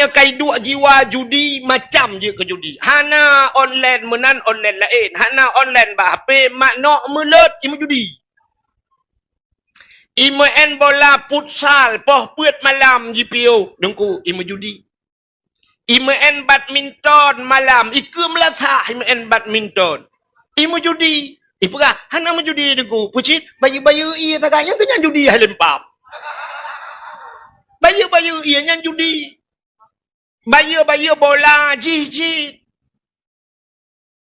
Rupanya kaiduk jiwa judi macam je ke judi. Hana online menan online lain. Hana online bah HP makna melut imu judi. Imu en bola futsal poh puet malam GPO dengku imu judi. Imu en badminton malam iku melatah imu en badminton. Imu judi. Ipura hana mu judi dengku. Pucit bayu-bayu iya taganya tu yang judi halempap. Bayu-bayu iya yang judi. Bayu-bayu bola jijit.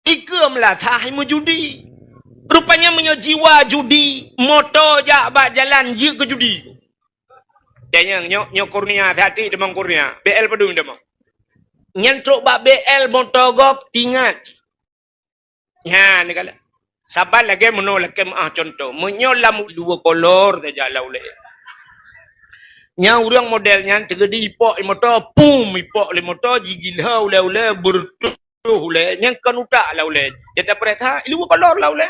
Ikam lah tahimu judi. Rupanya punya jiwa judi. Motor jak bak jalan je ke judi. Jangan nyok kurnia hati demang kurnia. BL pedung demang. Nyantruk bak BL motor gok tingat. Ya ni kala. Sabar lagi menolak contoh. Menyolam dua kolor saja lauleh. Nya orang modelnya tegedi ipok motor pum ipok le motor gigil ha ule bertuh ule yang kan utak la ule jata pereta ilu kolor la ule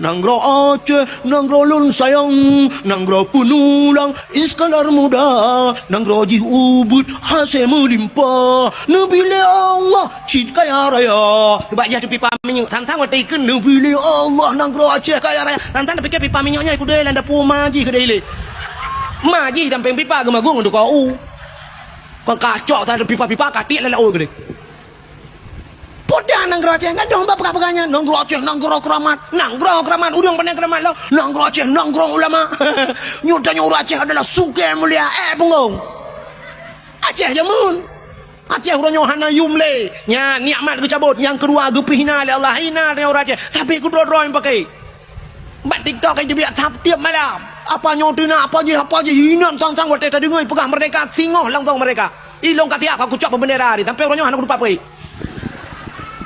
Nanggro Aceh, nanggro lun sayang, nanggro penulang, iskandar muda, nanggro ji ubud, hasil melimpah, nabili Allah, cid kaya raya. Kebak jah tepi paminyuk, tantang watai ke nabili Allah, nanggro Aceh kaya raya. Tantang tepi ke pipa minyuknya ikut dia, landa pu maji ke dia. Maji sampai pipa gemagung untuk kau. Kau kacau tanda pipa-pipa katik lelah ke dia. Poda nanggro Aceh kan dong bapak peganya nanggro Aceh nanggro keramat udang pandai keramat lo nanggro Aceh nanggro ulama nyudah nyuruh Aceh adalah suka mulia penggong Aceh jamun Aceh urang hana yumle nya nikmat kecabut yang kedua gepihina oleh Allah hina dengan orang Aceh tapi ku dro-dro yang pakai bat TikTok aja biar tiap malam apa nyotina apa je hina tang-tang wate tadi ngoi pegang merdeka singoh langtong mereka ilong katiak aku cak bendera hari sampai urang hana ku lupa pai.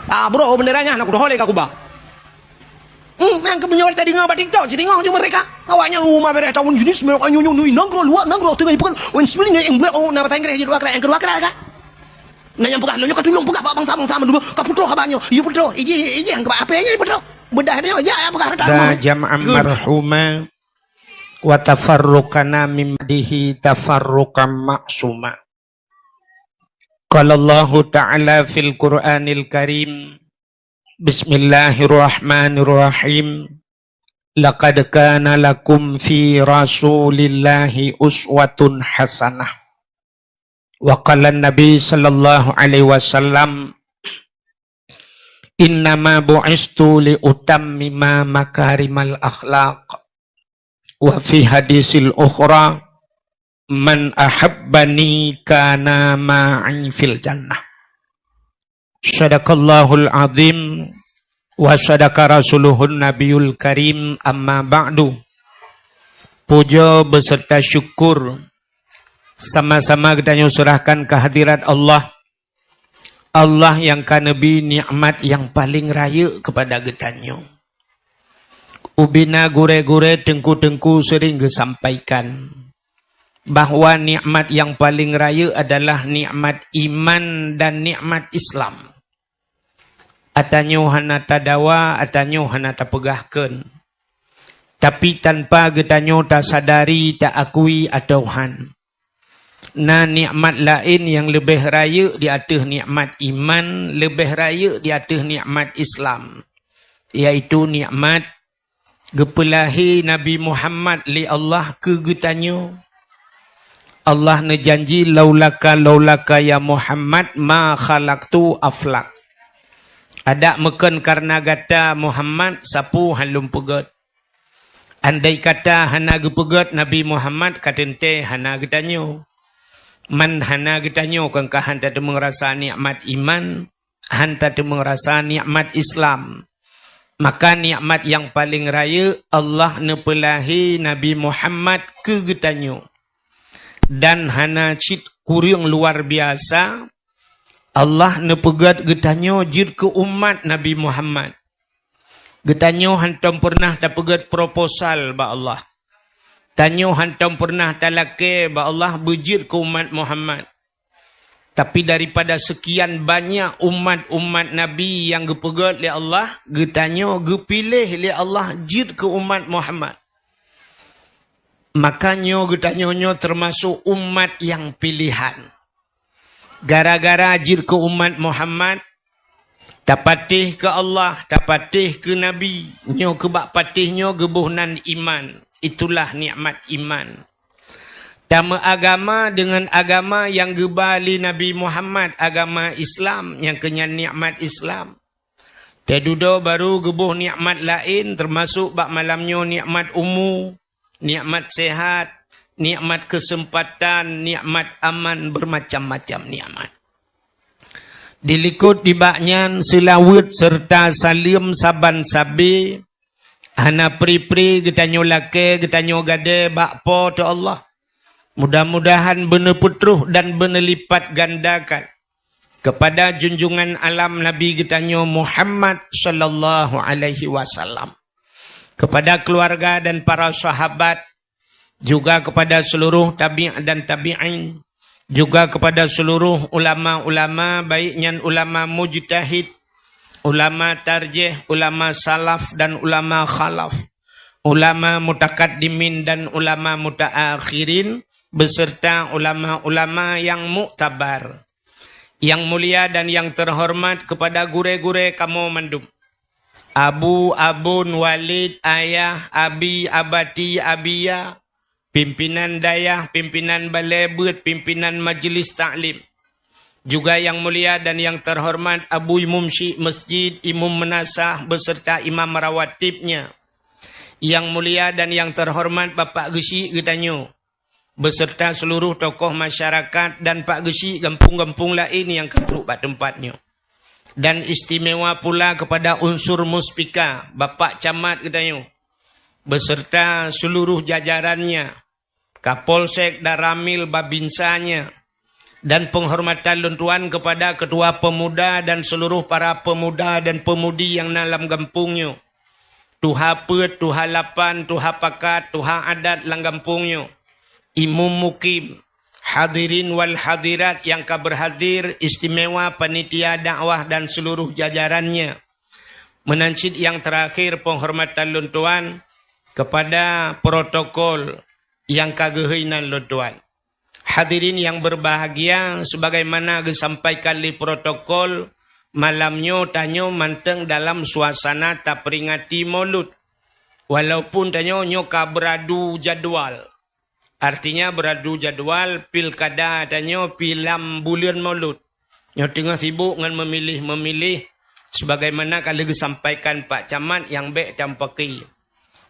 Ah bro benderanya anak udah holek aku bah. Yang kebenyol tadi ngapa TikTok, tengok je mereka. Awaknya rumah beres tahun jenis mereka nyunyu nangro luar nangro tengah ibukan. Wen sebenarnya yang buat nama tangkreh je dua kerak yang kedua kerak kan. Nah yang pegang nanya katulung pegang bang sama dulu. Kaputo kabanyo. Iya puto. Iji yang kebak apa ya puto. Bedah dia aja ya pegang harta. Da jam'an marhuma wa tafarruqana min madihi tafarruqan ma'suma. Qala Allah Ta'ala fil Qur'anil Karim Bismillahirrahmanirrahim Laqad kana lakum fi Rasulillahi uswatun hasanah Wa qala Nabi sallallahu alaihi wasallam Innama bu'istu li utammima makarimal akhlaq Wa fi hadisil ukhra Man ahabbani kana ma'i fil jannah. Sadaqallahul azim wa sadaqa rasuluhun nabiyul karim amma ba'du. Puja beserta syukur sama-sama kita nyusurahkan kehadirat Allah. Allah yang kanebi nikmat yang paling raya kepada getanyo. Ubina gure-gure tengku-tengku sering kesampaikan. Bahawa nikmat yang paling raya adalah nikmat iman dan nikmat Islam. Atanyo hana tadawa, atanyo hana tapegahkeun. Tapi tanpa getanyo tak sadari, tak akui atauhan. Nah nikmat lain yang lebih raya di atas nikmat iman, lebih raya di atas nikmat Islam. Iaitu nikmat gepelahi Nabi Muhammad li Allah ke getanyo. Allah nejanji laulaka ya Muhammad ma khalaqtu aflak. Ada meken karena gata Muhammad sapu halum pegat. Andai kata hana gepegat Nabi Muhammad katente hana getanyo. Man hana getanyo kengkah hanta tu merasa nikmat iman, hanta tu merasa nikmat Islam. Maka nikmat yang paling raya Allah nepelahi Nabi Muhammad ke getanyo. Dan hana cit kuriung luar biasa Allah nepegat getanyo jir ke umat Nabi Muhammad. Getanyo hantam pernah tapegat proposal ba Allah. Tanyo hantam pernah talake ba Allah bujir ke umat Muhammad. Tapi daripada sekian banyak umat-umat Nabi yang gepegat li Allah, getanyo gepilih li Allah jir ke umat Muhammad. Makanya getanyo termasuk umat yang pilihan. Gara-gara ajir ke umat Muhammad, tak patih ke Allah, tak patih ke Nabi. Nyo kebak patihnya gebuhnan iman. Itulah nikmat iman. Tama agama dengan agama yang gebali Nabi Muhammad, agama Islam yang kenyang nikmat Islam. Tedudo baru gebuh nikmat lain termasuk bak malamnya nikmat umur, nikmat sehat, nikmat kesempatan, nikmat aman, bermacam-macam nikmat. Dilikut di baknyan selawat serta salim saban sabi, hana pri-pri getanyo lake, getanyo gade bakpo to Allah. Mudah-mudahan benar putruh dan benar lipat gandakan kepada junjungan alam Nabi getanyo Muhammad sallallahu alaihi wasallam, kepada keluarga dan para sahabat, juga kepada seluruh tabi' dan tabi'in, juga kepada seluruh ulama-ulama, baiknya ulama mujtahid, ulama tarjih, ulama salaf dan ulama khalaf, ulama mutakaddimin dan ulama mutaakhirin, beserta ulama-ulama yang muktabar, yang mulia dan yang terhormat, kepada gure-gure kamu mandum, abu, abun, walid, ayah, abi, abati, abiyah, pimpinan dayah, pimpinan balebut, pimpinan majlis taklim. Juga yang mulia dan yang terhormat Abu Mumsi Masjid, Imam Menasah beserta imam rawatibnya. Yang mulia dan yang terhormat Bapak Gesi Getanyo beserta seluruh tokoh masyarakat dan Pak Gesi kampung-kampung lain yang keduduk pada tempatnya. Dan istimewa pula kepada unsur muspika Bapak Camat Getanyo beserta seluruh jajarannya, Kapolsek Daramil Babinsanya, dan penghormatan luntuan kepada ketua pemuda dan seluruh para pemuda dan pemudi yang dalam kampungnya. Tuha pet, tuha lapan, tuha pakat, tuha adat lang kampungnya. Imam mukim, hadirin wal hadirat yang berhadir, istimewa panitia dakwah dan seluruh jajarannya. Menancit yang terakhir penghormatan luntuan kepada protokol yang kagehinan luntuan. Hadirin yang berbahagia, sebagaimana disampaikan di protokol, malamnya tanyo manteng dalam suasana tak peringati maulud. Walaupun tanyo nyoka beradu jadwal. Artinya beradu jadwal pilkada tanyo pilam bulan maulud. Nyo tengah sibuk dengan memilih-memilih sebagaimana kali disampaikan Pak Camat yang baik tampaki.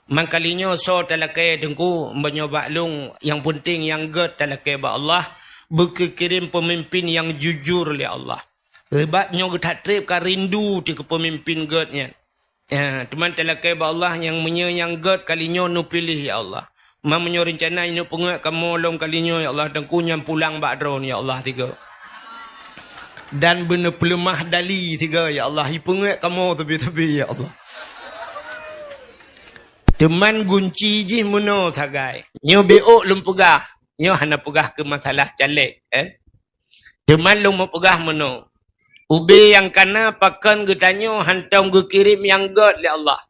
Mangkalinya so talakai dengku menyoba lung, yang penting yang get talakai ba Allah, berkirim pemimpin yang jujur oleh Allah. Hebatnya tak trip ka rindu ti ke pemimpin getnya. Ya, teman talakai ba Allah yang menyayang get kalinya nu pilih ya Allah. Mamanya rencana ini pengat kamu long kalinya ya Allah, dengku nyam pulang ba drone ya Allah tiga. Dan benar pelemah dali tiga ya Allah, ipengat kamu tepi-tepi ya Allah. Teman gunci je muno tagai. Nyo beok lum pegah. Nyo hana pegah ke masalah caleg. Teman lum mau pegah muno. Ube yang kana pakan getanyo hantam ge kirim yang god le Allah.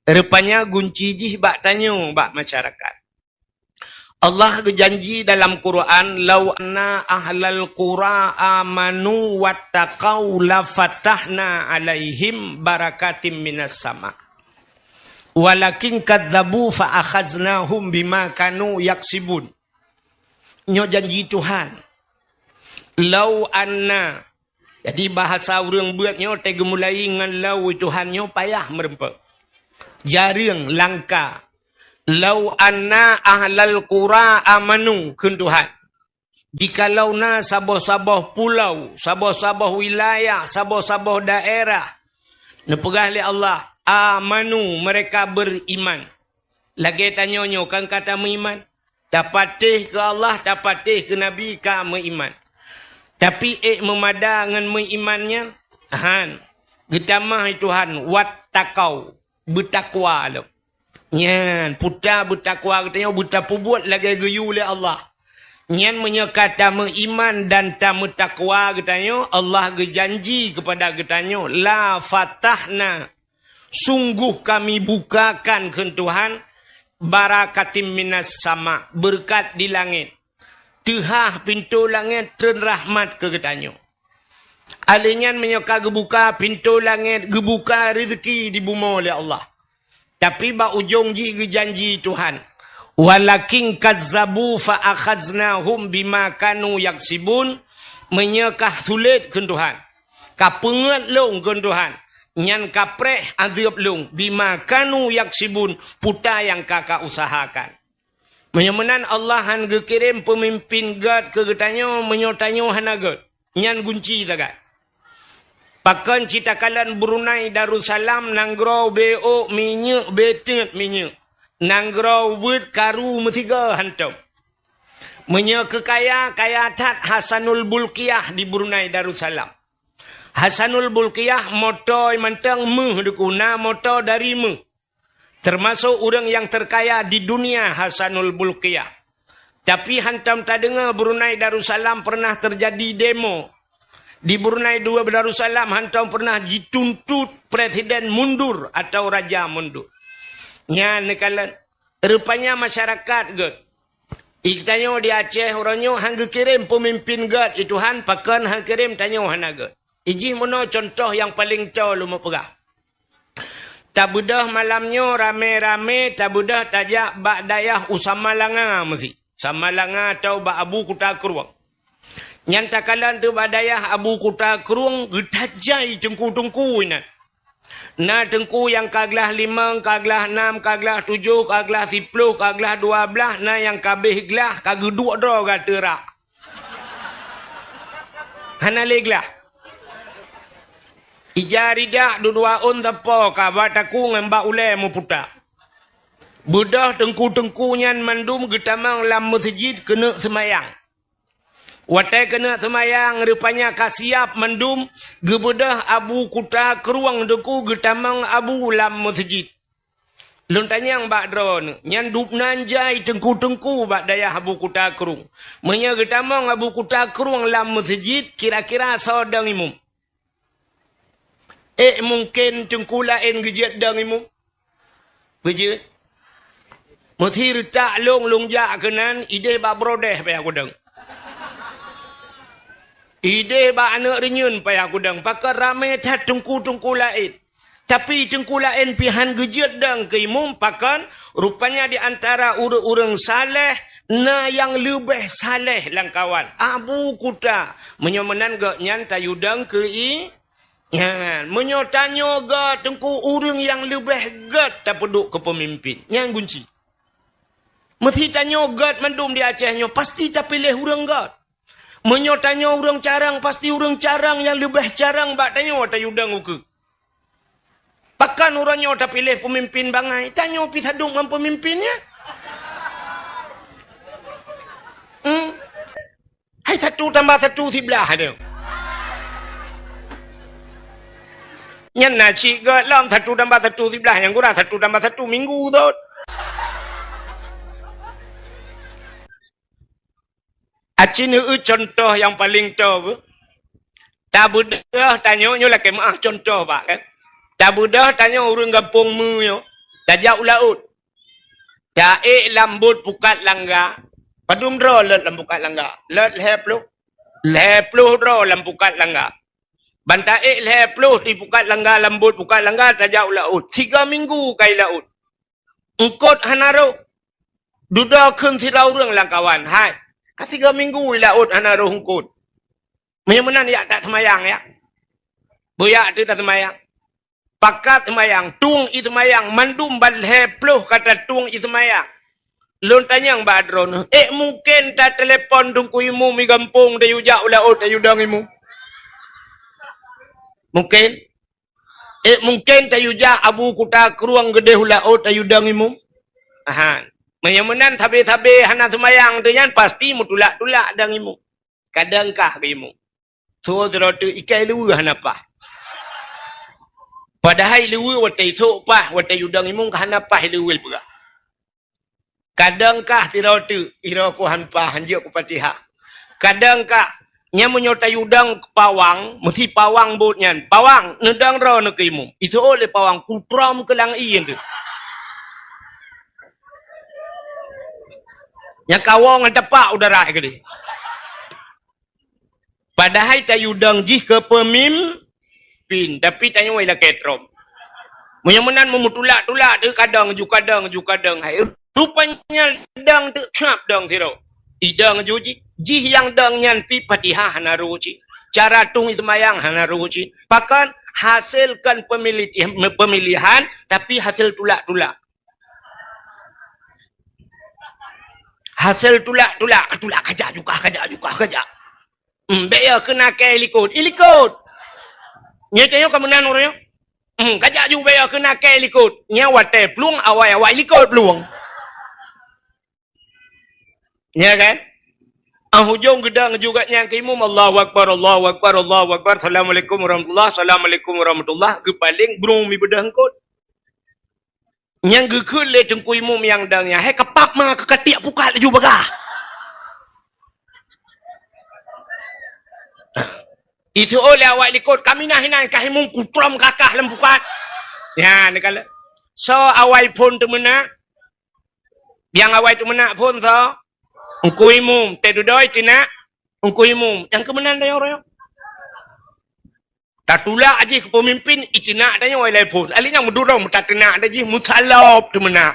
Rupanya gunci je bak tanyo bak masyarakat. Allah berjanji dalam Quran, "Lau anna ahlal qura amanu wattaqau la fatahna alaihim barakatim minas sama." Walakin kadzabu fa akhaznahum bima kanu yaksibun. Nyo janji Tuhan. Lau anna. Jadi bahasa orang buatnya tega mulai dengan lau Tuhan nyo payah merempak. Jaring langka. Lau anna ahlal qura amanu kun Tuhan. Jikalau na sabah-sabah pulau, sabah-sabah wilayah, sabah-sabah daerah, nepegah li Allah, amanu mereka beriman. Lagi tanya-nyo kan kata beriman. Tak patih ke Allah, tak patih ke Nabi ka beriman. Tapi memada dengan berimannya, getamah Tuhan, wattaqau, bertakwa lo. Nyan, puta bertakwa katanya, buta pubuat lagi geyu oleh Allah. Nyan menyekata beriman dan tak bertakwa katanya, Allah berjanji kepada katanya, la fatahna. Sungguh kami bukakan ke Tuhan barakatim minas sama, berkat di langit. Tehah pintu langit tren rahmat ke getanyo. Alinyan menyoka gebuka pintu langit, gebuka rezeki di bumi oleh Allah. Tapi ba ujung ji janji Tuhan. Walakin kazzabu fa akhaznahum bima kanu yaksibun, menyekah sulit ke Tuhan. Kapengat long ke Tuhan. Nyan kapreh azab long bima kanu yaksibun, puta yang kakak usahakan. Menyamanan Allah han gekirim pemimpin gad ke getanyo menyotanyo hanagat. Nyan gunci tagat. Pakan citakalan Brunei Darussalam nanggro BO minyak betet minyak. Nanggro wud karu metiga hantam. Menye kekaya kaya tat Hasanul Bulkiyah di Brunei Darussalam. Hasanul Bulkiyah moto mentang meh dekuna moto dari meh. Termasuk orang yang terkaya di dunia Hasanul Bulkiyah. Tapi hantam tak dengar Brunei Darussalam pernah terjadi demo. Di Brunei Darussalam hantam pernah dituntut presiden mundur atau raja mundur. Ya nekalan. Rupanya masyarakat gad. Iktanyo di Aceh orangnya hang kirim pemimpin gad itu han pakan hang kirim tanyo hanagat. Iji mono contoh yang paling cow lu mau pegah. Tabudah malamnya rame-rame tabudah tajak bak dayah usama langa mesti. Sama langa atau bak abu kuta keruang. Nyantakalan tu bak dayah abu kuta keruang getajai tengku-tengku ini. Na tengku yang kaglah 5, kaglah 6, kaglah 7, kaglah 10, kaglah 12, na yang kabeh glah kageduk dah kata rak. Hana leglah. Ijaridak dua on tepo kabataku ngembak ule mu putak. Budah tengku-tengku nyan mandum getamang lam masjid kena semayang. Watai kena semayang rupanya kasiap mandum gebedah abu kuta keruang deku getamang abu lam masjid. Lontanyang bak drone nyan dup nanjai tengku-tengku bak daya abu kuta kerung. Menya getamang abu kuta keruang lam masjid kira-kira sodang imum. Mungkin tengkulain gejat dang imu. Gejat. Mesti retak long jak kenan ide ba brodeh payah aku dang. Ide ba anak renyun payah aku dang. Pakar ramai tat tengkulain. Tapi tengkulain pihan gejat dang ke imum pakan rupanya di antara urang saleh na yang lebih saleh langkawan. Abu kuta menyomenan gak nyan tayudang ke ya, menyotanyo gad tengku urang yang lebih gad tak peduk ke pemimpin. Yang kunci. Mesti tanyo gad mandum di Acehnya pasti tak pilih urang gad. Menyotanyo urang carang pasti urang carang yang lebih carang bak tanyo tayudang uke. Pakan orangnya tak pilih pemimpin bangai. Tanyo pi sadung dengan pemimpinnya. Hai 1 tambah 1 sebelah dia. Nyan nasi ke lam 1 tambah 1 sebelah yang kurang 1 tambah 1 minggu tu. Acin contoh yang paling tahu. Tabudah tanya lah kemah contoh pak kan. Tabudah tanya urang kampung mu yo. Tajak laut. Daik lambut pukat langga. Padum dro let lampukat langga. Let lepluh. Lepluh dro lampukat langga. Bantai lepluh di pukat langga lambut pukat langga tajak laut. 3 minggu kai laut. Engkot hanaro. Duda keun sirau urang langkawan. Hai. 3 minggu laut hanaro engkot. Menyamanan ya tak semayang ya. Boyak tu tak semayang. Pakat semayang. Tung itu semayang. Mandum bal lepluh kata tung itu semayang. Lontanyang badron. Mungkin tak telepon tungku imu mi gampung dayu jak laut dayu dang imu. Mungkin. Mungkin tayuja abu kuta keruang gede laut tayudang imu. Aha. Menyamanan tabe-tabe hana semayang dengan pasti mutulak-tulak dang imu. Kadangkah ke imu. So tu ikai lewu hanapa. Padahal lewu watai sok pah watai yudang imu hanapa lewu pula. Kadangkah tu ira ku hanpa hanjak ku Fatihah. Kadangkah nya menyotai udang pawang, mesti pawang botnya. Pawang, nedang ro nak imu. Itu oleh pawang kutram ke lang iin tu. Yang kawang ngan tepak udara ke dia. Padahal tayudang jih ke pemimpin. Tapi tanya wailah ketrom. Menyamunan memutulak-tulak dia kadang. Hai, rupanya dang tu cap dang tiro. Idang juji. Jih yang dang nyan pi patihah hanaruji. Cara tung itu mayang hanaruji. Bahkan hasilkan pemilihan tapi hasil tulak-tulak. Hasil tulak-tulak. Tulak kajak juga. Baya kena ke ilikut. Nya tayo kamunan orangnya. Kajak juga baya kena ke ilikut. Nya wate plung awai ilikut pluang. Ya kan? Ang hujung gedang juga yang keimum Allahu Akbar. Assalamualaikum warahmatullahi. Gepaling brumi bedang kot. Yang gekul le tengku imum yang dangnya. Hai kapap mah kekatiak pukat juga bagah. Itu oleh awak likut kami nah hinan kahimung kutram kakah lempukat. Ya ni kala. So awai pun tu menak. Yang awai tu menak pun so. Engku imum tedudoi tina. Engku imum yang kemenan dah orang. Tak tulak aja ke pemimpin itina dah awai lai pun. Ali yang mendurung tak tenak dah je musalab tu menak.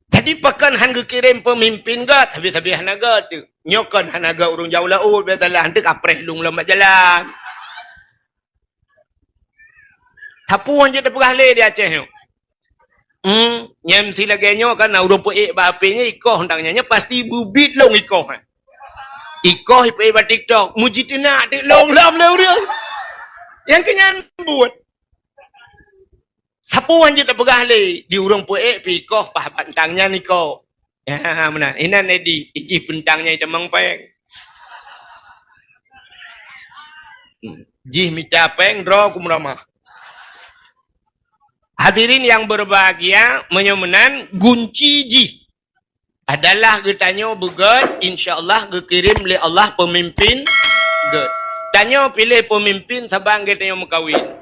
Jadi pakan hang kirim pemimpin ga tapi hanaga tu. Nyokan hanaga urung jauh laut betalah hantu kapreh lung lambat jalan. Tapuan je dapur le dia Aceh tu. Nyam sila genyo kan urung puik ba apinya ikoh hendangnya pasti bubit long ikoh. Ikoh ipe ba TikTok muji tina dik long lam le urang. Yang kenyan buat. Tapuan je dapur le di urung puik pi ikoh pah bantangnya niko. Ya, mana? Inan edi iji pentangnya itu mangpeng. Jih minta peng dro kumramah. Hadirin yang berbahagia, menyemenan gunci jih adalah getanyo begat insyaallah gekirim oleh Allah pemimpin get. Tanyo pilih pemimpin sabang getanyo mekawin.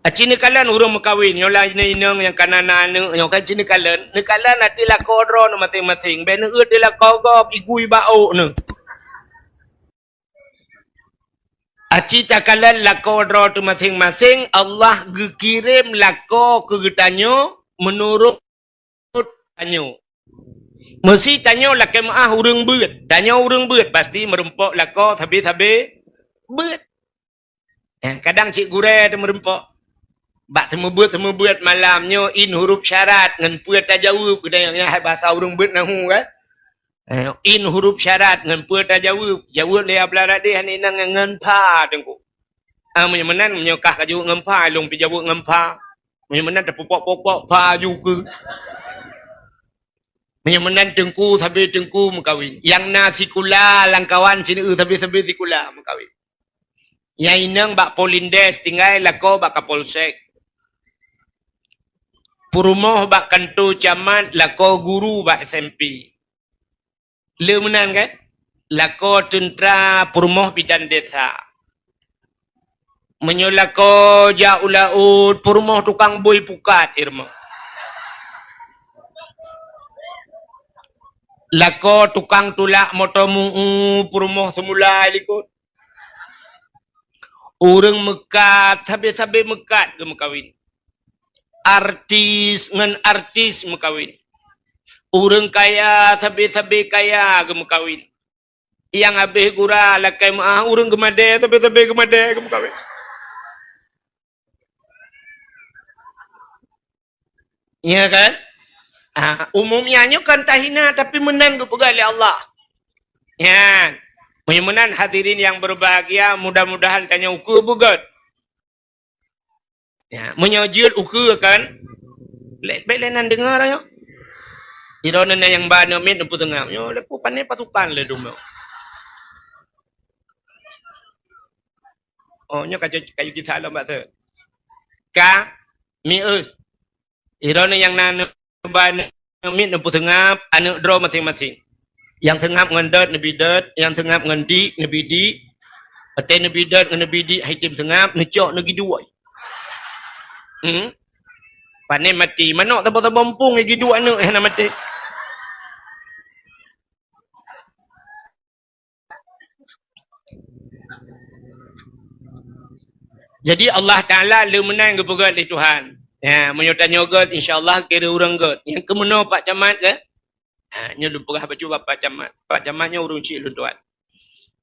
Acini kalan urung mekawin yola inang yang kanana yang kan cini kalan nekalan atilah kodro no masing-masing ben eut dia kogop igui bau ne aci takalan la kodro tu masing-masing Allah gekirim lako ke getanyo menurut tanyo mesti tanyo la kemaah urang beut tanyo urang beut pasti merempok lako sabe-sabe beut kadang cik gure tu merempok bak semua buat malamnya in huruf syarat ngan puat tajawub kedayangnya bahasa urang beut nahu kan in huruf syarat ngan puat tajawub jawab le ablara de hani nang ngan pa tengku menyemenan menyokah kaju ngan pa long pi jawab ngan pa menyemenan terpopok-popok pa juga menyemenan tengku sabe tengku mekawin yang nasikula langkawan sini sabe sikula mekawin yang inang bak polindes tinggal lako bak kapolsek Purumoh bak kantor camat lako guru bak SMP. Le menan kan? Lako tentera Purumoh bidan desa. Menyolako jauh laut Purumoh tukang boy pukat irma. Lako tukang tulak motomu Purumoh semula likut. Orang mekat sabe-sabe mekat ke mekawin. Artis ngan artis mekawin. Orang kaya sabe-sabe kaya ke mekawin. Yang habis gura lakai maah orang gemade sabe-sabe gemade ke mekawin. Ya kan? Umumnya kan tahina tapi menang ke pegali Allah. Ya. Menan hadirin yang berbahagia mudah-mudahan tanya ukur bugat. Ya, menyajil ukur kan. Baik-baikan dengar ayo. Irona yang bana mit nempu tengah. Yo lepu pandai pasukan le dum. Oh nyo kayu kita lo mbak tu. Ka mi eus. Irona yang nan bana mit nempu tengah anu draw masing-masing. Yang tengah ngendat nabi dat, yang tengah ngendi nabi di. Ate nabi dat ngan nabi di haitim tengah ngecok nagi dua. Panen mati manok tabo-tabo bompong lagi dua nak mati. Jadi Allah Ta'ala le menang ke pegat di Tuhan. Ya, menyotanya god insya-Allah kira orang god. Yang kemana Pak Camat ke? Nya lu perah baju Pak Camat. Pak Camatnya urung cik lu tuan.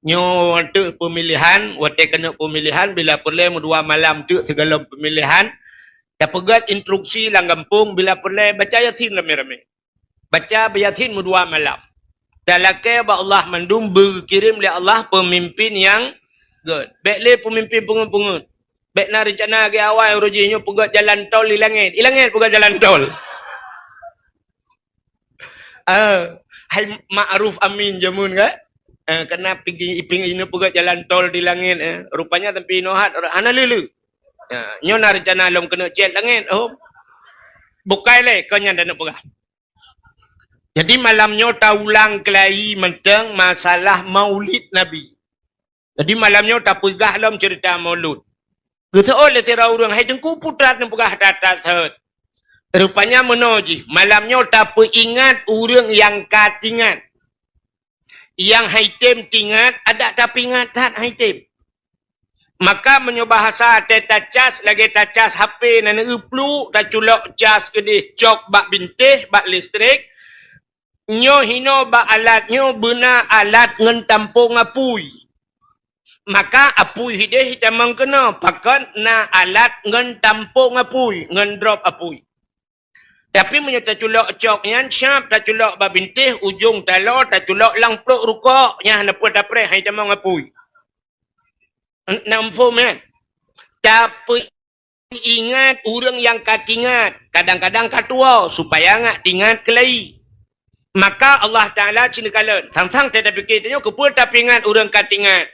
Nyo tu pemilihan, wate kena pemilihan bila perlu dua malam tu segala pemilihan. Dah pegat instruksi lang kampung bila perlu baca Yasin rame-rame. Baca Yasin dua malam. Dalake ba Allah mandum berkirim oleh Allah pemimpin yang good. Baiklah pemimpin pengut-pengut. Baik nak rencana ke awal rojinya pegat jalan tol di langit. Di langit pegat jalan tol. Hai Ma'ruf Amin jamun ke? Kena pergi ini pegat jalan tol di langit. Rupanya tapi nohat ana lulu. Nyo nak rencana lom kena jet langit. Oh. Bukai le kanya dan nak pegat. Jadi malamnya ulang kelahi mentang masalah maulid Nabi. Jadi malamnya tak pegah dalam cerita maulud. Kita oleh tira orang hai tengku putrat yang pegah datat set. Rupanya menoji. Malamnya tak ingat orang yang katingat. Yang haitem tingat ada tapi ingat tak haitem. Maka menyoba bahasa teta cas lagi tacas HP nana uplu tak culok cas kedih cok bak bintih bak listrik. Nyo hino ba alat nyo bena alat ngen tampung apui. Maka apui hideh hitamang kena pakan na alat ngen tampung apui, ngen drop apui. Tapi menyata culok cok nyan syap tak culok ba bintih ujung talor tak culok lang pluk rukok nya na pu dapre hitamang apui. Nampu men. Tapi ingat orang yang katingat, kadang-kadang katua supaya ngak tingat kelai. Maka Allah Ta'ala cinikalan. Sang-sang tidak fikir tanya kepul tapi ingat orang katingat.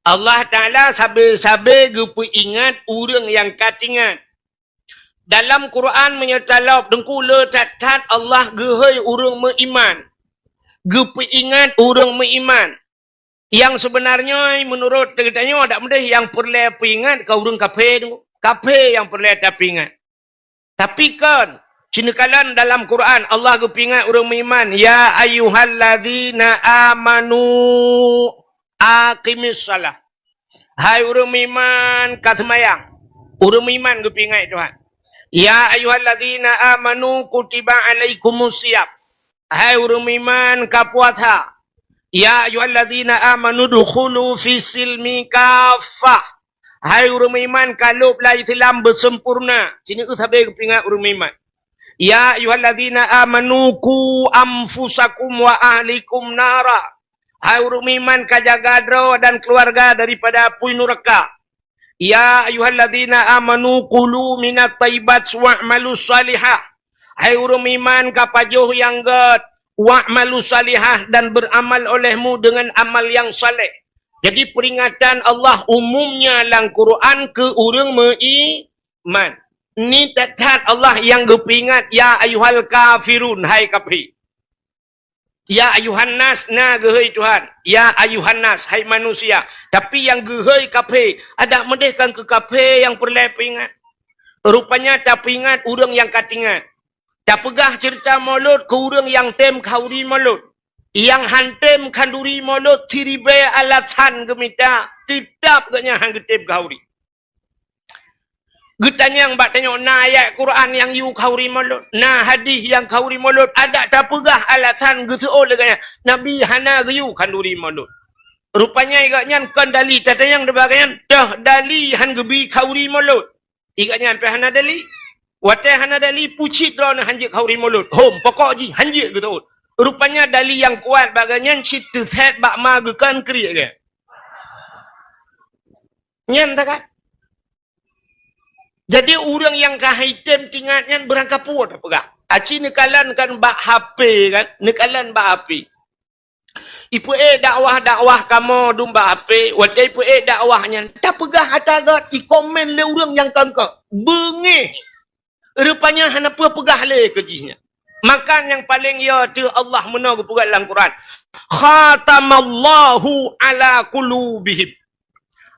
Allah Ta'ala sabar-sabar gepu ingat orang yang katingat. Dalam Quran menyetalap dengku le tat Allah gehai orang beriman. Gepu ingat orang beriman. Yang sebenarnya menurut katanya ada mudah yang perlu ingat kau orang kafir tu. Kafir yang perlu tapi ingat. Tapi kan cinikalan dalam Quran Allah gepingat orang beriman ya ayyuhalladzina amanu aqimis salah. Hai orang beriman kasmayang. Orang beriman gepingat Tuhan. Ya ayyuhalladzina amanu kutiba alaikumusiyam. Hai orang beriman kapuasa. Ya ayyuhalladzina amanu dukhulu fi silmi kafah. Hai orang beriman kalau la Islam bersempurna. Sini sabar gepingat orang beriman. Ya ayyuhalladzina amanu ku anfusakum wa ahlikum nara. Hai orang beriman kajaga dro dan keluarga daripada api neraka. Ya ayyuhalladzina amanu kulu minat tayyibat wa'malu salihah. Hai orang beriman kapajuh yang god wa'malu salihah dan beramal olehmu dengan amal yang saleh. Jadi peringatan Allah umumnya dalam Quran ke orang beriman. Ni tatat Allah yang gepingat ya ayuhal kafirun hai kafir. Ya ayuhan nas na gehai Tuhan. Ya ayuhan nas hai manusia. Tapi yang gehai kafir ada mendehkan ke kafir yang perlu ingat. Rupanya tak ingat orang yang katingat. Tak pegah cerita maulud ke orang yang tem kauri maulud. Yang hantem kanduri maulud tiribe alatan gemita tetap gaknya hang getem kauri. Getanya yang bak tanya na ayat Quran yang you kauri maulud, na hadis yang kauri maulud ada tak pegah alasan geseo leganya Nabi hana geyu kanduri maulud. Rupanya igaknya kan dali tatayang debagannya dah dali han gebi kauri maulud. Igaknya pe hana dali. Wate hana dali pucit drone hanjik kauri maulud. Hom pokok ji hanjik gitu. Rupanya dali yang kuat baganya cerita set bak ma gekan kriak ke. Nyan tak kan? Jadi orang yang kahaitem tingatnya berangkat puas apa gak? Aci nekalan kan bak HP kan? Nekalan bak HP. Ipu dakwah kamu dum bak HP. Wadai ipu dakwahnya. Tak pegah hatagat i komen le orang yang kangkak. Bengih. Rupanya hana pegah le kejihnya. Makan yang paling ya tu Allah menaga pugat dalam Quran. Khatamallahu ala qulubihim.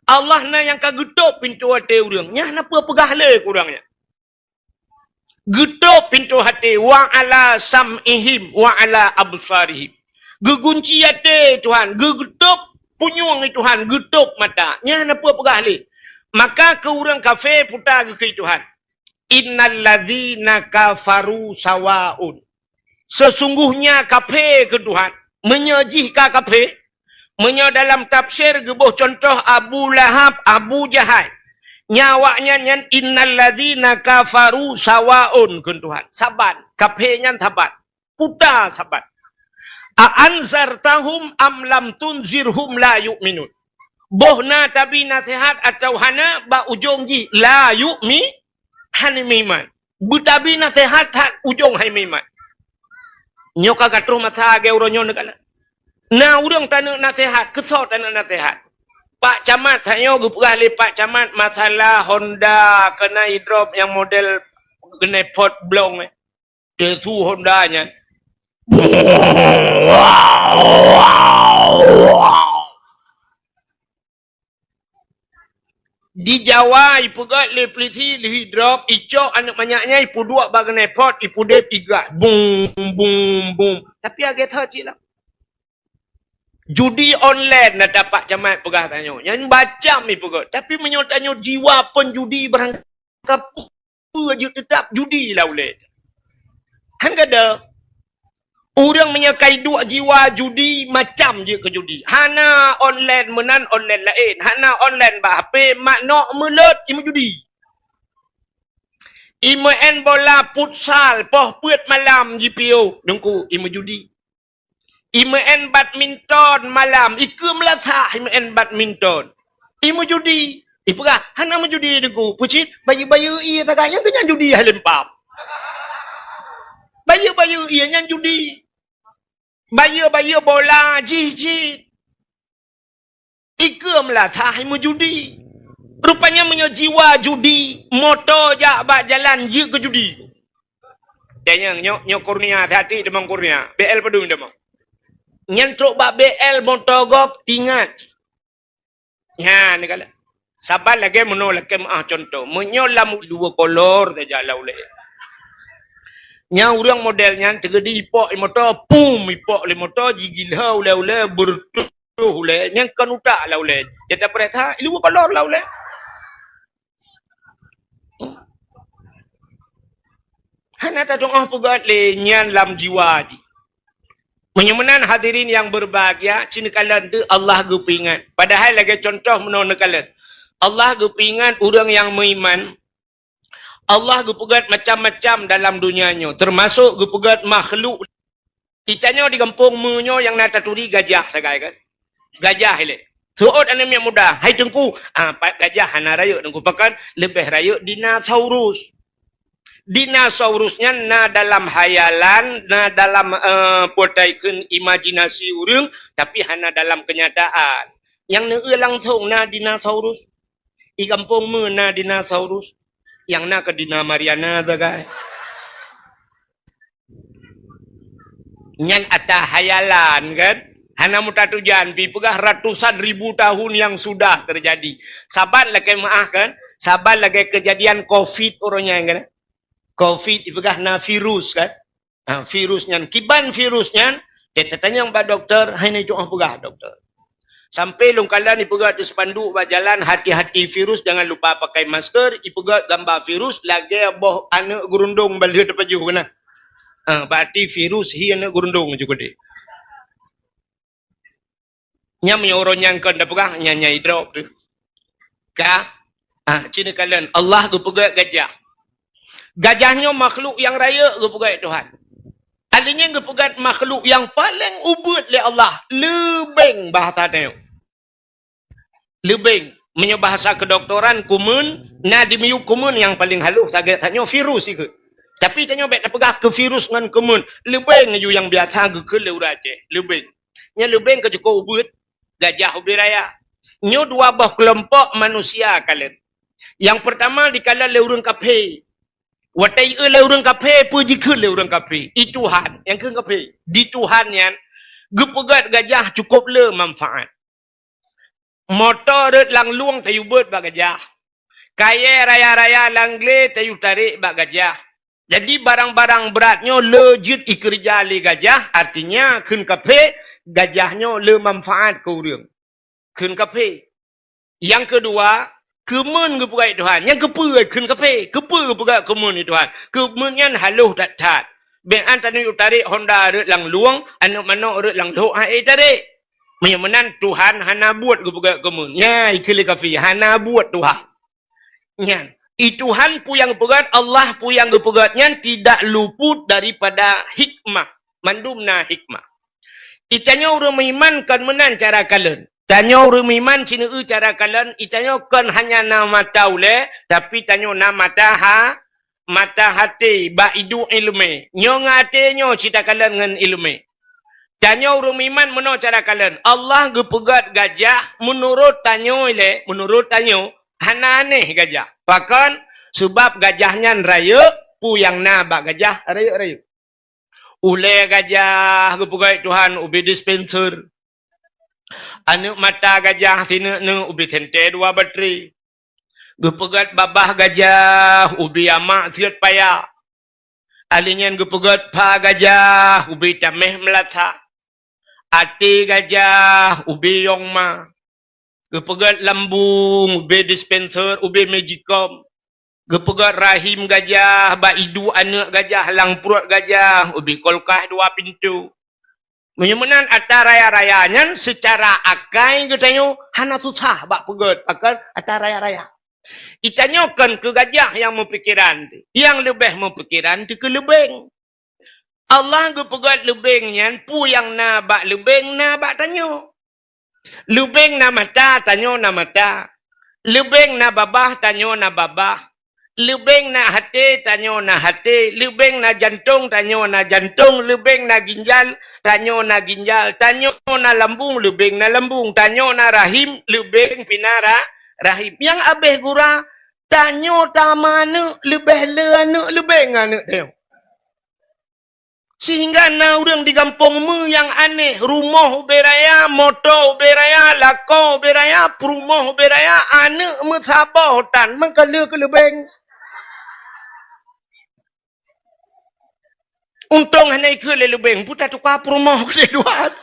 Allah na yang kagetuk pintu hati orang. Nya napa pegah le kurangnya. Getuk pintu hati wa ala sam'ihim wa ala absarihim. Gegunci hati Tuhan, gegetuk punyung Tuhan, getuk mata. Nya napa pegah le. Maka ke orang kafir putar ke Tuhan. Innal ladzina kafaru sawaun. Sesungguhnya kafir ke Tuhan. Menyejihkan kafir. Dalam tafsir gebuh contoh Abu Lahab, Abu Jahal. Nyawaknya nyan innal ladzina kafaru sawaun ke Tuhan. Saban. Kafirnya saban. Putar saban. A'anzartahum am lam tunzirhum la yu'minun. Bohna tabi nasihat atau hana ba ujung ji la yu'mi hani miman. Butabi nasihat tak ujung hai miman. Nyoka katruh mata ge uronyo negala. Na urang tanah nasihat, kesot tanah nasihat. Pak Camat hanyo gupugah le Pak Camat masalah Honda kena hidrop yang model kena pot blong Tesu Hondanya. Di Jawa ipu gat le peliti le hidrop icok anak banyaknya ipu dua bagai pot ipu de tiga bum bum bum. Tapi agak tahu lah. Judi online nak dapat Camat pegah tanya. Yang baca ipu gat. Tapi menyotanya jiwa penjudi berangkap aja tetap judi lah oleh. Kan ada orang menyekai dua jiwa judi macam je ke judi. Hana online menan online lain. Hana online bah HP makna melut imu judi. Imu en bola futsal poh puet malam GPO dengku imu judi. Imu en badminton malam iku melasa imu en badminton. Imu judi. Ipukah hana mu judi dengku. Pucit bayu-bayu iya tagak yang kenyang judi halempap. Bayu-bayu iya yang judi. Bayu-bayu bola jijit. Ika melata imu judi. Rupanya jiwa judi. Motor jak bak jalan je ke judi. Tanya nyok kurnia hati demang kurnia. BL pedung demang. Nyantruk bak BL motor gop tingat. Ya ni kala. Sabar lagi menolak ke contoh. Menyolam dua kolor saja lah oleh. Nya orang modelnya tergedi ipok motor pum ipok le motor gigil ha ule bertuh ule yang kan utak lah ule jata pereta ilu kolor lah ule hana ta dong pugat le nyan lam jiwa ji menyemenan hadirin yang berbahagia cina kalan tu Allah gupingan padahal lagi contoh menona kalan Allah gupingan orang yang beriman Allah gupegat macam-macam dalam dunianya. Termasuk gupegat makhluk. Itanya di kampung menyo yang nata turi gajah sagai kan. Gajah ile. Suot anem yang muda. Hai tengku. Gajah hana raya. Tengku pakan lebih raya dinosaurus. Dinosaurusnya na dalam hayalan. Na dalam potaikan imajinasi orang. Tapi hana dalam kenyataan. Yang ne langsung na dinosaurus. Di kampung na dinosaurus. Yang nak ke Dina Mariana tu kan. Nyan atas hayalan kan. Hana muta tujan. Pipegah ratusan ribu tahun yang sudah terjadi. Sabar lagi maaf kan. Sabar lagi kejadian COVID orangnya kan. COVID pipegah na virus kan. Virusnya. Kiban virusnya. Dia tanya kepada doktor. Hai ni jom pegah doktor. Sampai lungkalan ipegat di spanduk berjalan hati-hati virus jangan lupa pakai masker ipegat gambar virus lagi boh anak gerundung balik depan juga kena. Berarti virus hi anak gerundung juga deh. Nyam orang yang kan dapat nyanya hidrop tu. Ka cina kalian Allah gupegat gajah. Gajahnya makhluk yang raya gupegat Tuhan. Alinya gupegat makhluk yang paling ubud le Allah. Lebeng bahasa dia. Lebeng. Menyo bahasa kedoktoran kumun. Na dimiuk kumun yang paling halus. Tanya virus itu. Tapi tanya baik pegah ke virus dengan kumun. Lebeng ju yang biasa ke leuraje. Lebeng. Nya lebeng ke cukup ubud. Gajah ubud raya. Nyo dua bah kelompok manusia kalian. Yang pertama dikala le urang kafe. Watai le urang kafe puji ke le urang kafe. I Tuhan yang ke kafe. Di Tuhan yang gepegat gajah cukup le manfaat. Motor lang luang tayu bet bak gajah. Kaya raya-raya langle tayu tarik bak gajah. Jadi barang-barang beratnya legit ikerja le gajah. Artinya kun kafe gajahnya le manfaat ke urang. Kun kafe. Yang kedua kemun ke perai Tuhan. Yang kepuai kun kafe. Kepuai perai kemun ni Tuhan. Kemun yang haluh tak tat. Bean tanu tarik Honda rut lang luang. Anak manok rut lang lok. Tarik. Menan Tuhan hana buat ke perai kemun. Ya ikili kafe. Hana buat Tuhan. Nyan. Tuhan pu yang pegat, Allah pu yang pegatnya tidak luput daripada hikmah. Mandumna hikmah. Itanya orang iman kan menan cara kalian. Tanya orang iman cina cara kalian. Itanya kan hanya nama taule. Tapi tanya nama mata hati ba idu ilmu. Nyong hati nyo cita kalian dengan ilmu. Tanya orang iman mana cara kalian. Allah gepegat gajah menurut tanya ile. Menurut tanya. Hana aneh gajah. Bahkan sebab gajahnya raya, pu yang nabak gajah raya-raya. Ule gajah kepugai Tuhan ubi dispenser. Anak mata gajah sini ubi sente 2 bateri. Gepegat babah gajah ubi amak siat payah. Alinyan gepegat pa gajah ubi tameh melata. Ati gajah ubi yongma. Gepegat lambung, ubi dispenser, ubi magicom. Gepegat rahim gajah, baidu anak gajah, lang perut gajah, ubi kolkah 2 pintu. Menyemenan atas raya-rayanya secara akai katanya, hana susah bak pegat akan atas raya-raya. Itanyakan ke gajah yang mempikiran. Yang lebih mempikiran itu ke lebeng. Allah gepegat lebengnya, pu yang nabak lebeng, nabak tanya. Lubeng na mata, tanyo na mata. Lubeng na babah, tanyo na babah. Lubeng na hati, tanyo na hati. Lubeng na jantung, tanyo na jantung. Lubeng na ginjal, tanyo na ginjal. Tanyo na lambung, lubeng na lambung. Tanyo na rahim, lubeng pinara rahim. Yang abeh gura, tanyo tamanu, lebih leanu, lubeng anu. Sehingga na orang di kampung mu yang aneh. Rumah beraya, motor beraya, lako beraya, perumah beraya, anak mu sabah hutan. Mengkala ke lebeng. Untung hanya ke lebeng. Putar tukar perumah ke duat.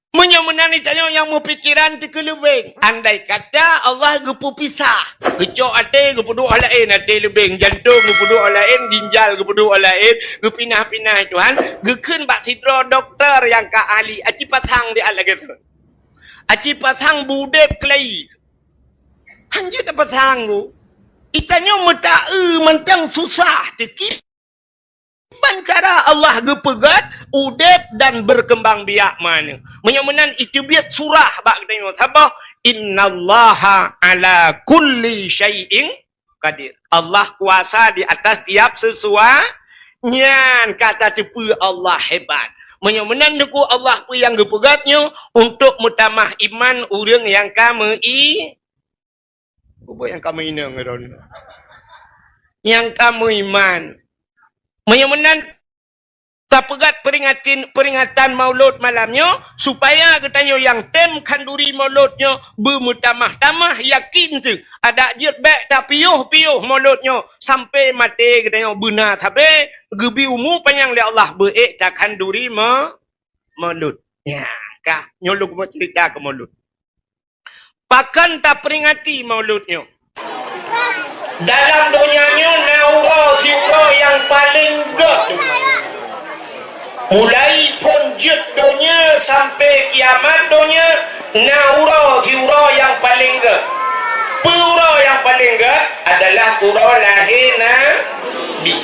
Menyemenan itanya yang mau pikiran di kelebeng. Andai kata Allah gepu pisah. Gecok ate gepudu alain ate lebeng. Jantung gepudu alain. Ginjal gepudu alain. Gepinah-pinah Tuhan. Gekun bak sidro doktor yang ka ahli. Aci pasang di ala gitu. Aci pasang budep kelai. Hanju tak pasang tu. Itanya mentang susah. Tekip. Cara Allah gepegat, udep dan berkembang biak mana. Menyemenan itu biak surah bak tengok. Sabah innallaha ala kulli syai'in qadir. Allah kuasa di atas tiap sesuatu. Nyan kata cepu Allah hebat. Menyemenan deku Allah pu yang gepegatnya untuk mutamah iman orang yang kamu apa yang kamu inang yang kamu iman. Menyemenan tak pegat peringatan maulud malamnya supaya katanya yang tem kanduri mauludnya bermutamah-tamah yakin tu ada jet baik tak piuh mauludnya sampai mati katanya benar tapi gebi umur panjang li Allah baik tak kanduri maulud ya kah nyolok mau cerita ke maulud pakan tak peringati mauludnya dalam dunianya naura yang paling god mulai punjut dunia sampai kiamat dunia naura yang paling god pura yang paling god adalah pura lahir Nabi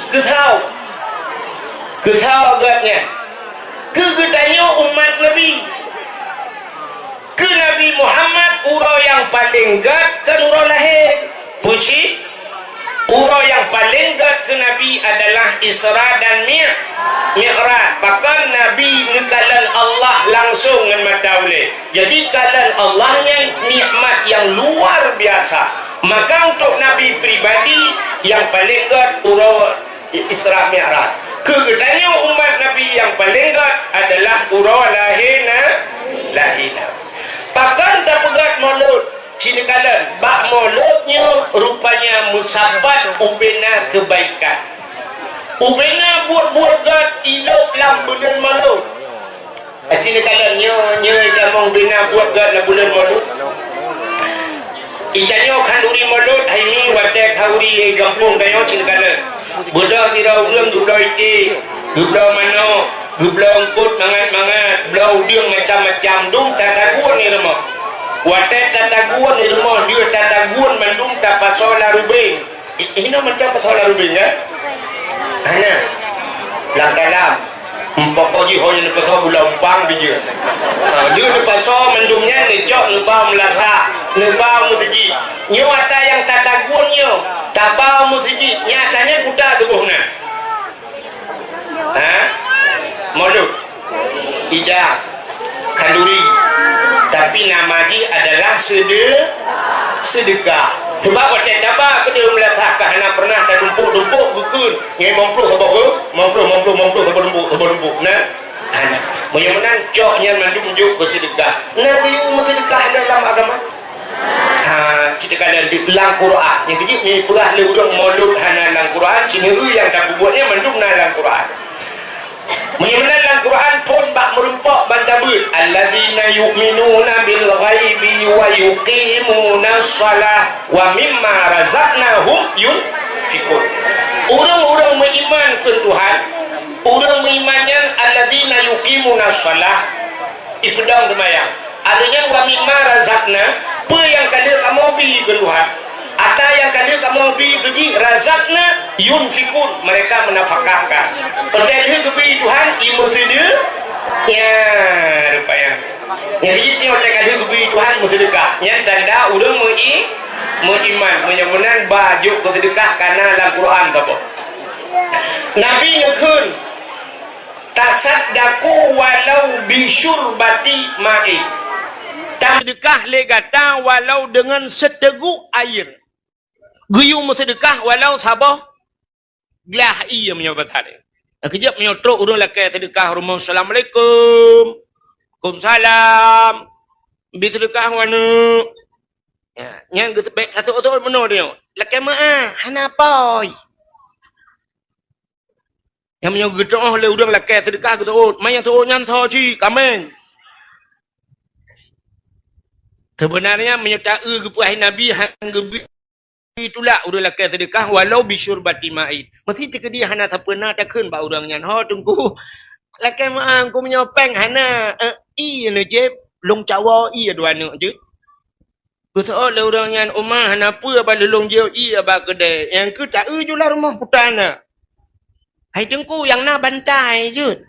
kesau godnya kegedanya umat Nabi ke Nabi Muhammad pura yang paling god kan pura lahir puji pura yang paling dekat ke Nabi adalah Isra dan Mi'raj. Bahkan Nabi ngekalal Allah langsung dengan mata oleh. Jadi kalal Allah yang nikmat yang luar biasa. Maka untuk Nabi pribadi yang paling dekat pura Isra Mi'raj. Kegetanya umat Nabi yang paling dekat adalah pura lahir Nabi. Bahkan tak pegat maulud. Sini kalian, bak mauludnya rupanya musabat ubena kebaikan. Ubena buat-buat gat hidup dalam bulan maulud. Sini kalian, nyo jamong ubena buat gat dalam bulan maulud. Ijanyo kanduri mulut haimi watek hauri gampung dayo cingkala. Budak tira ulang dublau iti, dublau mano, dublau angkut mangat-mangat, blau diung macam-macam dung tataguan ni remah. Watek tataguan ni remah, dia tataguan mandung tapasola rubing. Ini macam pasola rubing ya? Ana. Lang dalam. Pokok ji hoy ni pasal bulan pang bija. Dia ni pasal mendungnya ni jok lebah melasa, lebah musiji. Nyo ata yang tataguan nyo, tabau musiji. Nyatanya kuda tubuhna. Ha? Mulut. Ida. Kanduri. Tapi nama dia adalah sedekah. Sebab macam apa dia melaksanakan anak pernah tak dumpuk bukun ngai mongkruh apa ke mongkruh apa dumpuk nah anak punya menang coknya mandung juk bersedekah nabi bersedekah dalam agama kita kata di dalam Quran yang kecil ni pula le urang maulud hana dalam Quran sini yang tak buatnya mandung dalam Quran menyebenar dalam Quran pun bak merumpak bantabut alladzina yu'minuna bil ghaibi wa yuqimuna shalah wa mimma razaqnahum yunfiqun. Orang-orang beriman ke Tuhan, orang berimannya alladzina yuqimuna shalah ipedang sembahyang. Adanya wa mimma razaqna, apa yang kada kamu beri ke Tuhan? Atau yang kali kamu beri razakna yunfikun, mereka menafkahkan. Pertanyaan beri Tuhan imun sedekah. Ya, rupanya. Jadi tengok saya kali beri Tuhan bersedekah. Yang tanda orang beriman, menyebenar baju bersedekah karena dalam Quran apa? Nabi ngekun tasaddaku walau bisyurbati ma'i. Sedekah legata walau dengan seteguk air. Guyung sedekah walau sabah gelah ia menyebut hari. Kejap menyotrok urang lakai sedekah rumah assalamualaikum. Waalaikumsalam. Bi sedekah wana. Ya, yang baik satu otot meno dia. Lakai maah hana poi. Yang menyogedong oleh urang lakai sedekah ke otot, mai yang otot nyan tho ci kameng. Sebenarnya menyertai kepuasan Nabi hang gebi itulah udah lakai sedekah walau bisyurbati ma'id. Mesti tika dia hana sapena takun ba urangnya. Ho tunggu lakai maang ku menyopeng hana i ne je long cawa i dua ne je. Betul le urangnya umah hana apa ba long je i ba kedai. Yang ku tak julah rumah putana. Hai tunggu yang na bantai je.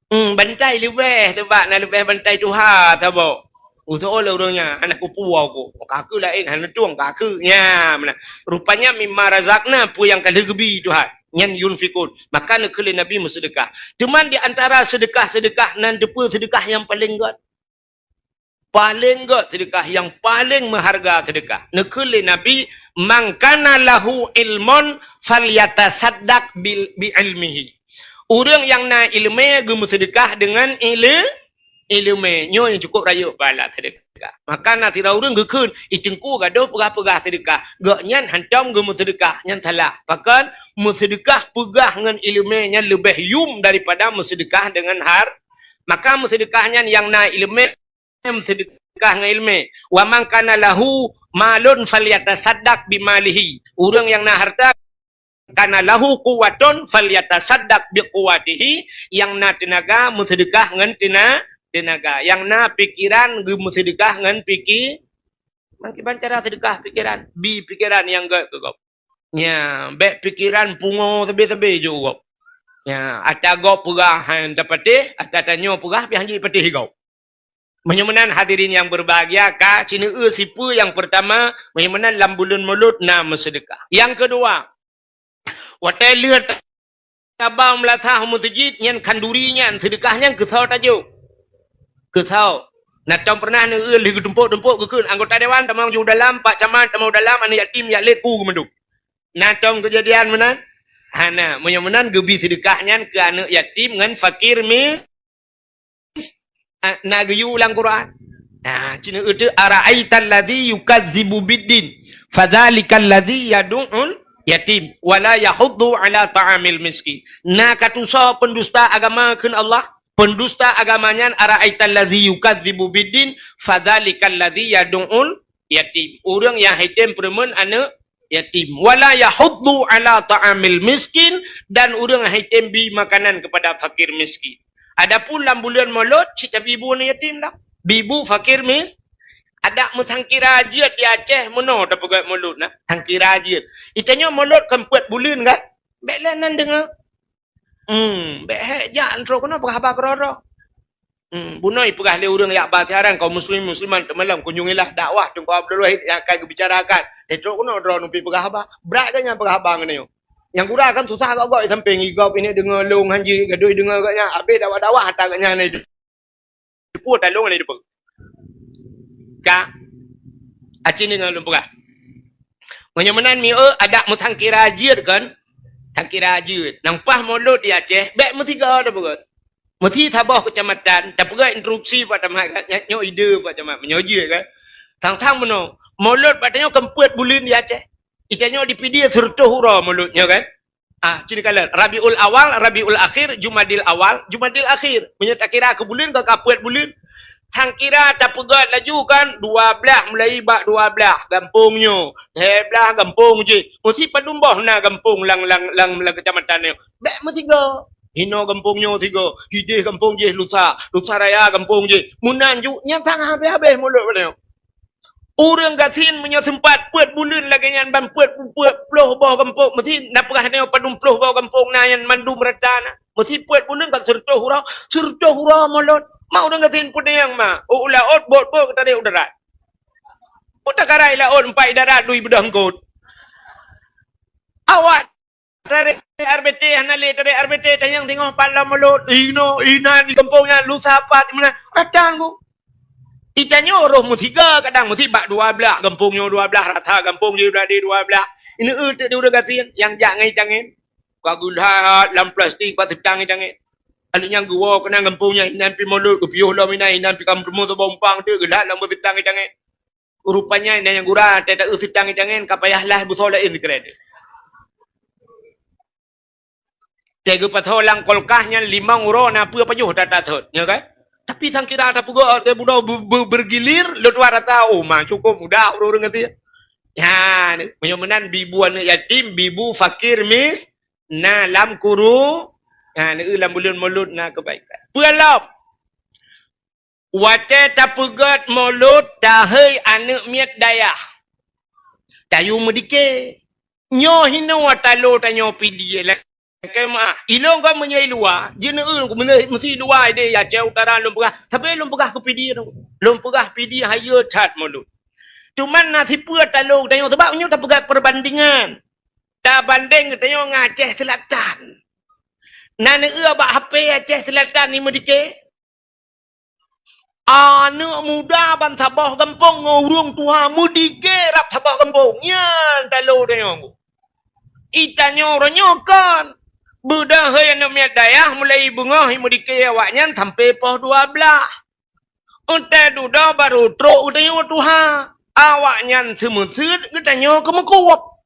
Bantai lebih sebab nak lebih bantai Tuhan tabo. Usaha lah orangnya anak kupu aku. Kaku lain hanya tuang kaku. Ya, mana? Rupanya mimma razakna apa yang kada gebi Tuhan. Yang yunfikun. Maka nak kali Nabi bersedekah. Cuman di antara sedekah-sedekah nan depa sedekah yang paling god. Paling god sedekah yang paling mengharga sedekah. Nak kali Nabi mangkana lahu ilmun falyatasaddaq bi ilmihi. Orang yang na ilmu gemu sedekah dengan ilmu nyo yang cukup raya bala sedekah. Maka na tira urang gekun itengku gaduh pegah-pegah sedekah. Gak nyan hantam gemu sedekah nyan salah. Bahkan bersedekah pegah dengan ilmu nya lebih yum daripada bersedekah dengan maka bersedekahnya yang na ilmu bersedekah dengan ilmu. Wa man kana lahu malun falyatasaddaq bimalihi. Urang yang na harta kana lahu quwwatun falyatasaddaq biquwwatihi, yang na tenaga bersedekah dengan tenaga, yang na pikiran bersedekah dengan makin cara sedekah pikiran pikiran yang gak gop nya be pikiran pungo tebe-tebe juga nya ada gop pegahan dapatih ada tanyo pegah pi hanji patih gop. Menyemenan hadirin yang berbahagia ka cina sipu yang pertama menyemenan lambulun mulut na bersedekah. Yang kedua watai lihat tabang melatah masjid yang kandurinya sedekahnya kesau tajuk kesau. Nak tahu pernah ni lagi tumpuk-tumpuk ke anggota dewan tamang jauh dalam pak camat tamang dalam anak yatim yak let ku menduk. Nak tahu kejadian mana? Hana menyemenan gebi sedekahnya ke anak yatim dengan fakir nak geyu ulang Quran. Nah, cina itu ara'aital ladzi yukadzibu biddin fadzalikal ladzi yad'ul yatim wala yahuddu ala ta'amil miskin. Nak katusa pendusta agama keun Allah. Pendusta agamanya ara'aital ladzi yukadzibu biddin fadzalikal ladzi yad'ul yatim. Orang yang yatim permen anak yatim. Wala yahuddu ala ta'amil miskin, dan orang yang yatim bi makanan kepada fakir miskin. Adapun dalam bulan Maulud, cerita bibu ni yatim dah. Bibu fakir ada mutangkira aja di Aceh mana dah pegat Maulud nah. Tangkira aja. Itanya Maulud kan buat bulan kan? Belanan dengar. Bek ja antro kena berhabar kerara. Bunoi pegah le urang yak batiaran kaum musliman temalam kunjungilah dakwah tunggu Abdul Wahid yang akan dibicarakan. Etro kena dro numpi pegah haba. Berat kan yang pegah haba ngene yo. Yang kurang kan susah kau goi samping igau ini dengar long hanji gadoi dengar katnya abe dakwah hantar katnya ni. Depu talong ni depu. Ka acin dengan lum pegah. Menyemenan mi ada mutang kira ajir kan? Tangkira ajir. Nampah Maulud di Aceh, bek mesti ga dah begot. Mesti tabah kecamatan, tak pegang instruksi pada mak nyo ide pada mak menyoji kan. Tang-tang meno. Maulud patanya kempet bulan di Aceh. Ikannya dipidi serta hura mauludnya kan. Ciri kala Rabiul Awal, Rabiul Akhir, Jumadil Awal, Jumadil Akhir. Punya tak kira ke bulan ke kapet bulan. Tang kira tak pegang laju kan 12 mulai bak 12 gampungnya. 13 gampung je. Mesti padumbah na gampung lang kecamatan ni. Bek mesti ga. Hino gampungnya 3, Hidih gampung je Lusa Raya gampung je. Munan ju yang tang habis-habis mulut pada. Orang gasin punya sempat puat bulan lagi yang ban puat puluh bawah kampung mesti nak perah ni padum puluh bawah kampung na yang mandu merata na. Mesti puat bulan kat serta hura mulut. Mau orang gasin pun yang ma. Laut bot kata dia udarat. Utak karai laut 4 darat 2 bedah kot. Awat tarik RBT hanale tarik RBT tayang tengok pala mulut. Ina di kampungnya lu sapat di mana? Ratang ku. Itanya roh musiga kadang mesti bak 12 kampungnya 12 rata kampung dia berada 12. Ini dia udah gatin yang jangan jangan. Kagulhat lam plastik patip tangi. Alunya gua kena kampungnya inan pi mulut ke piuh lam inan pi kampung tu bompang tu gelat lam patip tangi. Rupanya ini yang gura tak usip tangi kapayahlah betul lain kredit. Tega patolang kolkahnya 5 euro na apa pajuh datat ya kan? Tapi sang kira ada puga dia budak bergilir lu 200 mah cukup mudah orang ngerti. Ya, menyemenan bibu anak yatim, bibu fakir mis na lam kuru. Ya, ni lam bulan mulut na kebaikan. Pualam. Wace tapugat mulut tahai anak miat dayah. Tayu medike. Nyo hina watalo tanyo pidi lah. Kemah ilong kan menyai luar jenak ku mesti luar dia ya Aceh utara lom pegah tapi lom pegah ke pidi tu lom pegah pidi haya cat mulut cuman nasi pua talung tanya sebab nyo tak pegat perbandingan tak banding tanya ngaceh selatan nan bak HP Aceh selatan ni medike anak muda ban Sabah kampung ngurung tua medike rap Sabah kampung nyan talung tanya itanya ronyokan budak hai anak miat dayah mulai bunga himudike awaknya sampai poh 12. Untai duda baru truk utanya tuha. Awaknya semesut katanya kemekuap.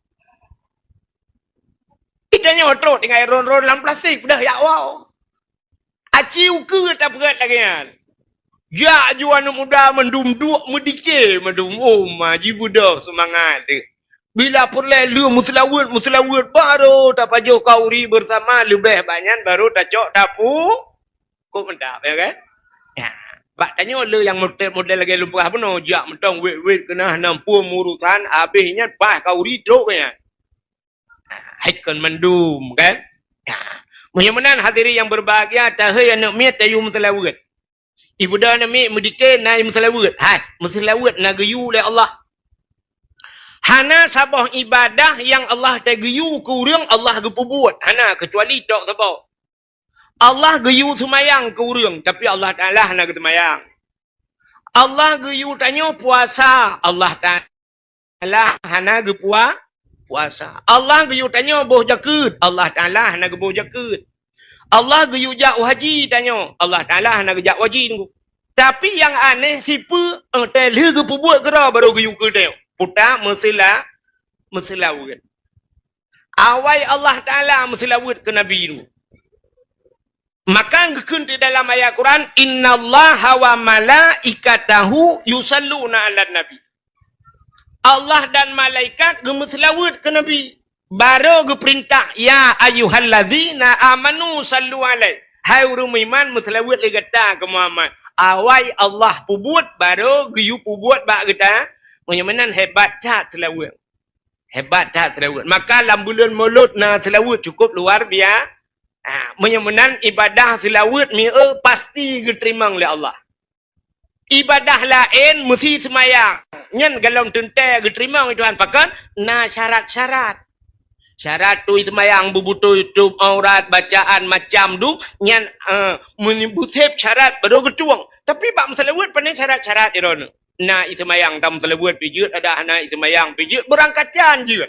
Itanya truk tinggal ron dalam plastik dah ya wow. Aciu ke tak berat lagi kan. Ya jual anak muda mendum duk mudike mendum maji budak semangat tu. Bila pulai lu muslawut baru tak pajuh kauri bersama lebih banyak baru tak cok dapu kok mendap ya kan ya bak tanya lu yang model lagi lu pernah pun jak mentong wet kena nampu urusan habisnya pas kauri truk kan haikon mendum kan ya muhimmanan hadiri yang berbahagia tahai anak miat tayu muslawut ibu dah anak miat medike nai muslawut muslawut na gayu oleh Allah. Hana sabah ibadah yang Allah tegiyu ke urang Allah gepubuat. Hana kecuali tak sabah. Allah geyu semayang ke urang tapi Allah Taala hana semayang. Allah geyu tanya puasa, Allah Taala hana puasa. Allah geyu tanya boh jakut, Allah Taala hana boh jakut. Allah geyu jak haji tanya, Allah Taala hana jak haji tu. Tapi yang aneh siapa tele gepubuat kera baru geyu ke tanya. Putak meselawut. Awai Allah Ta'ala meselawut ke Nabi itu. Maka gekun di dalam ayat Quran, Inna Allah wa malaikatahu yusalluna ala Nabi. Allah dan malaikat gemeselawat ke Nabi. Baru geperintah, ya ayyuhallazina amanu sallu alaihi. Hai orang iman meselawat le kata ke Muhammad. Awai Allah pubut baru geyu pubut bak kita. Menyemenan hebat tak selawat. Hebat tak selawat. Maka dalam bulan Maulud na selawat cukup luar biasa. Menyemenan ibadah selawat ni pasti diterima oleh Allah. Ibadah lain mesti semayang. Nyen galon tentai diterima oleh Tuhan. Pakan na syarat-syarat. Syarat tu semayang bubutu YouTube aurat bacaan macam tu nyen menyebut syarat baru ketuang. Tapi bak selawat pandai syarat-syarat iron. Na semayang tam selawat pijut ada anak semayang pijut berangkacan je.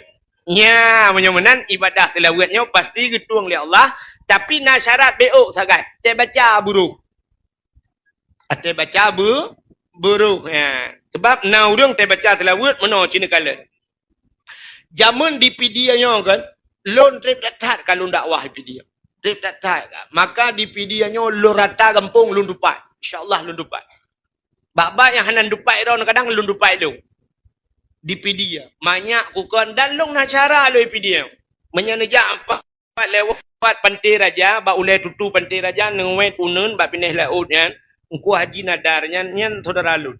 Nya menyemenan ibadah selawatnya pasti ketuang oleh Allah. Tapi nak syarat beok sangat. Saya baca buruk. Saya baca buruk. Ya. Sebab na orang saya baca selawat mana cina kala. Zaman di pidianya kan, lon trip tak kalau dakwah pidia. Trip tak. Maka di pidianya lon rata kampung lon dupat. InsyaAllah lon dupat. Bak-bak yang hanan dupat itu kadang lon dupat itu. Di pidia. Banyak kukan dan lon nak cara lo pidia. Menyanejak apa lewat pantai raja, bak ulai tutu pantai raja nengwet unun bak pindah laut nyan. Engku haji nadarnya nyan saudara lun.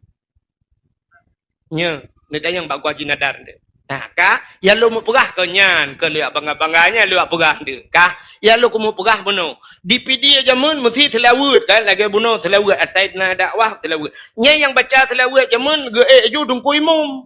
Nya, ni tayang bak haji nadar dia. Nah, kah? Ya lu mau pegah ke nyan, ke lu bangga-bangganya lu pegah dia. Kah? Ya lu mau pegah bunuh. Di pidi jamun mesti selawat kan lagi bunuh selawat atai na dakwah selawat. Nya yang baca selawat jamun ge ju dung kuimum.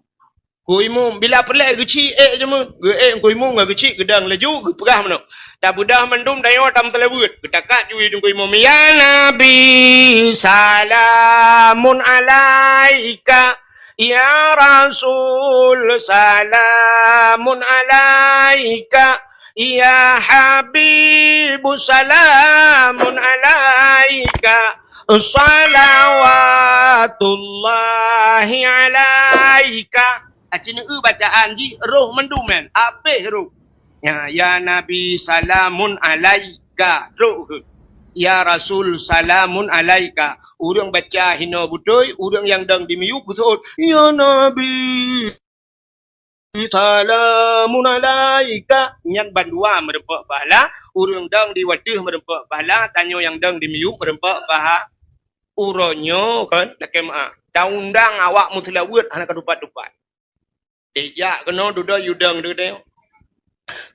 Kuimum bila pelai geci jamun. Ge kuimum ga geci gedang laju ge pegah bunuh. Tak budah mendum dayo tam selawat. Ketakat ju dung kuimum ya nabi salamun alaika. Ya Rasul salamun alaika. Ya Habib salamun alaika. Salawatullahi alaika. Acina bacaan di roh mendum kan. Apa roh? Ya Nabi salamun alaika. Roh. Ya Rasul salamun alaika. Orang baca hina butoy, orang yang dang dimiu betul. Ya Nabi salamun alaika. Yang bandua merempak pahala, orang dang diwatih merempak pahala, tanyo yang dang dimiu merempak pahala. Uronyo kan nak kema. Taundang awak muslawat hana kadupat-dupat. Ejak kena duda yudang dia.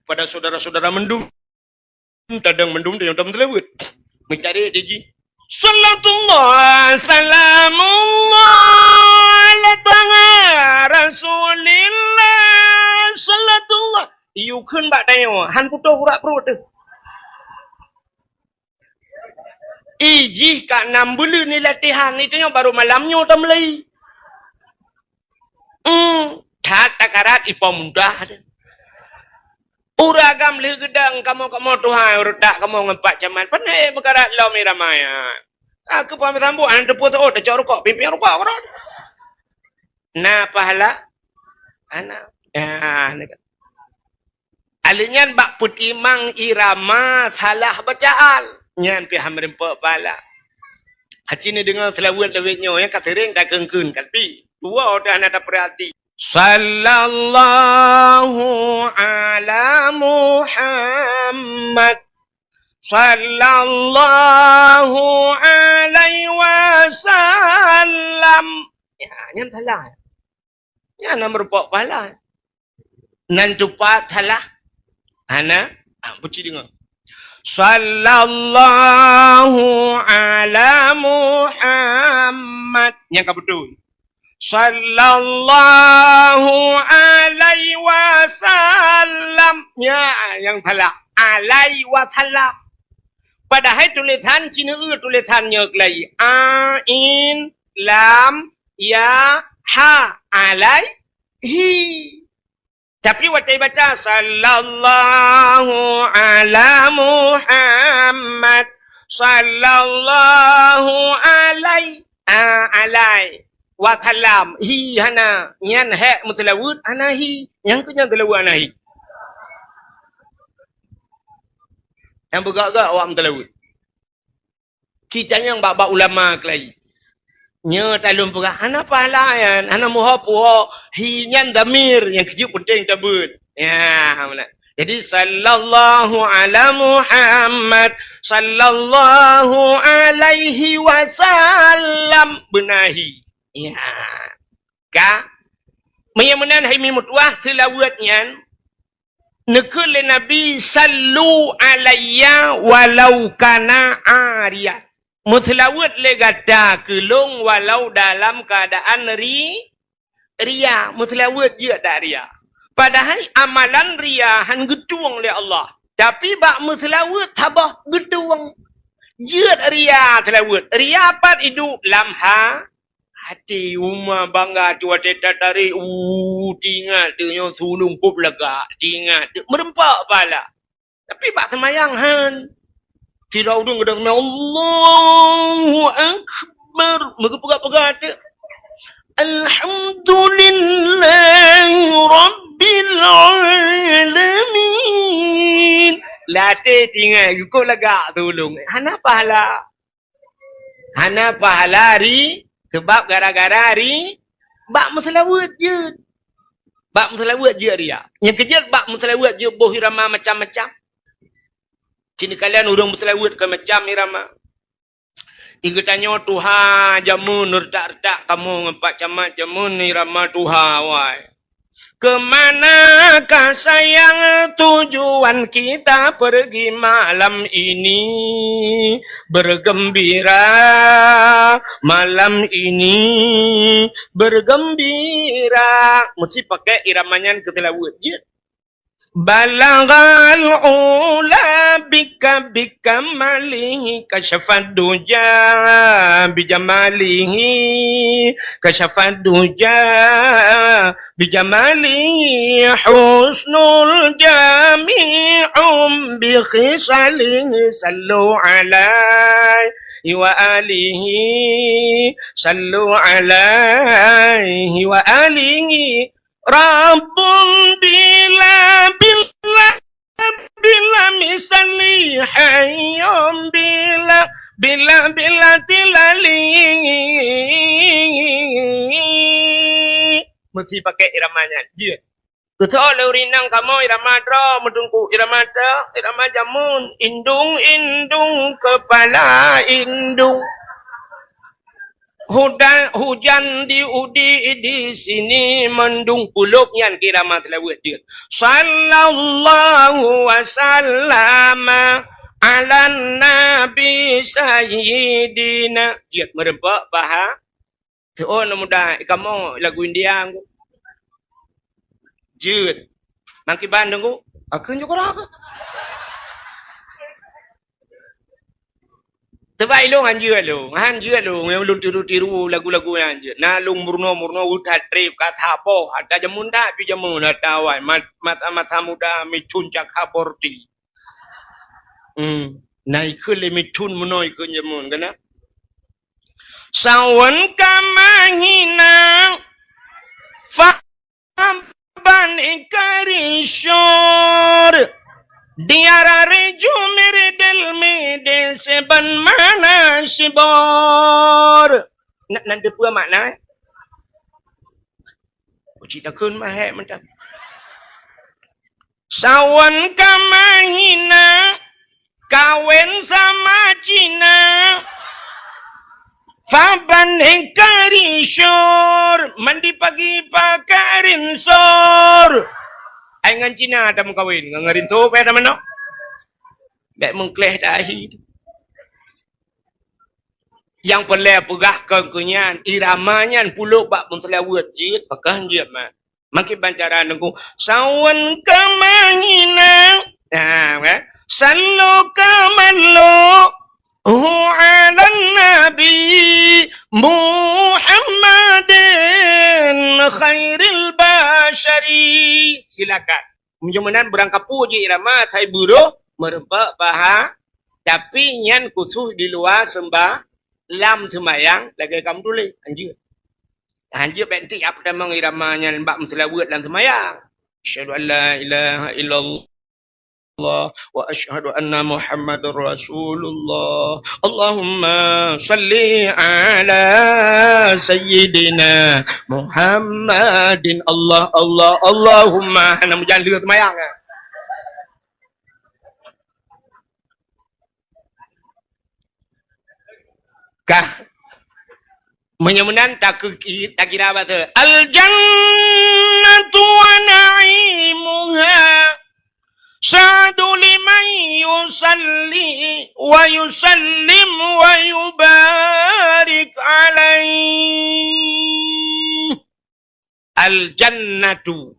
Pada saudara-saudara mendum. Tadang mendum dia tam selawat. Mencari diji. Sallallahu salamullah ala tanga Rasulillah sallallahu. Iu khun bak dayo han puto hurak perut tu. Iji kak 6 bulan ni latihan ni tanya baru malamnya tam lagi. Tat takarat ipa mudah ada. Uragam le gedang kamu Tuhan urdak kamu ngempak caman panai berkarat lo miramaya. Aku pamit sambu an depu tu dah cak rokok pimpin rokok kau. Nah pahala anak alinyan bak putimang irama salah bacaan nyan pi hamrempak pahala. Haji ni dengan selawat lewetnya yang katering tak kengkun tapi dua orang ada perhati. Sallallahu ala Muhammad sallallahu alaihi wasallam. Ya, nyan salah. Nyan merupak pahala. Nan cepat salah. Ana, buci dengar. Sallallahu ala Muhammad. Yang ka betul. Sallallahu alaihi wasallam. Ya, yang salah. Alaihi wasallam. Padahal tulisan Cina tulisannya lagi. Ain, lam, ya, ha. Alaihi. Tapi waktu baca sallallahu ala Muhammad sallallahu alaihi wa sallam hi hana nyan he mutlawud anahi yang kenyang telawud anahi yang bergak-gak awak mutlawud kita yang bab ulama kelai nya talun pegah ana pahala yan ana moho puho Hinyan damir yang kecil penting tabut. Ya, mana? Jadi sallallahu ala Muhammad sallallahu alaihi wasallam benahi. Ya. Ka menyamanan hai mimutwah selawatnya nekul Nabi sallu alayya walau kana ariyan. Mutlawat le gada kelong walau dalam keadaan ria. Mutlawat je tak ria. Padahal amalan ria han getuang le Allah. Tapi bak mutlawat tabah getuang. Jeut ria telawat. Ria pat hidup lam hati umma bangga tua teta tarik tingat dia sulung kup lega tingat merempak pala. Tapi bak semayang han tidak udung gedang Allahu Akbar. Mereka pegat-pegat. Alhamdulillahi Rabbil Alamin. Latih tinggal. Kau legak tolong. Hana pahala. Hana pahala hari. Sebab gara-gara hari. Bak musalawat je. Bak musalawat je dia. Yang kejut bak musalawat je. Boh irama macam-macam. Sini kalian urang berselawat ke macam irama. Iku tanya Tuhan jamun retak-retak kamu ngempak camat jamun irama Tuhan wai. Kemanakah sayang tujuan kita pergi malam ini bergembira malam ini bergembira. Mesti pakai iramanya keselawat je. Balagal ula bika malihi kasyafad duja bijamalihi kasyafad duja bijamalihi husnul jami'um bi khisalihi sallu alaihi wa alihi sallu alaihi wa alihi Rabbun bila misali hayyum bila tilali. Mesti pakai iramanya. Dia. Betul urinang kamu irama dra medungku irama jamun indung kepala indung. Hujan di sini mendung puluk yang kira matlawat dia. Sallallahu wasallama ala nabi sayyidina. Dia merempak paha. Oh muda kamu lagu India aku. Jut. Mangki Bandung aku. Aku juga apa? Tebai lo anjir lo yang lu tiru lagu-lagu anjir. Na lu murno utat trip kata po ada jamun dah pi jamun tawai mata muda micuncak haborti. Naik le micun menoi ke jamun kana. Sawan kamahina fa ban ikarishor. Diara reju mere del mede seban mana sibor. Nanti pua makna. Cerita kun mahek mentap. Sawan kamahina kawin sama Cina. Faban hengkari syur mandi pagi pakarin sor. Dengan Cina ada mengkawin, ngangarin tu apa nama nak? Dek mengkleh dahi. Yang pelai pegah kenyan iramanya puluk bak menselawat jid pakai jid mah. Makin bancaran aku sawan kamangina. Kan? Sallu kamallu ala nabi Muhammadin khairil bashari. Silakan. Menjemanan berangkat puji irama thai buruh merempak paha tapi nyan khusus di luar sembah lam sembayang lagi kamu tulis anjir. Anjir benti apa nama iramanya mbak menselawat dalam sembayang. Asyhadu an la ilaha illallah الله وأشهد أن محمد رسول الله اللهم صل على سيدنا محمد الله الله اللهم أنا jangan lihat mayang kah menyemenan tak kira apa tu al jannatu wa na'imuha sa'du liman yusalli wa yusallim wa yubarik alaih al jannatu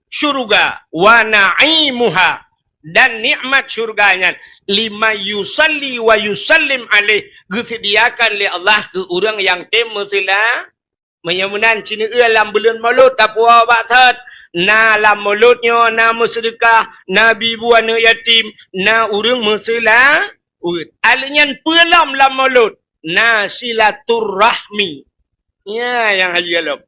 syurga wa na'imuha dan nikmat syurganya lima yusalli wa yusallim alaih disediakan oleh Allah ke orang yang temutilah menyemunan cina dalam bulan Maulud tapua batat na lam mulutnya na bersedekah na bibu anak yatim na urang mesela alinyan pelam lam mulut na silaturrahmi ya yang haji alam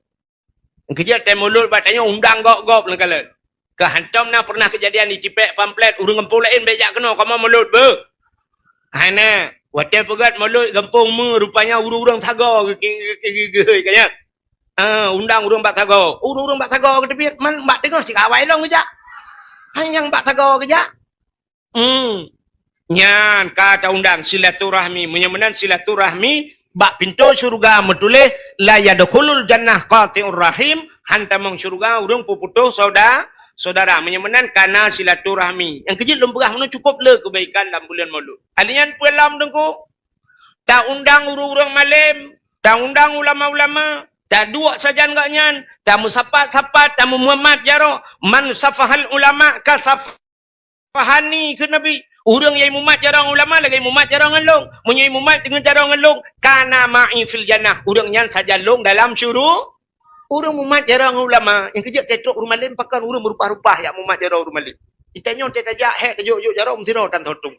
kerja tem mulut batanya undang gop-gop lengkala kehantam na pernah kejadian di Cipek pamflet urang kampung lain bejak kena kama mulut be hana watel pegat mulut kampung me rupanya urang-urang taga kaya undang urang bak taga urang bak taga ke tepi man bak tengah cik awai long kejak hanyang bak taga kejak nyan kata undang silaturahmi menyemenan silaturahmi bak pintu syurga metuleh la yadkhulul jannah qati'ur rahim hantamang syurga urang puputuh saudara menyemenan karena silaturahmi yang kecil lemperah mana cukup le kebaikan dalam bulan Maulud alian puelam dengku tak undang urang-urang malim tak undang ulama-ulama tak dua saja enggaknya tak musapat-sapat tak Muhammad jaro man safahal ulama ka safahani ke nabi urang yang mumat jarang ulama lagi mumat jarang ngelong munyai mumat dengan jarang ngelong kana ma'i fil jannah urang nyan saja long dalam syurga urang mumat jarang ulama yang kerja cetok rumah lain pakai urang berupah-rupah yang mumat jarang rumah lain ditanya tetajak hek tajuk jarang mtiro tan thotung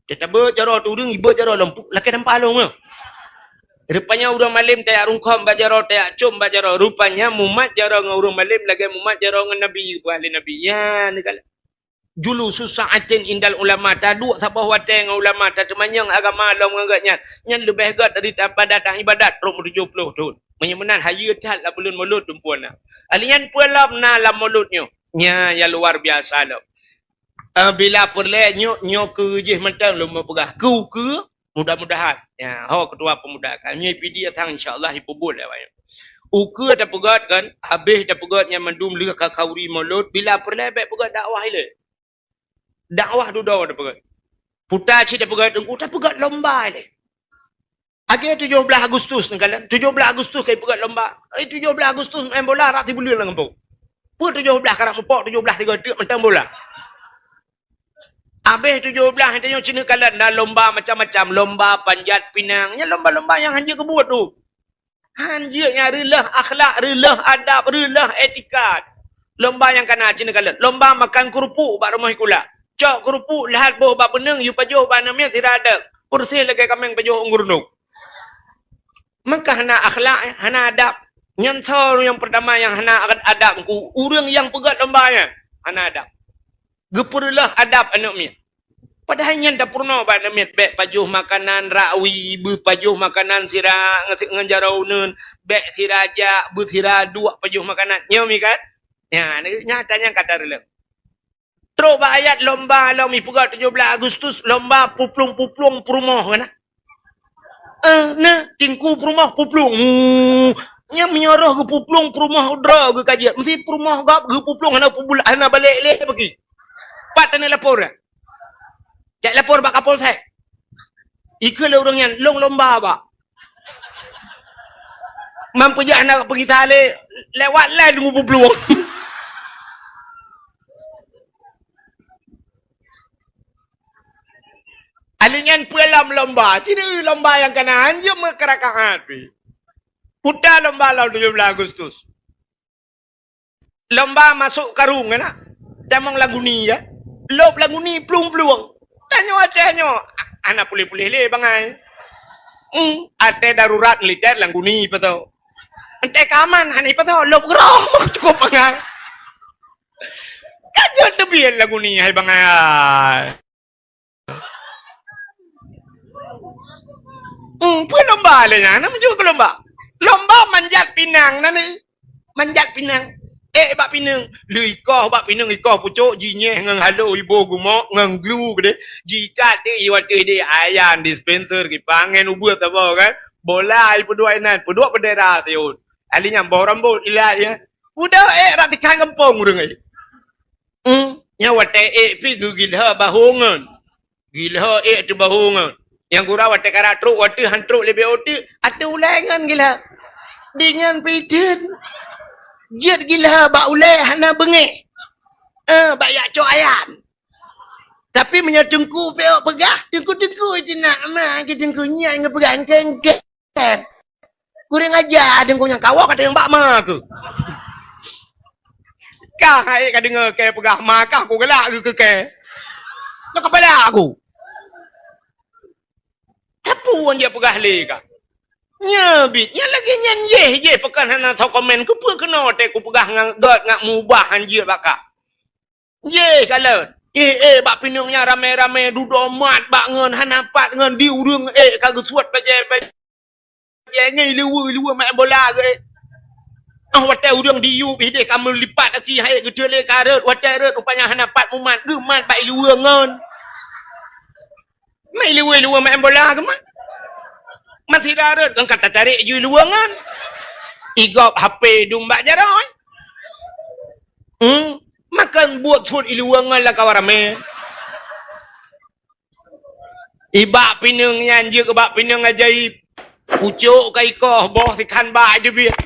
tetabe jarang urang ibu jarang lempuk laki nampak along rupanya urang malim tak rungkam bajaro tak cum bajaro rupanya mumat jarang urang malim lagi mumat jarang nabi ahli nabi ya negala julu susaatin indal ulama tadu sabah wateng ulama tatemanyang agama long agaknya nyan lebih gat dari apa datang ibadat 70 tahun menyemenan hayu tal la bulan Maulud tumpuana alian puelam na la Mauludnya nya ya luar biasa lo bila perle nyo ke je mentang luma pegah ke mudah-mudahan ya ketua pemuda kami PD datang insyaallah hipubul ya uke ada pegat kan habis ada pegatnya mendum le ka kauri Maulud bila perle baik pegat dakwah ile dakwah duda ada pegat putar ci ada pegat engku tak pegat lomba ile Akhirnya 17 Agustus ni kalian 17 Agustus kai pegat lomba 17 Agustus main bola rak tibulan lah kampung pun 17 karak mepok 17 3 tek mentang bola habis 17 hanya Cina kalian dah lomba macam-macam lomba panjat pinang ya lomba-lomba yang hanya kebuat tu hanya yang rilah akhlak rilah adab rilah etikat lomba yang kena Cina kalian lomba makan kerupuk bak rumah kula cok kerupuk lihat boh bak beneng you pajuh bak namanya tidak ada kursi lagi kami pajuh unggurnuk maka hana akhlak hana adab nyantar yang pertama yang hana adab ku urang yang pegat lembanya hana adab gepurlah adab anaknya padahal yang tak purna pada met bek pajuh makanan rawi bu pajuh makanan sira nganjarauneun bek siraja bu sira dua pajuh makanan nyomi kan ya nyatanya kata relem terus ayat lomba mi pegat 17 Agustus lomba puplung-puplung perumah kan nah tingku perumah puplung nya menyarah ke puplung perumah udra ke kajian mesti perumah gap ke puplung hana balik leh bagi pat tanya lapor cak lapor bak kapol saya ikut orang yang long lomba bak mampu je anak pergi tali lewat lah tunggu puplung alingan puelam lomba. Cina lomba yang kena anjum kerakaat. Putar lomba lalu 17 Agustus. Lomba masuk karung kan? Tamang lagu ni ya. Lop lagu ni plung-plung. Tanya acehnya. Anak pulih-pulih le bangai. Ate darurat militer lagu ni patau. Ante kaman hani patau lop gerong cukup bangai. Kajo tebian lagu ni hai bang ai. Pun lomba le nya, nama juga lomba. Lomba manjat pinang na ni. Manjat pinang. Bak pinang. Lu ikoh bak pinang ikoh pucuk jinyeh ngang halo ibu gumok ngang glue gede. Jikat de iwate de ayan dispenser ki pangen ubur ta ba kan. Bola ipu dua inan, pedua bendera tiun. Alinya bau rambut ilah ya. Udah rak tikang kampung urang ai. Nya wate pi gilha bahungan. Gilha tu bahungan. Yang gura wate karatru wate hantru lebih oti atu ulangan gila. Dengan pidin. Jid gila ba ulai hana bengek. Ba yak cok ayan. Tapi menyatungku peok pegah, tengku-tengku itu nak mah ke tengkunya ngah pegang kengkek. Kurang ajar tengku yang kawak kata yang bak mah ke. Kah hai ka dengar ke pegah makah aku gelak ke. Nak kepala aku. Apa dia pegah le ka? Nya bit, nya lagi nyan ye pekan hana tau komen ku pe kena te ku pegah ngak god ngak mubah anjir baka. Ye kalau bak pinungnya rame-rame duduk mat bak ngan hanapat ngan di urang kagak suat baje ngai lewu main bola ke. Wate urang di yu bide kamu lipat aki hai gedele karet wate ret rupanya hanapat mumat gemat bak lewu ngan. Mai lewu main bola ke mak? Masih darat kan kata tarik je luangan. Igop HP dumbak jaroi. Makan buat food iluangan lah kawarame. Ibak pinang yang je ke bak pinang ajaib. Pucuk ke ikoh boh sikan bak je biar.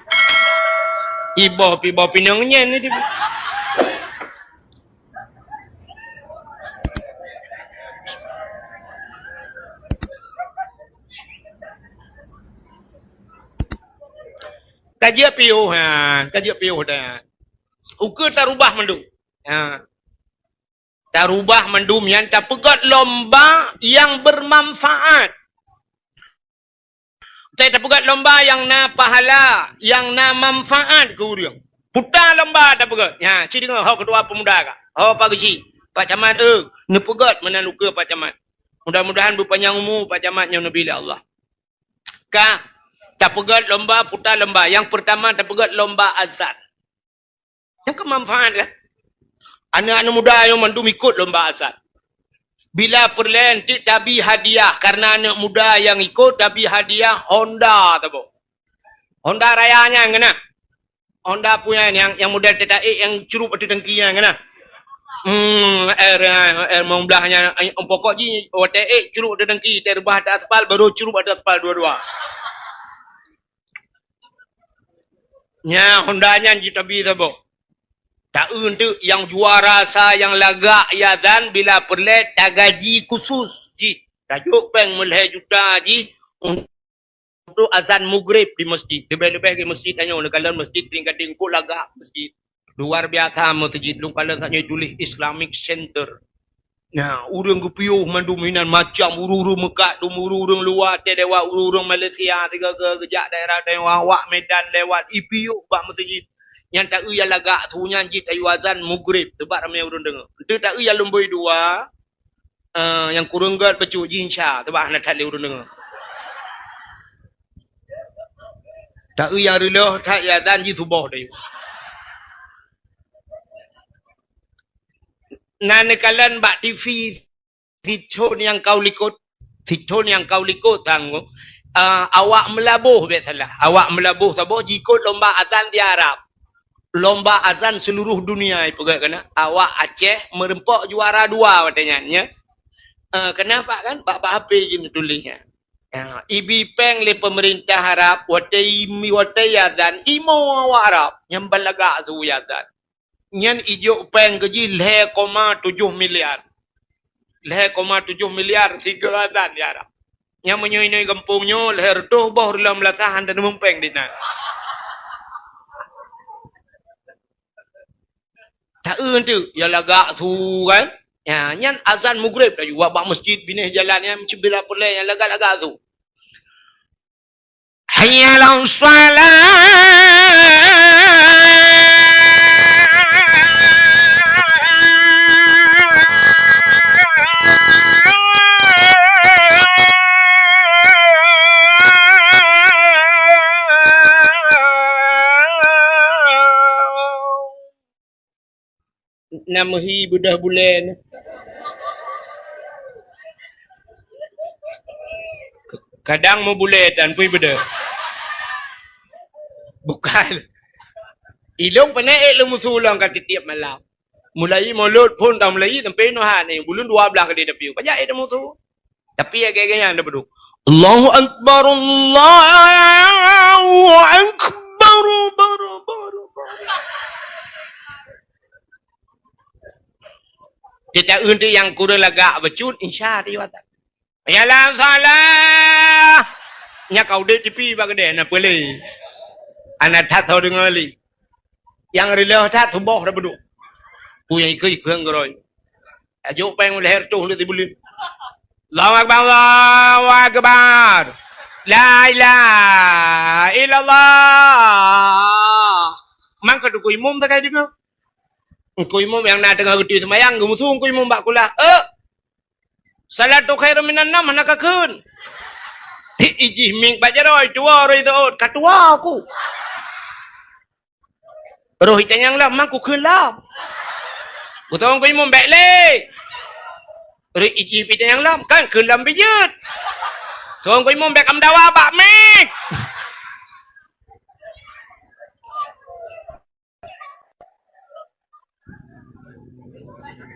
Iboh pinang nyen ni dia. Kajian piuh dah. Ukur tarubah mendum. Tarubah mendum yang tak pegat lomba yang bermanfaat. Tak pegat lomba yang na pahala, yang na manfaat ke urang. Putar lomba tak pegat. Ya, si dengar hau kedua pemuda kak. Hau pagi si. Pak Camat ne pegat mana luka Pak Camat. Mudah-mudahan berpanjang umur Pak Camat yang Nabi Allah. Kak tak pegat lomba putar lomba. Yang pertama tak pegat lomba azan. Yang kemanfaat kan? Anak-anak muda yang mandum ikut lomba azan. Bila perlahan tabi hadiah. Karena anak muda yang ikut tabi hadiah Honda tahu. Honda rayanya yang kena. Honda punya yang model TTE yang curup ada dengkinya yang kena. Air memblahnya pokoknya TTE curup ada dengki terbah ada aspal baru curup ada aspal dua-dua. Nya Hondanya kita bisa boh. Tak untuk yang juara sa yang lagak ya dan bila perlet tak gaji khusus ji. Tajuk peng mulai juta ji untuk azan maghrib di masjid. Lebih-lebih ke masjid tanya kalau masjid tingkat-tingkat lagak masjid. Luar biasa masjid lu kalau tanya tulis Islamic Center. Nah, urang gupiuh manduminan macam uru-uru Mekah, uru-uru luar, lewat uru-uru Malaysia, tiga kejak daerah Wak Medan lewat IPU bak masjid. Yang tak uya lagak sunya jit ayu azan maghrib, tebak ramai urang dengar. Itu tak uya lemboi dua yang kurang gat pecu jinsya, tebak nak tali urang dengar. Tak uya rilah tak ya azan jit subuh dah. Nanekalan bak TV siton yang kau likut tanggung awak melabuh biasalah awak melabuh tabuh jikut lomba azan di Arab lomba azan seluruh dunia pegat kena awak Aceh merempak juara 2 katanya nya kenapa kan bak HP je tulisnya ibi peng le pemerintah Arab watai azan imo awak Arab yang balaga su azan nyan ijo peng gaji 0,7 miliar. 0,7 miliar tiga azan di Arab. Yang menyoinoi kampungnya leher tuh boh dalam latahan dan mempeng dina. Tak tu ya lagak su kan. Ya nyan azan maghrib dah juga bak masjid bineh jalan yang bila pulai yang lagak-lagak tu. Hayya 'alas salat namahi budah bulan. Kadang mau buletan pun beda. Bukan. Ilong penaik lu musulang kat tiap malam. Mulai mulut pun tak mulai sampai no ha ni bulun 12 ke dia tepi. Banyak ada musuh. Tapi agak-agaknya anda berdua. Allahu Akbar, Allahu Akbar, baru. Kita untuk yang kurang lagak bercut, insya Allah. Yalah salah. Nya kau dek tipi bagi dia nak boleh. Anak tak tahu dengar li. Yang rela tak tubuh dah berdua. Punya ikut geroi. Ajuk peng leher tu lu tibulin. Allahu Akbar, Allahu Akbar. La ilaha illallah. Mang ka tu ku imam tak kai dengar. Ku imam yang nak dengar reti semayang, ku musuh ku imam bak kulah. Salatu khairum minan nam nak keun. Iji ming bajaroi tua roi tu katua aku. Roh itanyang lam mang ku keun lam. Ku tahu ku imam bek le. Ri iji pitanyang lam kan keun lam bijut. Tahu ku imam bek am dawa bak mik.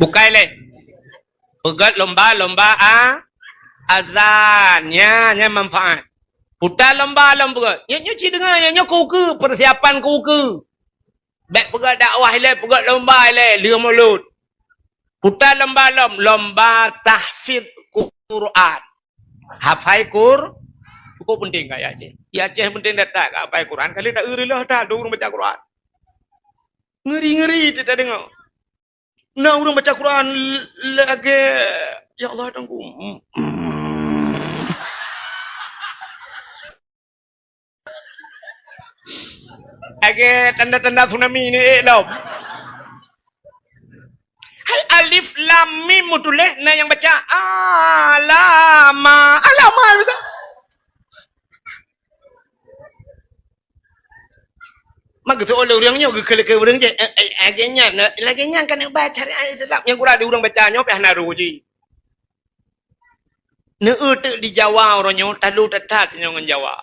Bukai le. Pegat lomba azannya manfaat. Putar lomba pegat. Nya ci dengar nya ku ke persiapan ku ke. Baik pegat dakwah le, pegat lomba le, lia mulut. Putar lomba tahfidz Quran. Hafai cukup penting kat Aceh. Ya Aceh penting datang hafai Quran. Kali tak irilah dah orang baca Quran. Ngeri-ngeri kita dengar. Nah, orang baca Quran lagi, ya Allah tangku. Lagi tanda-tanda tsunami ni lam. Hai alif lam mim tulis nah yang baca alama betul. Maka tu oleh orangnya ke orang je agaknya kan nak baca ayat tetap yang kurang ada orang bacanya apa naru je. Neutek di Jawa orangnya talu tetat dengan Jawa.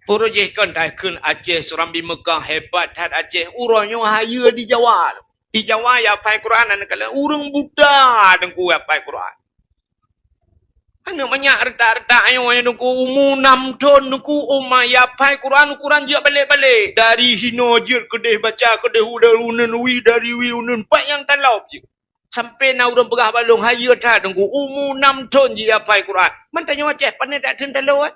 Puro je kan dah kun Aceh Surambi Mekah hebat tat Aceh orangnya haya di Jawa. Di Jawa ya hafal Quran kalau orang Buddha dengku hafal Quran. Anak banyak retak-retak yang dengku umur 6 tahun dengku umaya hafal Quran je balik-balik. Dari hino je kedeh baca kedeh udah wi dari wi unen pak yang talau je. Sampai na orang pegah balong haya dah dengku umur 6 tahun je hafal Quran. Man tanya Aceh pandai tak ten talau ah.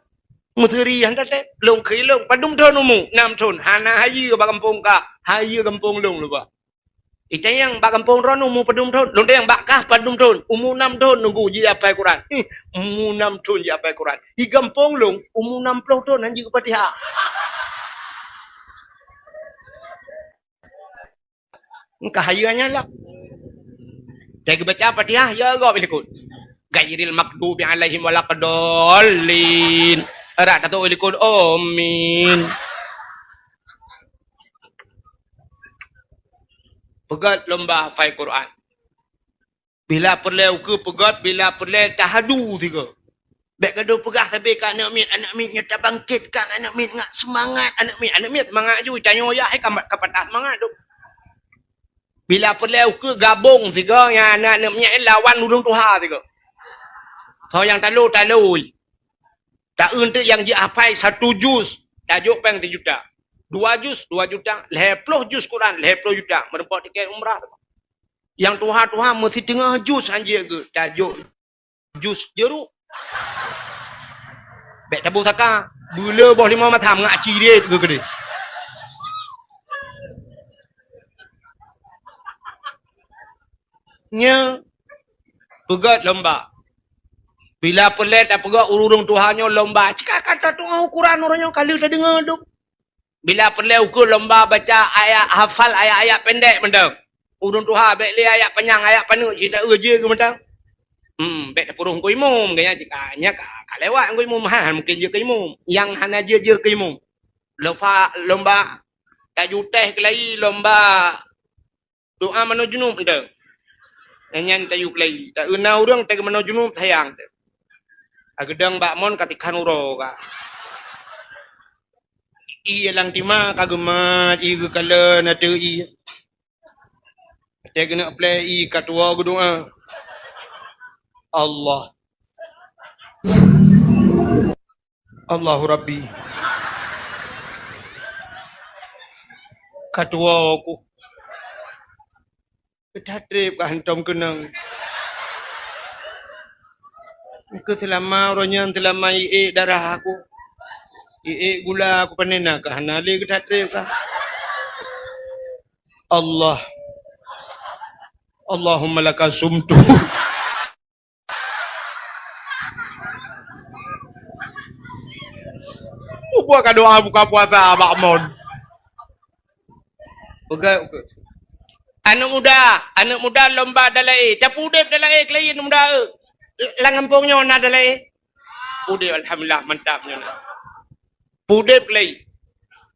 Muteri han tak long kai long padum tahun umur 6 tahun. Hana haya ba kampung ka, haya kampung long lupa. Itu yang bak kampung ron umur padum tahun. Long yang bakah padum tahun. Umur 6 tahun nunggu je hafal Quran. Umur 6 tahun je hafal Quran. Di kampung long umur 60 tahun anjing ke Fatihah. Engkau hayanya lah. Dia baca Fatihah ya gak boleh ikut. Gairil maghdubi alaihim walaqdallin. Ara tak tahu ikut amin. Pegat lomba hafal Quran. Bila perlu ke pegat, bila perlu tahadu tiga. Baik kado pegah tapi kan anak mit nyata bangkitkan anak mit ngak semangat anak mit semangat ju tanya ya hai kapat semangat tu. Bila perlu ke gabung tiga yang anak mit lawan urang Tuhan tiga. Kau yang talu. Tak untuk yang dia hafal 1 juz, tajuk peng 3 juta. 2 juz, 2 juta. 50 juz Quran, 50 juta. Merempat tiket umrah. Yang Tuhan mesti tengah juz anjir ke. Tajuk juz jeruk. Bek tabu saka. Bila boh 5 matam ngaci dia ke dia. Nya pegat lomba. Bila pelet tak pegat urung Tuhannya lomba. Cakap kata Tuhan Quran orangnya kali dah dengar tu. Bila pelet ukur lomba baca ayat hafal ayat-ayat pendek benda. Urung Tuhan baik le ayat panjang ayat panuk cerita je ke benda. Baik purung ku imum gaya jikanya ka lewat ku imum mungkin je ke imum. Yang hana je ke imum. Lomba tajuteh ke lagi lomba doa manu junub benda. Nyan tayu klei. Ta una urang ta mano junub tayang. Agedang bakmon katikan uro ka. I lang tima kagemat i kala na te i. Te kena play i katwa gudua. Allah. Allahu Rabbi. Katwa aku. Ketatrip ka hantam kenang. Ke selama ronyan selama i darah aku. I gula aku panena ka hanale ketatrip ka. Allah. Allahumma laka sumtu. Buat doa buka puasa bakmon. Pegai. Anak muda lomba dalai. Tapi udep dalai klien muda. Langampungnya na dalai. Udep alhamdulillah mantapnya. Udep klien.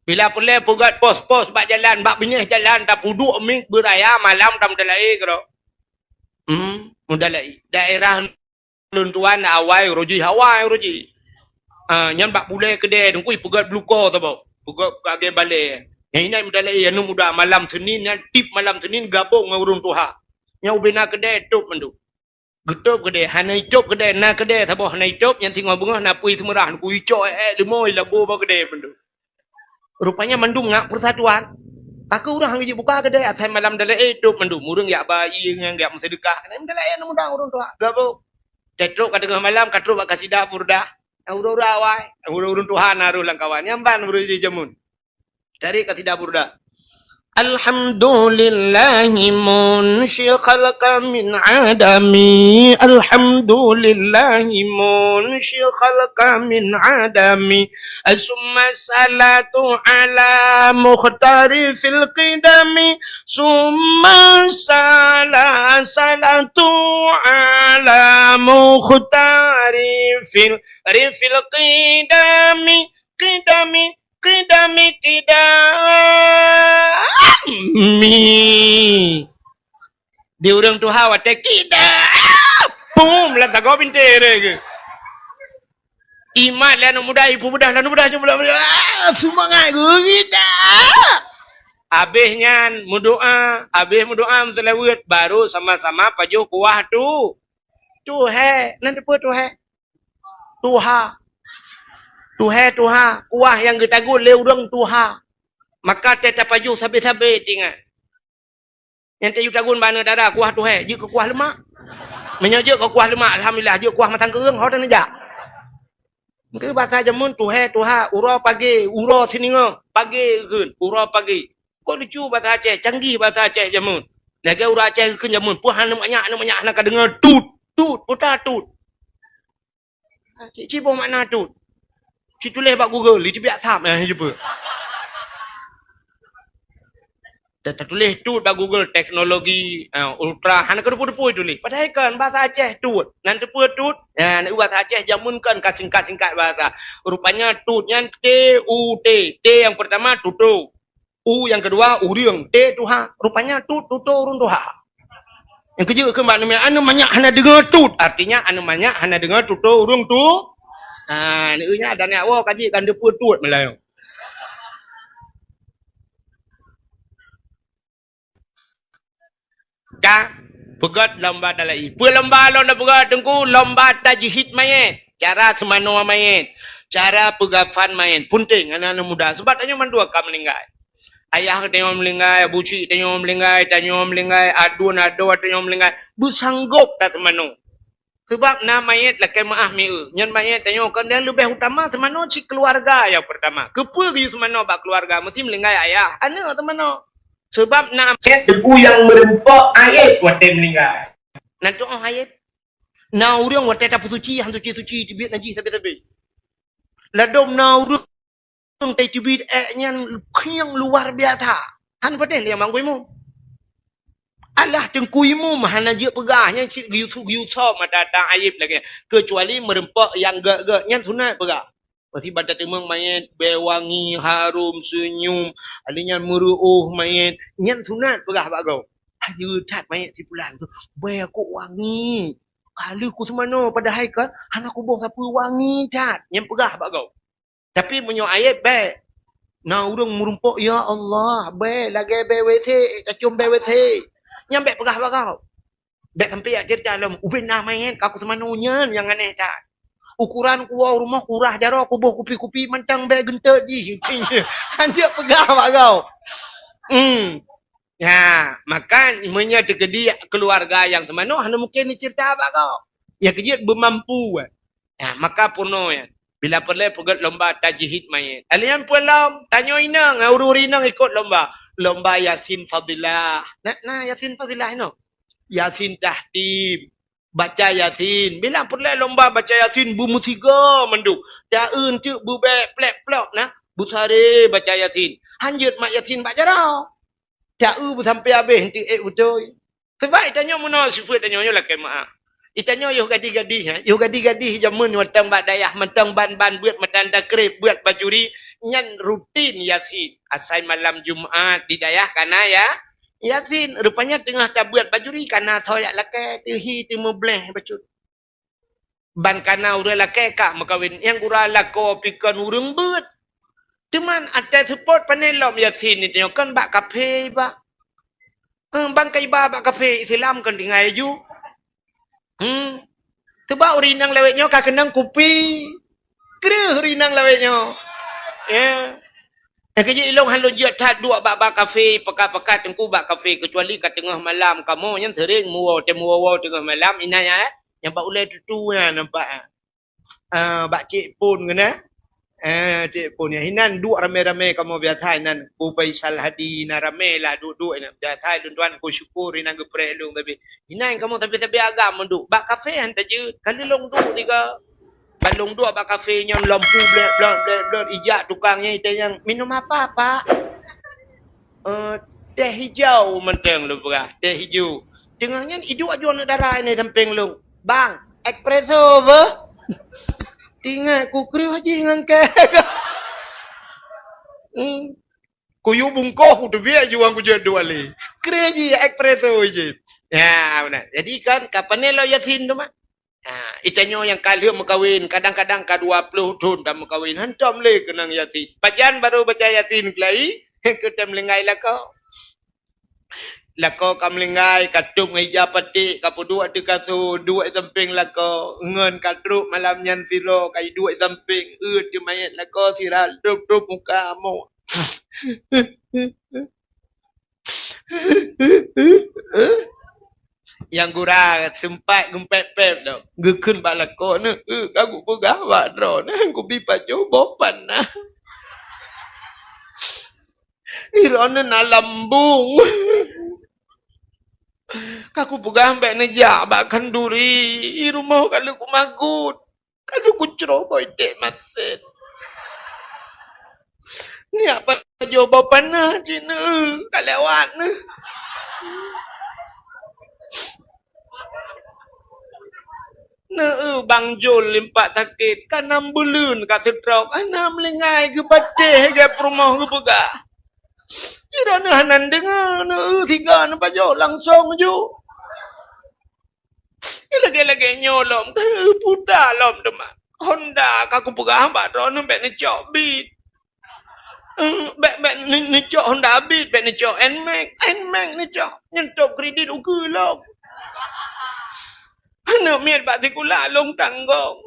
Bila pulai pugat pos-pos bak jalan, bak benyeh jalan tak puduk ming beraya malam tam dalai kero. Mudalai. Daerah luntuan awai roji hawai roji. Nyan bak pulai kedai dengkui pugat bluko tu bau. Pugat kage balai. Yang ini mudalai anu muda malam Senin yang tip malam Senin gabung ngurun tuha. Yang ubina kedai tup mendu. Getup kedai hanai tup kedai na kedai tabo hanai tup yang tinggal bunga na pui semerah ku ico lemoi labu ba kedai mendu. Rupanya mendung ngak persatuan. Aku orang hang buka kedai asal malam dalai tup mendu. Murung yak bayi yang yak sedekah. Nan dalai anu muda urun tuha. Gabung. Tetruk ka tengah malam katruk bak kasida burda. Ura-ura awai. Urun tuha naruh lang kawan. Nyamban beruji jamun. Dari katidak burda. Alhamdulillahi munshi khalqa min adami. Alhamdulillahi munshi khalqa min adami. Summa salatu ala mukhtari fil qidami. Summa salatu ala mukhtari fil qidami. Qidami di urang tu hawa te pum la tago bintere ke imat la muda ibu muda jumlah sumangai kita abehnya mudoa selawat baru sama-sama pajo kuah tu nanti apa Tuha kuah yang kita gul le urang tuha maka tetap paju sabe-sabe tinggal yang tayu tagun bana darah kuah tuha je ke kuah lemak menyaje ke kuah lemak alhamdulillah je kuah matang keung hau dan aja ke bahasa jamun tuha uro pagi uro siningo pagi keun uro pagi kok lucu bahasa Aceh canggih bahasa Aceh jamun laga uro Aceh keun jamun puhan banyak nak dengar tut putar tut cik boh makna tut cik tulis bak Google dia biak sam jumpa tak tulis tut bak Google teknologi ultra hana kedepu-depu tulis padahal kan bahasa Aceh tut nan depu tut nak bahasa Aceh jamun kan singkat bahasa rupanya tutnya T yang pertama tutu U yang kedua uriung T tuha rupanya tutu urun tuha yang kejut ke makna anu banyak hana dengar tut artinya anu banyak hana dengar tutu urung tu ni nya dan nak kaji kan depu tut Melayu ka pegat lomba dalai lomba pegat tengku lomba tajhid mayit cara semano mayit cara pegafan mayit penting anak-anak muda sebab tanya mandua kam meninggal ayah tanya meninggal buci tanya meninggal adun tanya meninggal bersanggup tak semano sebab na mayit lakai maah miu nyan mayit tanya kan dia lebih utama semano si keluarga yang pertama kepugi semano bak keluarga mesti meninggal ayah anak semano sebab na debu yang merempak ayat wate meninggal nanti ayat na urang wate tak suci han suci tibit najis sabi ladom na urang tai tibit nyan yang luar biasa han paten dia mangguimu Allah tengkuimu mahana je pegahnya si YouTube mah datang ayat lagi kecuali merempak yang gak nyan sunat pegah pasti badan temeng mayat bewangi harum senyum alinya meruuh mayat nyan sunat pegah bagau Ayo tat mayat di bulan tu. Bayar aku wangi. Kalau ku semana pada hai kan, anak kubur siapa wangi tat. Yang pegah bak kau. Tapi menyo ayat baik. Nah urang merumpuk ya Allah, baik lagi baik WC, kacung baik WC. Yang baik pegah bak kau. Baik sampai ya cerita dalam ubin nah mayat aku semana nyan yang aneh tat. Ukuran kuah rumah kurah jaro kubur kupi-kupi mentang baik gentek ji. Anjir pegah bak kau. Ya, maka imannya dekedi keluarga yang temano hanya mungkin ni cerita apa kau. Ya kejit bermampu. Ya, maka puno ya. Bila perlu pegat lomba tajhid mayat. Alian pulang tanyo inang, ururi inang ikut lomba. Lomba Yasin Fadilah. Nah Yasin Fadilah no. Yasin Tahtim. Baca Yasin. Bila perlu lomba baca Yasin bu musiga menduk. Daun tu bu plek-plek nah. Bu sare baca Yasin. Hanjut mak Yasin baca dah. Jauh sampai habis nanti betul. Sebab tanya mana sifat tanya lah kemaah. Itanya yo gadi-gadi ha. Yo gadi-gadi jamun matang badayah matang ban-ban buat matan takrib buat bajuri nyan rutin Yasin. Asai malam Jumaat di dayah kana ya. Yasin rupanya tengah tak buat bajuri kana soyak lakai tihi timu bleh bacut. Ban kana ura lakai kak makawin yang ura lako pikan urung buat. Cuman ada support panelom Yasin ni tengok kan bak kafe bak. Bangkai bak kafe Islam kan dengai ju. Sebab urinang lewetnya kak kenang kupi. Kera urinang lewetnya. Ya. Kerja ilong halun jat tat dua bak kafe pekat-pekat tengku bak kafe kecuali kat tengah malam kamu yang sering muwa tengah malam inaya yang bak ulai tutu nampak. Bak cik pun kena. Cik pun ya hinan dua rame-rame kamu biasa hinan ku Faisal Hadi na rame lah duduk hinan biasa tuan ku syukur hinan ke perelong tapi hinan kamu tapi agam menduk bak kafe han taje kali long duk tiga balong dua bak kafe yang lampu blek ijak tukangnya itu yang minum apa pak teh hijau menteng lu berah teh hijau tengahnya hidup aja nak darah ni samping lu bang espresso apa Ingat ku kriu haji dengan ke. Ku yu bungkoh tu biar juang ku jadi dua le. Kriu haji espresso je. Ya benar. Jadi kan kapan lo Yasin tu mah? Itanyo yang kali mengkawin kadang-kadang ka 20 tahun dah mengkawin hancam le kenang Yasin. Pajan baru baca Yasin kelai kita melengai lah kau. Lako kamlingai katung hija pati kapu dua tu kasu dua samping lako ngen katruk malam nyan siro kai dua samping tu mayat lako siral trup muka mu yang gura sempat gumpet pep dah gekun balako ne aku pegah wadro ne aku bi pajo bopan nah irone na lambung Kaku pegang ambek nejak bak kanduri. Rumah kalau ku magut. Kalau ku ceroboh dek masin. Ni apa jawapan nah cina. Kalewat nah. Bang Jol limpak takit. Kanam bulun kata trok. Anam lengai ke bateh ke rumah ke pegah. Kira na hanan dengar tiga na pajo langsung ju. Lagi-lagi nyolom puta lom demak. Honda kaku pegah hamba ron bet ni cok beat. Bet ni cok Honda beat bet ni cok Nmax ni cok nyentup kredit uku lom. Anak miat bak tikula long tanggong.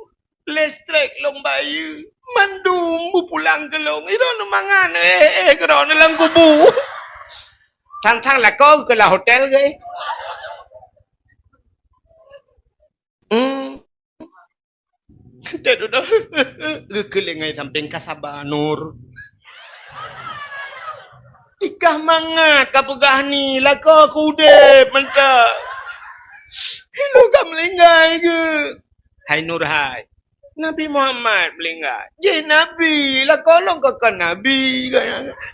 Listrik long bayu. Mandum bu pulang ke long. Iro no mangan kero no lang kubu. Thang là có cái là hotel ghê. Jadi dah. Kelengai samping Kasaba Nur. Ikah mangat kapegah ni lah kau kude mentah. Lu kam lengai ke? Hai Nur hai. Nabi Muhammad melingkat. Je Nabi lah kolong kakak Nabi.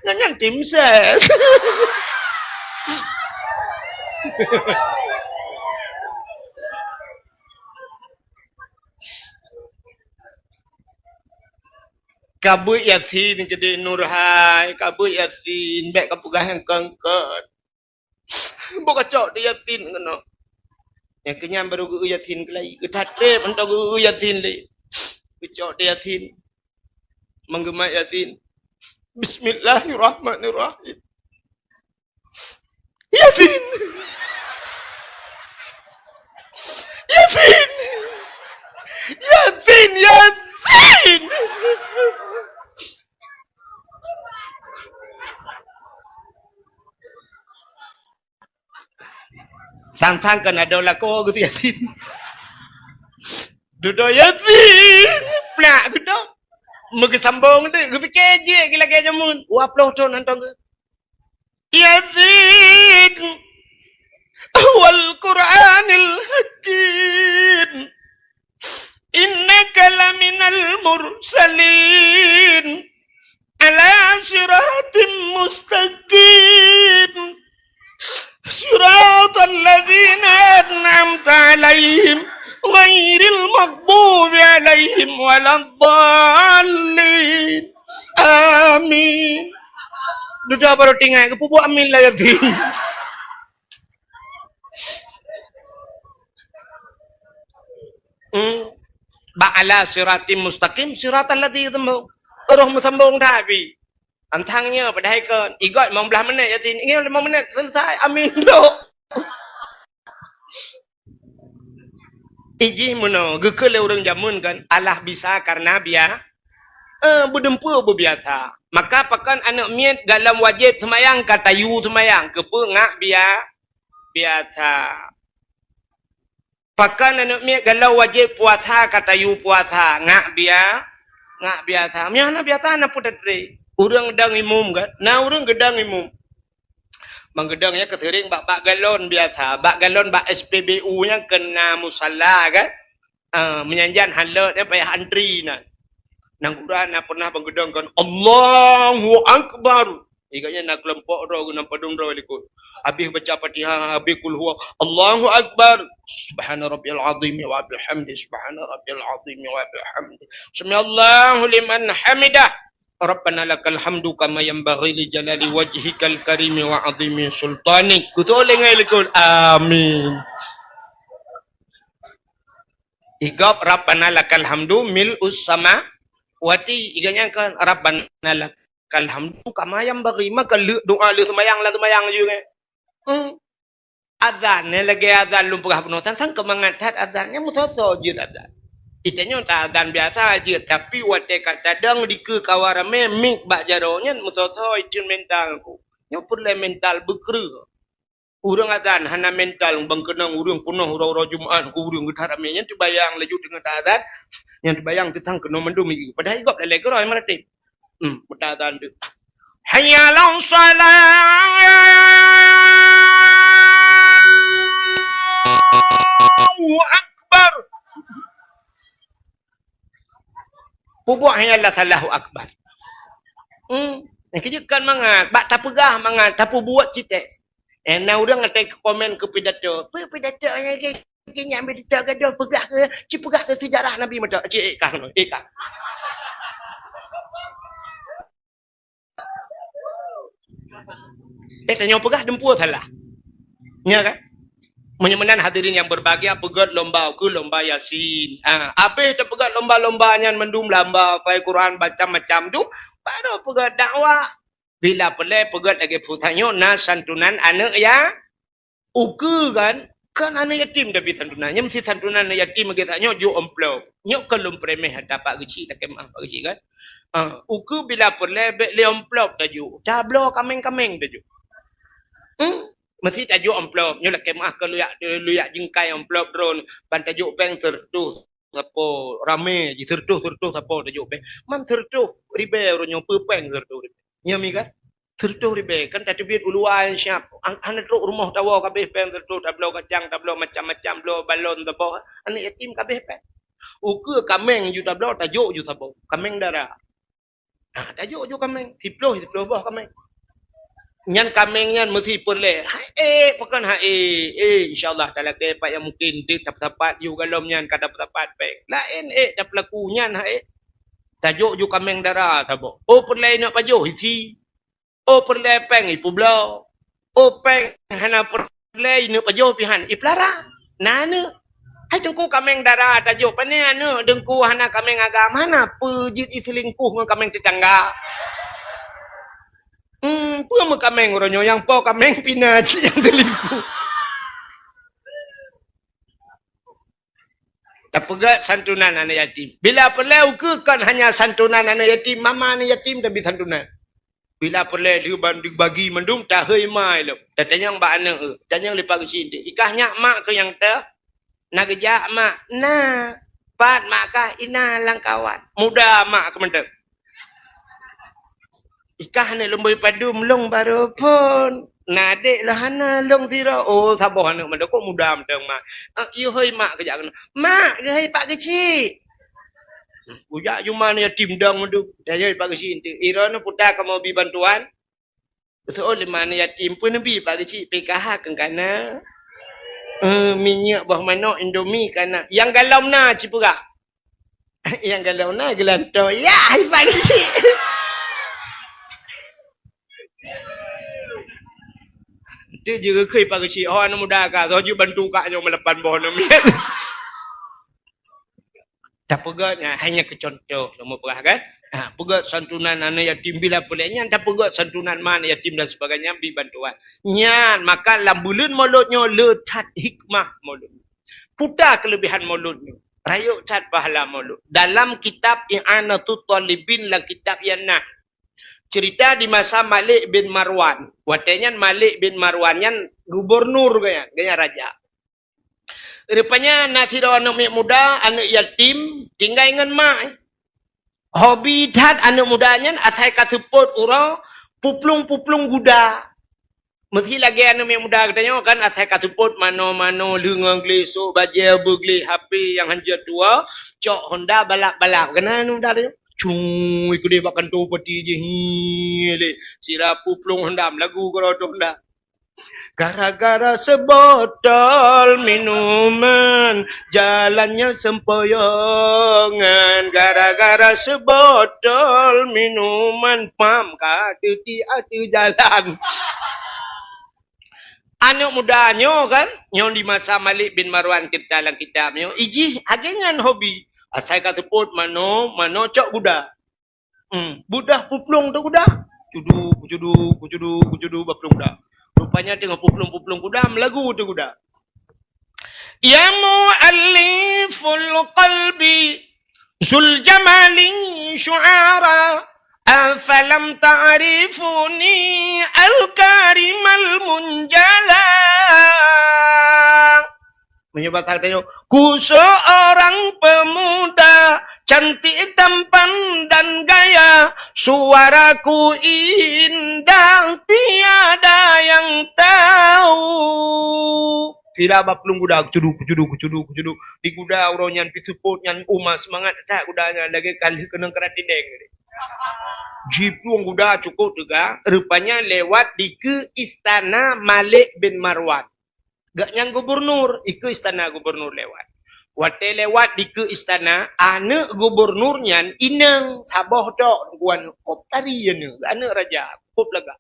Nganyan tim ses. Kabut Yasin ke di Nur hai. Kabut Yasin. Baik kapugah yang kengkot. Buka cok dia yatin kena. Yang kenyang baru gue yatin kelai. Ketatre mentang gue yatin le. Cok dia yatin. Menggemak yatin. Bismillahirrahmanirrahim. Yatin. Yatin. Yatin. Yatin. Sang-sang kan ada lako gitu yatin. Duduk yatin. Plak gitu. Megesambung tu. Gue fikir je gila kaya jamun. Waploh tu nantong ke. Yatin. Wal Qur'anil Hakim. Innaka laminal mursalin. Ala siratim mustaqim. صراط الذين أنعمت عليهم غير المغضوب عليهم ولا الضالين آمين. Duda baru tinggal ke pupuk amin lah yatin. Ba'ala siratim mustaqim siratal ladzi sambung. Roh sambung tapi. Antangnya pada haikal. Igot 15 minit yatin. Ingin 5 minit selesai. Amin dok. Iji mana. Gekele orang jamun kan. Allah bisa karena biar. Berdempur berbiasa. Maka pakan anak miat dalam wajib semayang kata yu semayang. Kepa ngak biar. Biasa. Pakan anak miat dalam wajib puasa kata yu puasa. Ngak biar. Ngak biasa. Miana biasa anak pun datri. Orang gedang imum kan? Nah orang gedang imum. Bang gedangnya ketering bak galon biasa. Bak galon bak SPBU-nya kena musalla kan? Menyanjan halat dia payah antri nah. Nang Quran pernah bang gedang kan Allahu Akbar. Iganya nak kelompok roh guna padung roh likut. Habis baca Fatihah, habis kul huwa Allahu Akbar. Subhana rabbiyal azim wa bihamdi. Subhana rabbiyal azim wa bihamdi. Samiallahu liman hamidah. Rabbana lakal hamdu kama yanbaghi li jalali wajhikal karimi wa azimi sultanik. Kutu lengai lekul. Amin. Igab Rabbana lakal hamdu mil'us sama wati. Iganya kan Rabbana lakal hamdu kama yanbaghi. Maka doa lu semayang juga. Azan lagi azan lumpah penutan sang kemangatat azannya mutoso je azan. Itanya tak azan biasa aja, tapi wate kata dang di ke kawarame mik bak jaronya mutoso itu mental ku. Nya perlu mental bekru. Urang azan hana mental bang kenang urang punah ura-ura Jumaat ku urang getarame nya terbayang laju dengan azan yang terbayang tentang kena mendumi. Padahal igap lele ke roh merati. Muta azan tu. Hayya 'alas salat. Allahu akbar. Pubuh yang Allah Allahu Akbar. Kejekan mangat. Bak tak pegah mangat. Tak buat citek. Nah orang ngetek komen ke pidato. Pidato yang kini ambil pidato gaduh pegah ke. Cik pegah ke sejarah Nabi Muhammad. Cik ikang. Ikang. Tanya pegah dempur salah. Ya kan? Menyemenan hadirin yang berbahagia pegat lomba ke lomba Yasin. Habis terpegat lomba-lombanya mendum lamba pai Quran baca macam tu baru pegat dakwah. Bila pelai pegat lagi putanyo na santunan anak ya uke kan anak yatim tapi santunannya mesti santunan anak yatim kita nyo jo amplop. Nyo kelum premeh dapat kecil tak kemah kecil kan. Uke bila pelai le amplop taju. Dah blo kameng-kameng taju. Mesti tajuk amplop. Nyolah kemah ke luyak jengkai amplop drone. Ban tajuk bank tertuh. Apa rame je tertuh apa tajuk bank. Man tertuh ribe ronyo pepeng tertuh. Ya mi kan? Tertuh ribe kan tak tebit uluan siap. Anak truk rumah tawa kabeh bank tertuh tablo kacang tablo macam-macam blo balon tapo. Anak yatim kabeh bank. Uke kameng ju tablo tajuk ju tapo. Kameng darah. Tajuk ju kameng. Tiploh bah kameng. Nyan kamengnya mesti perle. Pekan insyaallah dalam kepak yang mungkin dia dapat you galom nyan kada dapat pek. Lain dah pelakunya tajuk ju kameng darah tabo. Oh perle nak pajo isi. Oh perle peng ipu blau. Openg hana perlay ne pajo pihan iplara. Nana. Hai dengku kameng darah tajo pane anu dengku hana kameng agama hana pejit iselingkuh ngan kameng tetangga. Pua mo kameng ronyo yang po kameng pinaji yang selingkuh. Tapuga santunan anak yatim. Bila perlu ke kan hanya santunan anak yatim, mama anak yatim tapi santunan. Bila perlu dia bagi mendung tak hei mai lo. Tatanya yang ba anak tatanya yang lepas cinta. Ikahnya mak ke yang teh nak kerja mak. Nah, pat mak kah ina langkawan. Muda mak ke mendung. Ikah ni lembui padu melong baru pun. Nah, dek lah hana long tira. Oh, sabar anak mendung kok muda mendung mak. Iyo hei mak kerja kena. Mak ke hei pak kecil. Ujak cuma ni yatim dang mendung. Saya pak kecil. Ira ni putar kamu bi bantuan. Betul lima ni yatim pun bi pak kecil. PKH kan kana. Minyak bah mana Indomie kana. Yang galau na cipura. Yang galau na gelanto. Ya, hei pak kecil. Dia juga kei pak kecil. Oh, anak muda kah. So, you bantu kaknya melepan bawah nama. Tak pegatnya hanya kecontoh. Lama perah kan? Pegat santunan anak yatim bila bolehnya. Tak pegat santunan mana yatim dan sebagainya. Bi bantuan. Nyan. Maka lambulan mulutnya letat hikmah mulut. Putar kelebihan mulutnya. Rayuk cat pahala mulut. Dalam kitab I'anatul Talibin lah kitab yang nah. Cerita di masa Malik bin Marwan. Watanya Malik bin Marwan yang gubernur gaya raja. Rupanya nasira anak muda, anak yatim, tinggal dengan mak. Hobi tat anak mudanya, atai kasuput urang, puplung guda. Mesti lagi anak muda katanya kan atai kasuput mano-mano, lengang gelesok, baju bergeli, HP yang hanjat tua, cok Honda balak-balak. Kena anak muda katanya. Cung, ikut dia makan tu peti je. Sirap puplung hendam lagu kerodong dah. Gara-gara sebotol minuman, jalannya sempoyongan. Gara-gara sebotol minuman, pam kaki ati jalan. Anak mudanya kan, yang di masa Malik bin Marwan kita dalam kitabnya, iji agengan hobi. Saya kata pun mano cok guda. Budah puplung tu guda. Cudu baplung guda. Rupanya tengah puplung guda melagu tu guda. Ya mu'alliful qalbi zul jamali syu'ara afalam ta'rifuni al-karimal munjala. Menyebabkan tanya, ku seorang pemuda, cantik tampan dan gaya, suaraku indah, tiada yang tahu. Sila baplung guda, kucudu. Di guda uronyan pisuput, nyan umah semangat, tak gudanya, lagi kali kena keratideng. Jeep tuang guda cukup juga, rupanya lewat di ke istana Malik bin Marwan. Gak yang gubernur, ke istana gubernur lewat. Wate lewat di ke istana, anak gubernurnya inang sabah dok guan kop tarian, anak raja kop lega.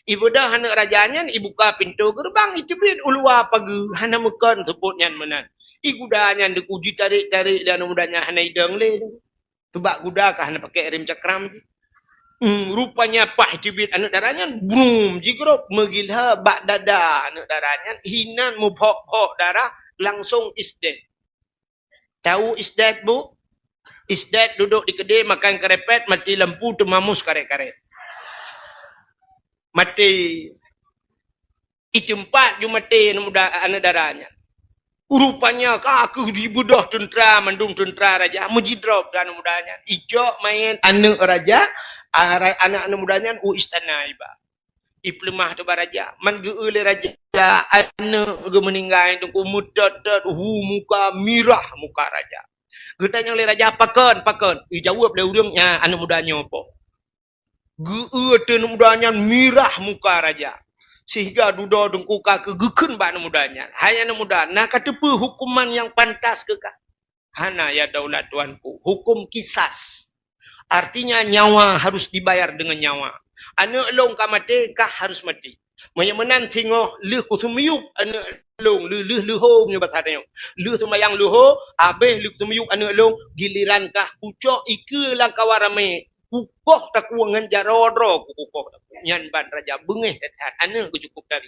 Ibu dah anak rajanya, ibu buka pintu gerbang, itu bin ulua pagi, hana mekan sebutnya menan. Ibu dah yang dikuji tarik dan mudahnya hana idang le. Tebak kuda kah hana pakai rem cakram. Rupanya pah cibit anak darahnya brum jigrop megilha bak dada anak darahnya hinan mubhok darah langsung isdet. Tahu isdet bu? Isdet duduk di kedai makan kerepet mati lampu temamus karet-karet. Mati itu empat ju mati anak darahnya. Rupanya kaku dibudah tentera mandung tentera raja mujidrop dan mudanya. Ijok main anak raja anak-anak mudanya istana iba. Iplemah tu baraja. Man geule raja anak ge meninggal tu mudat muka mirah muka raja. Getanya oleh raja pakan. Jawab dia urangnya anak mudanya apa? Geue tu mudanya mirah muka raja. Sehingga duda dengkuka kegeken ba anak mudanya. Hanya anak muda nak kata apa hukuman yang pantas ke kah? Hana ya daulat tuanku. Hukum kisas. Artinya nyawa harus dibayar dengan nyawa. Anak long ka mati kah harus mati. Menan tengok leh kutumiyuk anak long leh ho punya bahasa dia. Leh sembayang leh ho, habis leh kutumiyuk anak long giliran kah pucuk ike lang kawarame. Kukoh tak kuangan jarodro kukoh tak. Nyan ban raja bengeh dekat anak ku cukup dari.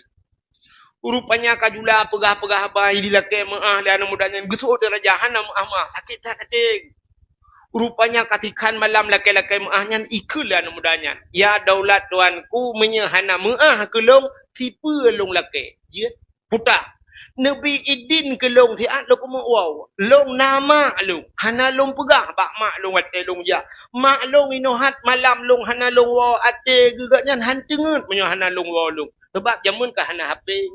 Rupanya kajula pegah-pegah bayi dilake maah dan mudanya getu de raja hana maah sakit tak ating. Rupanya katikan malam laki-laki maahnya ikulah mudanya. Ya daulat tuanku menyahana maah kelong tipe long laki. Ya, putar. Nabi idin kelong tiat lo kumu wow. Long nama long. Hana long pegah bak mak long ate long ya. Mak long inohat malam long hana long wow ate gegaknya han tengut menyahana long wow long. Sebab jamun ka hana HP.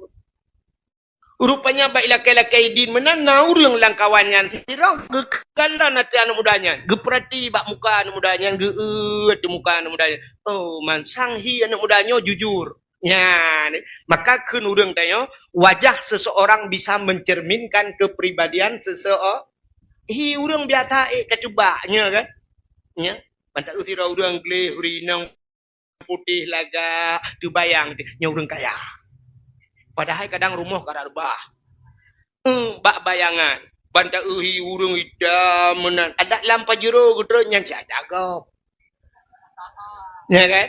Rupanya baik laki-laki idin menanau yang langkawannya. Tidak kekalan hati anak mudanya. Geperati bak muka anak mudanya. Geut muka anak mudanya. Oh, mansang hi anak mudanya jujur. Ya, maka kun urang tanya, wajah seseorang bisa mencerminkan kepribadian seseorang. Hi urang biasa kecubanya kan. Ya, pantak utira urang gleh urinang putih laga tu bayang nya urang kaya. Padahal kadang rumah kada rebah. Bak bayangan. Bantak uhi urung ida menan. Ada lampa jero gudro nyan jagop. Ya kan?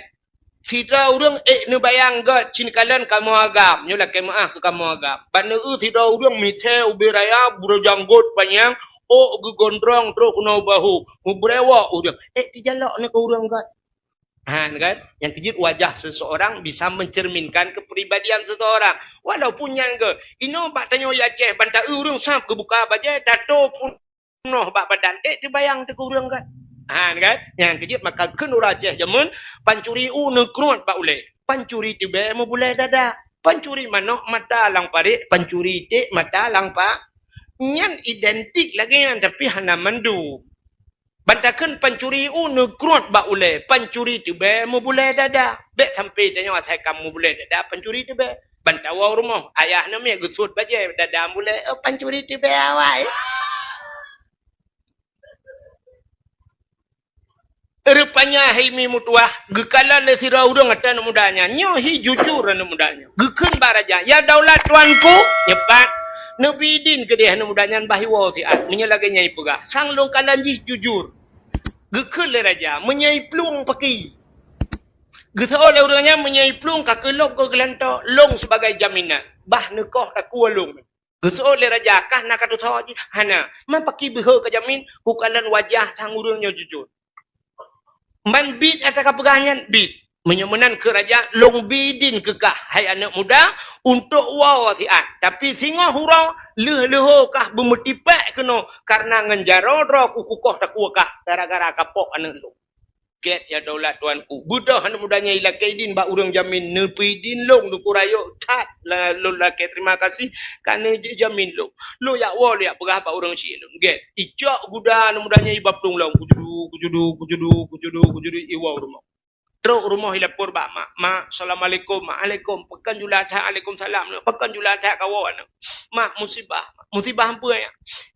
Sida urung ne bayang god cinkalan kamu agam. Nyola kemaah ke kamu agam. Bana sida urung mithe ubiraya buro janggut panjang. Oh gegondrong tro kuno bahu. Mubrewa urung. Tijalok ne ke urung god. Kan? Yang kejut wajah seseorang bisa mencerminkan kepribadian seseorang. Walaupun yang ke, ino bak tanya Aceh, bantak urung sap ke buka bajai, tato punoh bak badan. Terbayang te urung kan? Kan? Yang kejut maka kenur Aceh jamun, pancuri nekrut bak uleh. Pancuri tiba mau boleh dada. Pancuri manok mata lang parik, pancuri te mata lang pa. Nyan identik lagi yang tapi hana mandu. Bantakan pancuri nekrut bak uleh. Pancuri tu be mu boleh dada. Bek sampai tanya atai kamu boleh dada pancuri tu be. Bantawa rumah ayah nama gusut baje dada boleh. Pancuri tu be awak. Rupanya himi mutuah gekalan le sira urang atan mudanya. Nyo hi jujur anu mudanya. Gekeun baraja. Ya daulat tuanku nyepat Nabi din ke dia mudanya bahiwa ti at menyalage nyai pegah. Sang long kalanjih jujur. Gekul le raja menyai plung paki. Getho le urangnya menyai plung ka kelok ke gelantok long sebagai jaminan. Bah nekoh tak kualung. Getho le raja kah nak katu thaji hana. Man paki beho ke jamin bukalan wajah sang urangnya jujur. Man bid ataka pegangan bid. Menyemenan ke raja long bidin kekah hai anak muda untuk wow tiat tapi singa hurau leh-leho kah bemetipak kena karena ngenjaro ro kukukoh tak kuakah gara-gara kapok anak lu get ya daulat tuanku budah anak mudanya ila kaidin ba urang jamin nepidin long lu kurayo tat la laki terima kasih karena jamin lu ya wol ya pegah ba urang ci lu get icok guda anak mudanya ibab tung long kujudu iwa rumah. Terus rumah hilapur bak mak assalamualaikum maalaikum pekan julatha alaikum salam pekan julatha kawan mak musibah apa ya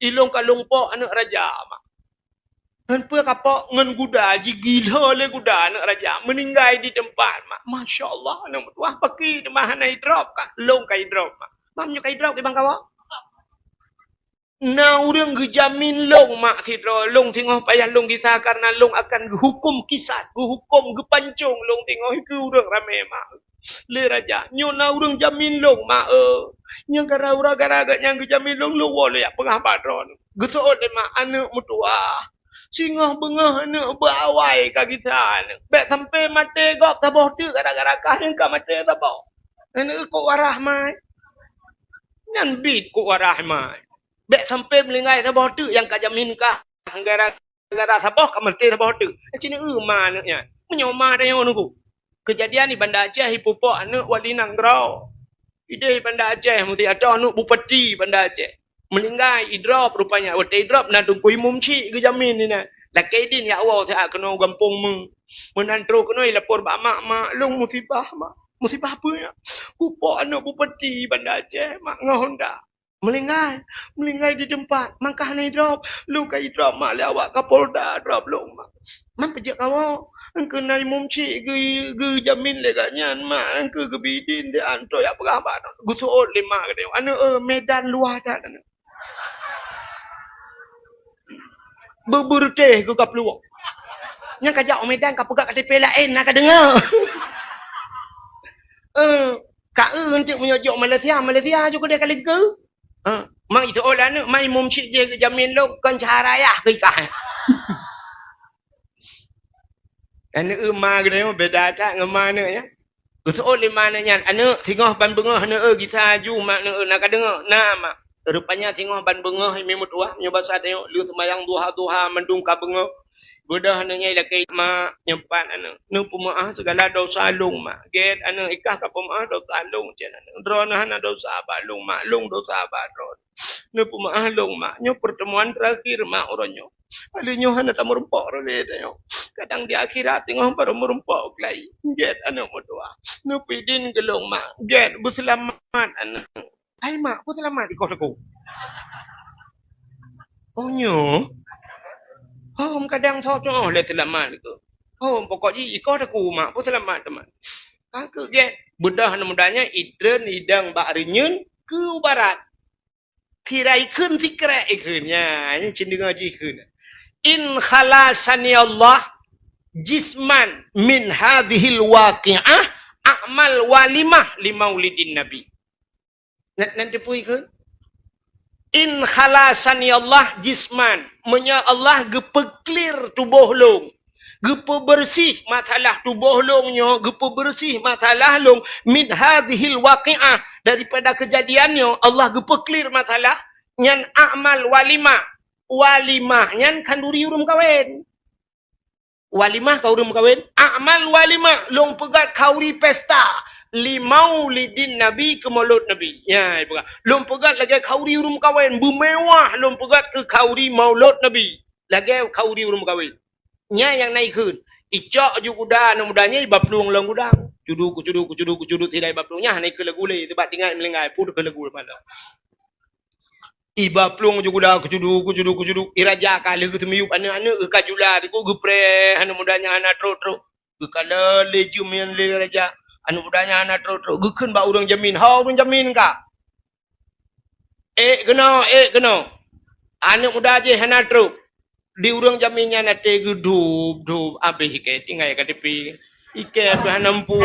ilong kalung po anak raja mak hampa kapok ngan guda ji gila le guda anak raja meninggal di tempat mak masyaallah anak wah paki demah nai drop kah long kai drop mak mamnyo kai drop ke bang kawa na urang gejamin long mak sidro long tengok payah long kisah karena long akan hukum kisas hukum gepancung long tengok ke urang rame mak le raja nyo na urang jamin long mak nya gara ura-gara nya gejamin long lo wole ya pengah padron geto de mak anak mutua singah bengah anak bawai ka kita bek sampai mate gop taboh tu gara-gara kah yang ka mate taboh anak ko warah mai nyan bit ko warah mai bek sampai melingai sabah tu yang kajamin kah gara-gara sabah ka mesti sabah tu sini manaknya menyoma dia nunggu kejadian di Banda Aceh hipopok anak wali nangrau ide Banda Aceh mesti ada anak bupati Banda Aceh meninggal idrop rupanya wate idrop na tungku imum ci kejamin ni na lakai din ya Allah saya kena gampung menantro kena lapor ba mak long musibah apa ya hupok anak bupati Banda Aceh mak ngahonda Melinggai di tempat. Mangkah ni drop. Lu kai drop mak lewat Kapolda drop lu mak. Man pejak kau. Engkau nai mumci ge jamin le katnya mak engkau ge bidin de anto ya berapa gutu ot lima ke dia anu medan luar dah anu berberte ke kapluak nya kajak medan ka pegak KTP lain nak dengar ka untuk menyojok Malaysia juga dia kali ke mai tu ot anu mai mumci dia ge jamin lo kan cara ya ke kah anu ma ke dia beda tak ngemana ya Gusto lima na yan. Ano, tingoh ban bengah na kita ju mak na nakadengar. Na mak. Rupanya tingoh ban bengah may mutuah. Nyoba sa tayo. Liut mayang duha-duha mandung ka bengah. Budah na ngay lakay ma nyempat ano. No pumaah segala daw salong mak. Get ano ikah ka pumaah daw salong dyan ano. Dronahan na daw sa balong mak. Long daw sa balong. No pumaah long mak. Nyo pertemuan terakhir mak orang nyo. Alinyo hana ta merumpok role tayo. Kadang di akhirat tengok baru merumpok kelai. Get ano mo doa. No pidin gelong mak. Get berselamat ano. Ai mak, berselamat di kota ko. Oh nyo. Oh kadang thot no le selamat ko. Oh pokok ji kota ko mak, berselamat teman. Aku get budah mudanya idren idang bak renyun ke barat. Tirai kun tikra ikunnya. Ini cenderung aja ikun. In khalasani Allah jisman min hadhil waqi'ah a'mal walimah li maulidin nabi. Nanti pui ke? In khalasani Allah jisman. Menya Allah gepeklir tubuh long. Gepe bersih matalah tubuh longnya. Gepe bersih matalah long. Min hadhil waqi'ah. Daripada kejadiannya. Allah gepeklir matalah. Nyan a'mal walimah. Walimah nyan kanduri urum kawin. Walimah kau urum kawin. Amal walimah long pegat kauri pesta. Limau lidin nabi ke mulut nabi. Ya, pegat. Long pegat lagi kauri urum kawin. Bumewah long pegat ke kauri maulud nabi. Lagi kauri urum kawin. Nya yang naik kun. Icok ju kuda na mudanya ibab luang lang gudang. Cudu tidak ibab luangnya naik ke legule tiba tinggal melenggai pun ke legule malam. Iba plung juga dah kucudu iraja kali ke temiup ane ke kajula di ku gepre anu mudanya ana tro ke kala leju men le raja anu mudanya ana tro gekeun ba urang jamin ha urang jamin ka kena anu muda je hana tro di urang jaminnya na te gedub abe hike tinggal ka tepi ike hanampu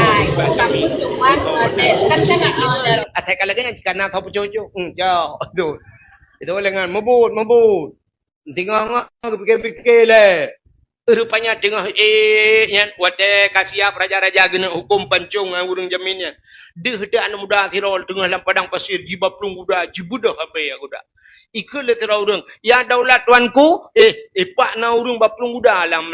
atai kala kan kana thop jojo jo tu itu lengan mebut. Tengok fikir le. Rupanya tengah nyan wate kasiap raja-raja gena hukum pancung urang jaminnya. Deh dak anu muda tirol tengah lam padang pasir jibab plung kuda jibudah apa ya kuda. Ikut le tirau urang. Ya daulat tuanku pak na urang baplung kuda lam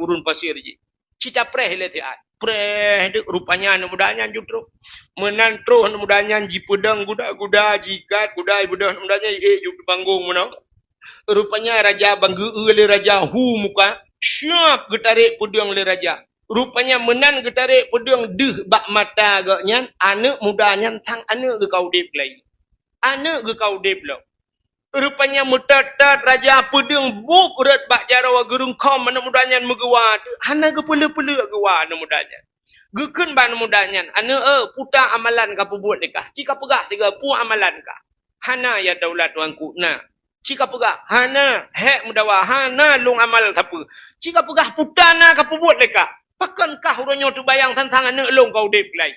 gurun pasir ji. Cita preh le tiat. Preh rupanya anu mudanya jutru. Menantro anu mudanya ji pedang kuda jikat kuda budak anu mudanya juk panggung mana. Rupanya raja banggu le raja hu muka syap getarik pedang le raja. Rupanya menan getarik pedang deh bak mata gaknya anak mudanya tang anak ke kau dep lai. Anak ke kau dep lo. Rupanya mutatat raja pedang buk urat bak jarawa gerung kom anak mudanya megawa. Hana ke pele-pele gewa anak mudanya. Gekun ban mudanya. Anak puta amalan ka buat dekah. Jika pegah tiga pu amalan ka. Hana ya daulat tuanku. Nah. Jika pegah hana hek mudawa hana long amal apa. Jika pegah putana ka buat dekah. Pakankah uranyo tu bayang tentang anak long kau dep lai.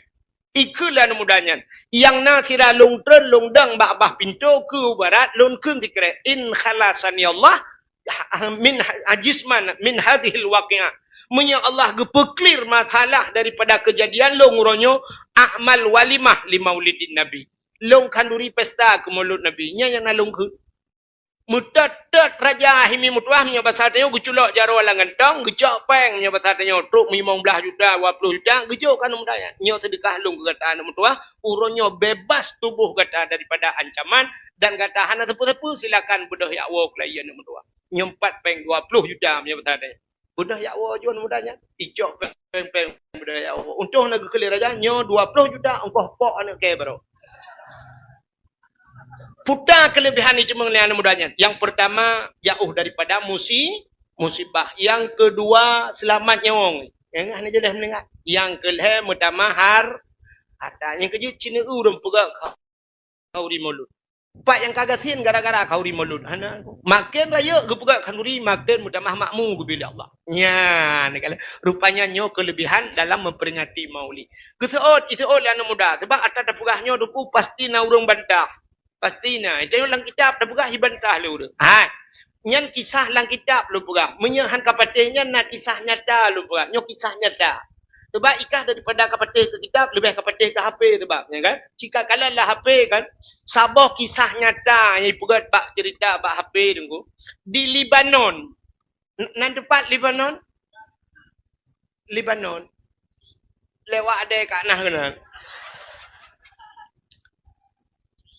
Ikulah mudanya. Yang na sira long tren long dang bah pintu ke barat long kun dikre in khalasani Allah min ajisman min hadhil waqi'ah. Menya Allah gepeklir matalah daripada kejadian long uranyo a'mal walimah li maulidin nabi. Long kanduri pesta ke maulud nabi nya yang nalong ke mutatat raja himi mutuah nya basatnya guculok jaro langan tong gejok peng nya basatnya truk 15 juta 20 juta gejok kan mudanya nyo sedekah long kata anak mutuah uronyo bebas tubuh kata daripada ancaman dan kata hana tepu-tepu silakan budah ya Allah klien anak mutuah nyempat peng 20 juta nya basatnya budah ya Allah juan mudanya icok peng budah ya Allah untung nak ke raja nyo 20 juta engkau pok anak ke bro. Putar kelebihan itu mengenai anak mudanya. Yang pertama, jauh daripada musibah. Yang kedua, selamat nyawang. Yang hanya dah mendengar. Yang kelima, mutamahar. Ada yang kerja Cina urang pegak kau di mulut. Pak yang kagatin gara-gara kau di mulut. Makin raya ke pegak kanuri, makin mutamah makmu ke bila Allah. Ya, rupanya nyo kelebihan dalam memperingati maulid. Keseot, iseot yang muda. Sebab atas dapurahnya duku pasti na urang bantah. Pasti na. Itu yang lang kitab dapurah hibantah le urang. Nyan kisah lang kitab lu pegak. Menyahan kapatihnya na kisah nyata lu pegak. Nyo kisah nyata. Sebab ikah daripada kapatih ke kitab, lebih kapatih ke HP sebab. Ya kan? Jika kalian lah HP kan, sabah kisah nyata yang pegat bak cerita bak HP tunggu. Di Libanon. Nan tempat Libanon? Libanon. Lewat ada kat nah kena.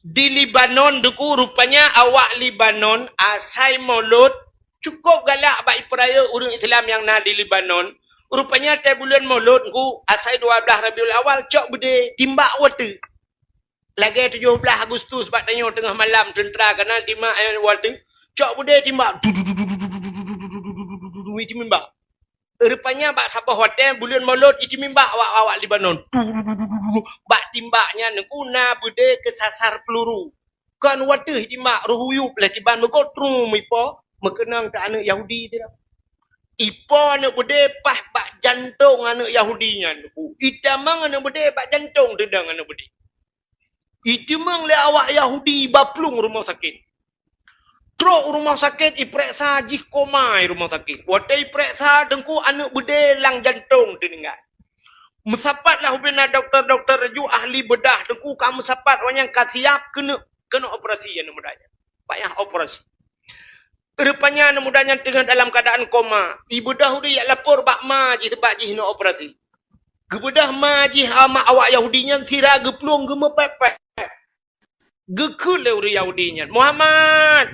Di Libanon duku rupanya awak Libanon asai maulud cukup galak bak iperaya urang Islam yang na di Libanon. Rupanya tiap bulan maulud ku asai 12 Rabiul Awal cok bude timbak water. Lagi 17 Agustus sebab tanya tengah malam tentera kena timbak water. Cok bude timbak. Itu mimbak. Rupanya bak sabah hotel bulan maulud itu mimbak awak Libanon. Bak timbaknya guna bude kesasar peluru. Kan water timbak ruhuyup lah tiban megotrum ipo mekenang ke anak Yahudi tidak. Ipo anak bude pah bak jantung anak Yahudinya. Itamang anak bude bak jantung tendang anak bude. Itu mang le awak Yahudi baplung rumah sakit. Truk rumah sakit iperiksa jih koma rumah sakit. Wata iperiksa dengku anak bude lang jantung tendang. Mesapatlah hubungan doktor-dokter ju ahli bedah dengku kamu sapat orang yang siap kena operasi anak mudanya. Payah operasi. Rupanya anak mudanya tengah dalam keadaan koma. Ibu dahulu yang lapor bak ma ji sebab ji nak operasi. Kebedah ma ji hama awak Yahudinya sira geplung gemepepek. Gekul le Yahudinya. Muhammad,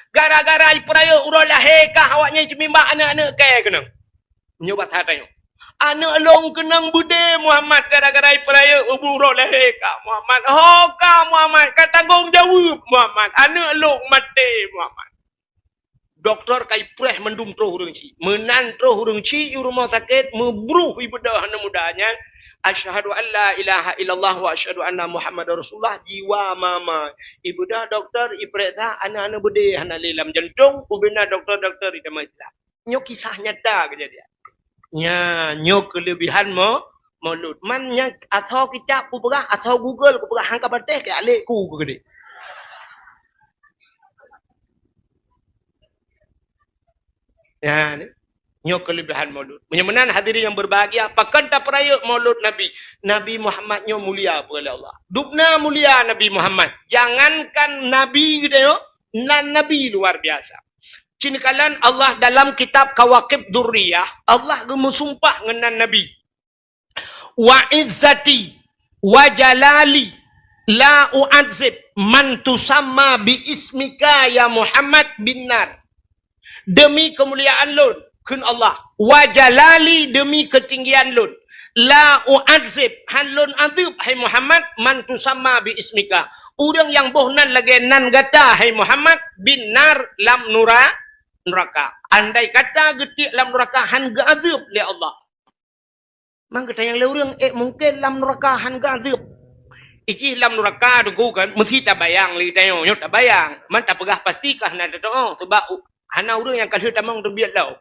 gara-gara ipraya urang lahir kah awaknya cemimbak anak-anak kaya kena. Nyobat hatanya. Anak long kenang bude Muhammad gara-gara ipraya urang lahir kah Muhammad. Oh kah Muhammad, kau tanggung jawab Muhammad. Anak long mati Muhammad. Doktor kai preh mendum troh urang ci. Menan troh urang ci rumah sakit membruh ibadah anak mudanya. Asyhadu an la ilaha illallah wa asyhadu anna Muhammadar Rasulullah jiwa mama. Ibadah doktor iperiksa anak-anak bude anak dalam jantung ubina doktor-doktor di Islam. Nyo kisah nyata kejadian. Ya, nyo kelebihan maulud. Man yang atau kitab ku perah atau Google ku perah hangka patih ke alik ku gede. Ya, ni. Nyo kelebihan maulud. Menyamanan hadirin yang berbahagia, pakan tak peraya maulud Nabi. Nabi Muhammad nyo mulia oleh Allah. Dupna mulia Nabi Muhammad. Jangankan Nabi gitu yo, nan Nabi luar biasa. Cinikalan Allah dalam kitab Kawakib Durriyah, Allah gemusumpah ngenan Nabi. Wa izzati wa jalali la u'adzib man tusamma bi ismika ya Muhammad bin nar. Demi kemuliaan Lun, kun Allah. Wa jalali demi ketinggian Lun. La u'adzib han Lun adib hai Muhammad man tusamma bi ismika. Urang yang bohnan lagi nan gata hai Muhammad bin nar lam neraka. Andai kata getik lam neraka han ga'adzib li Allah. Mang kata yang leurang mungkin lam neraka han ga'adzib. Iki lam neraka dugu kan mesti tak bayang li tayo nyot tak bayang. Man tak pegah pastikah nak tahu sebab hana urang yang kalih tamang terbiat lau.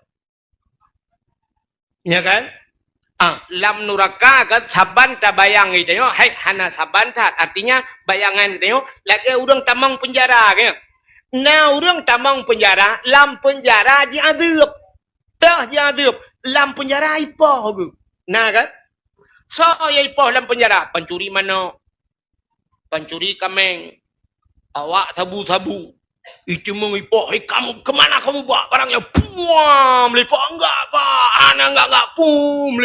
Ya kan? Lam neraka kan saban tak bayang li tayo. Hai hana saban tak artinya bayangan tayo lagi urang tamang penjara kan. Nah, orang tamang penjara, lam penjara diadab. Tak diadab, lam penjara ipah ke. Nah kan? So, ya ipah lam penjara. Pencuri mana? Pencuri kameng. Awak sabu-sabu. Itu mengipah, kamu kemana kamu bawa barangnya? Puam, lipat enggak pak. Anak enggak pum.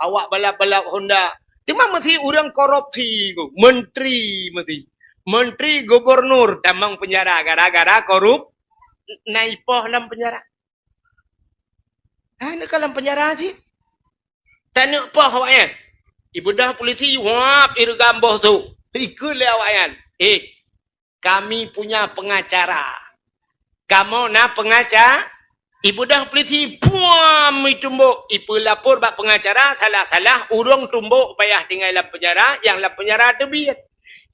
Awak balap-balap Honda. Cuma mesti orang korupsi. Menteri mesti. Menteri Gubernur tamang penjara gara-gara korup naipah dalam penjara. Nak dalam penjara sih. Tanya apa awaknya? Ibu dah polisi wap irgam boh tu. Ikut le awaknya. Kami punya pengacara. Kamu na pengacara, ibu dah peliti puam tumbuk. Ibu lapor bak pengacara, kalah-kalah urung tumbuk payah tinggal dalam penjara, yang dalam penjara tu biar.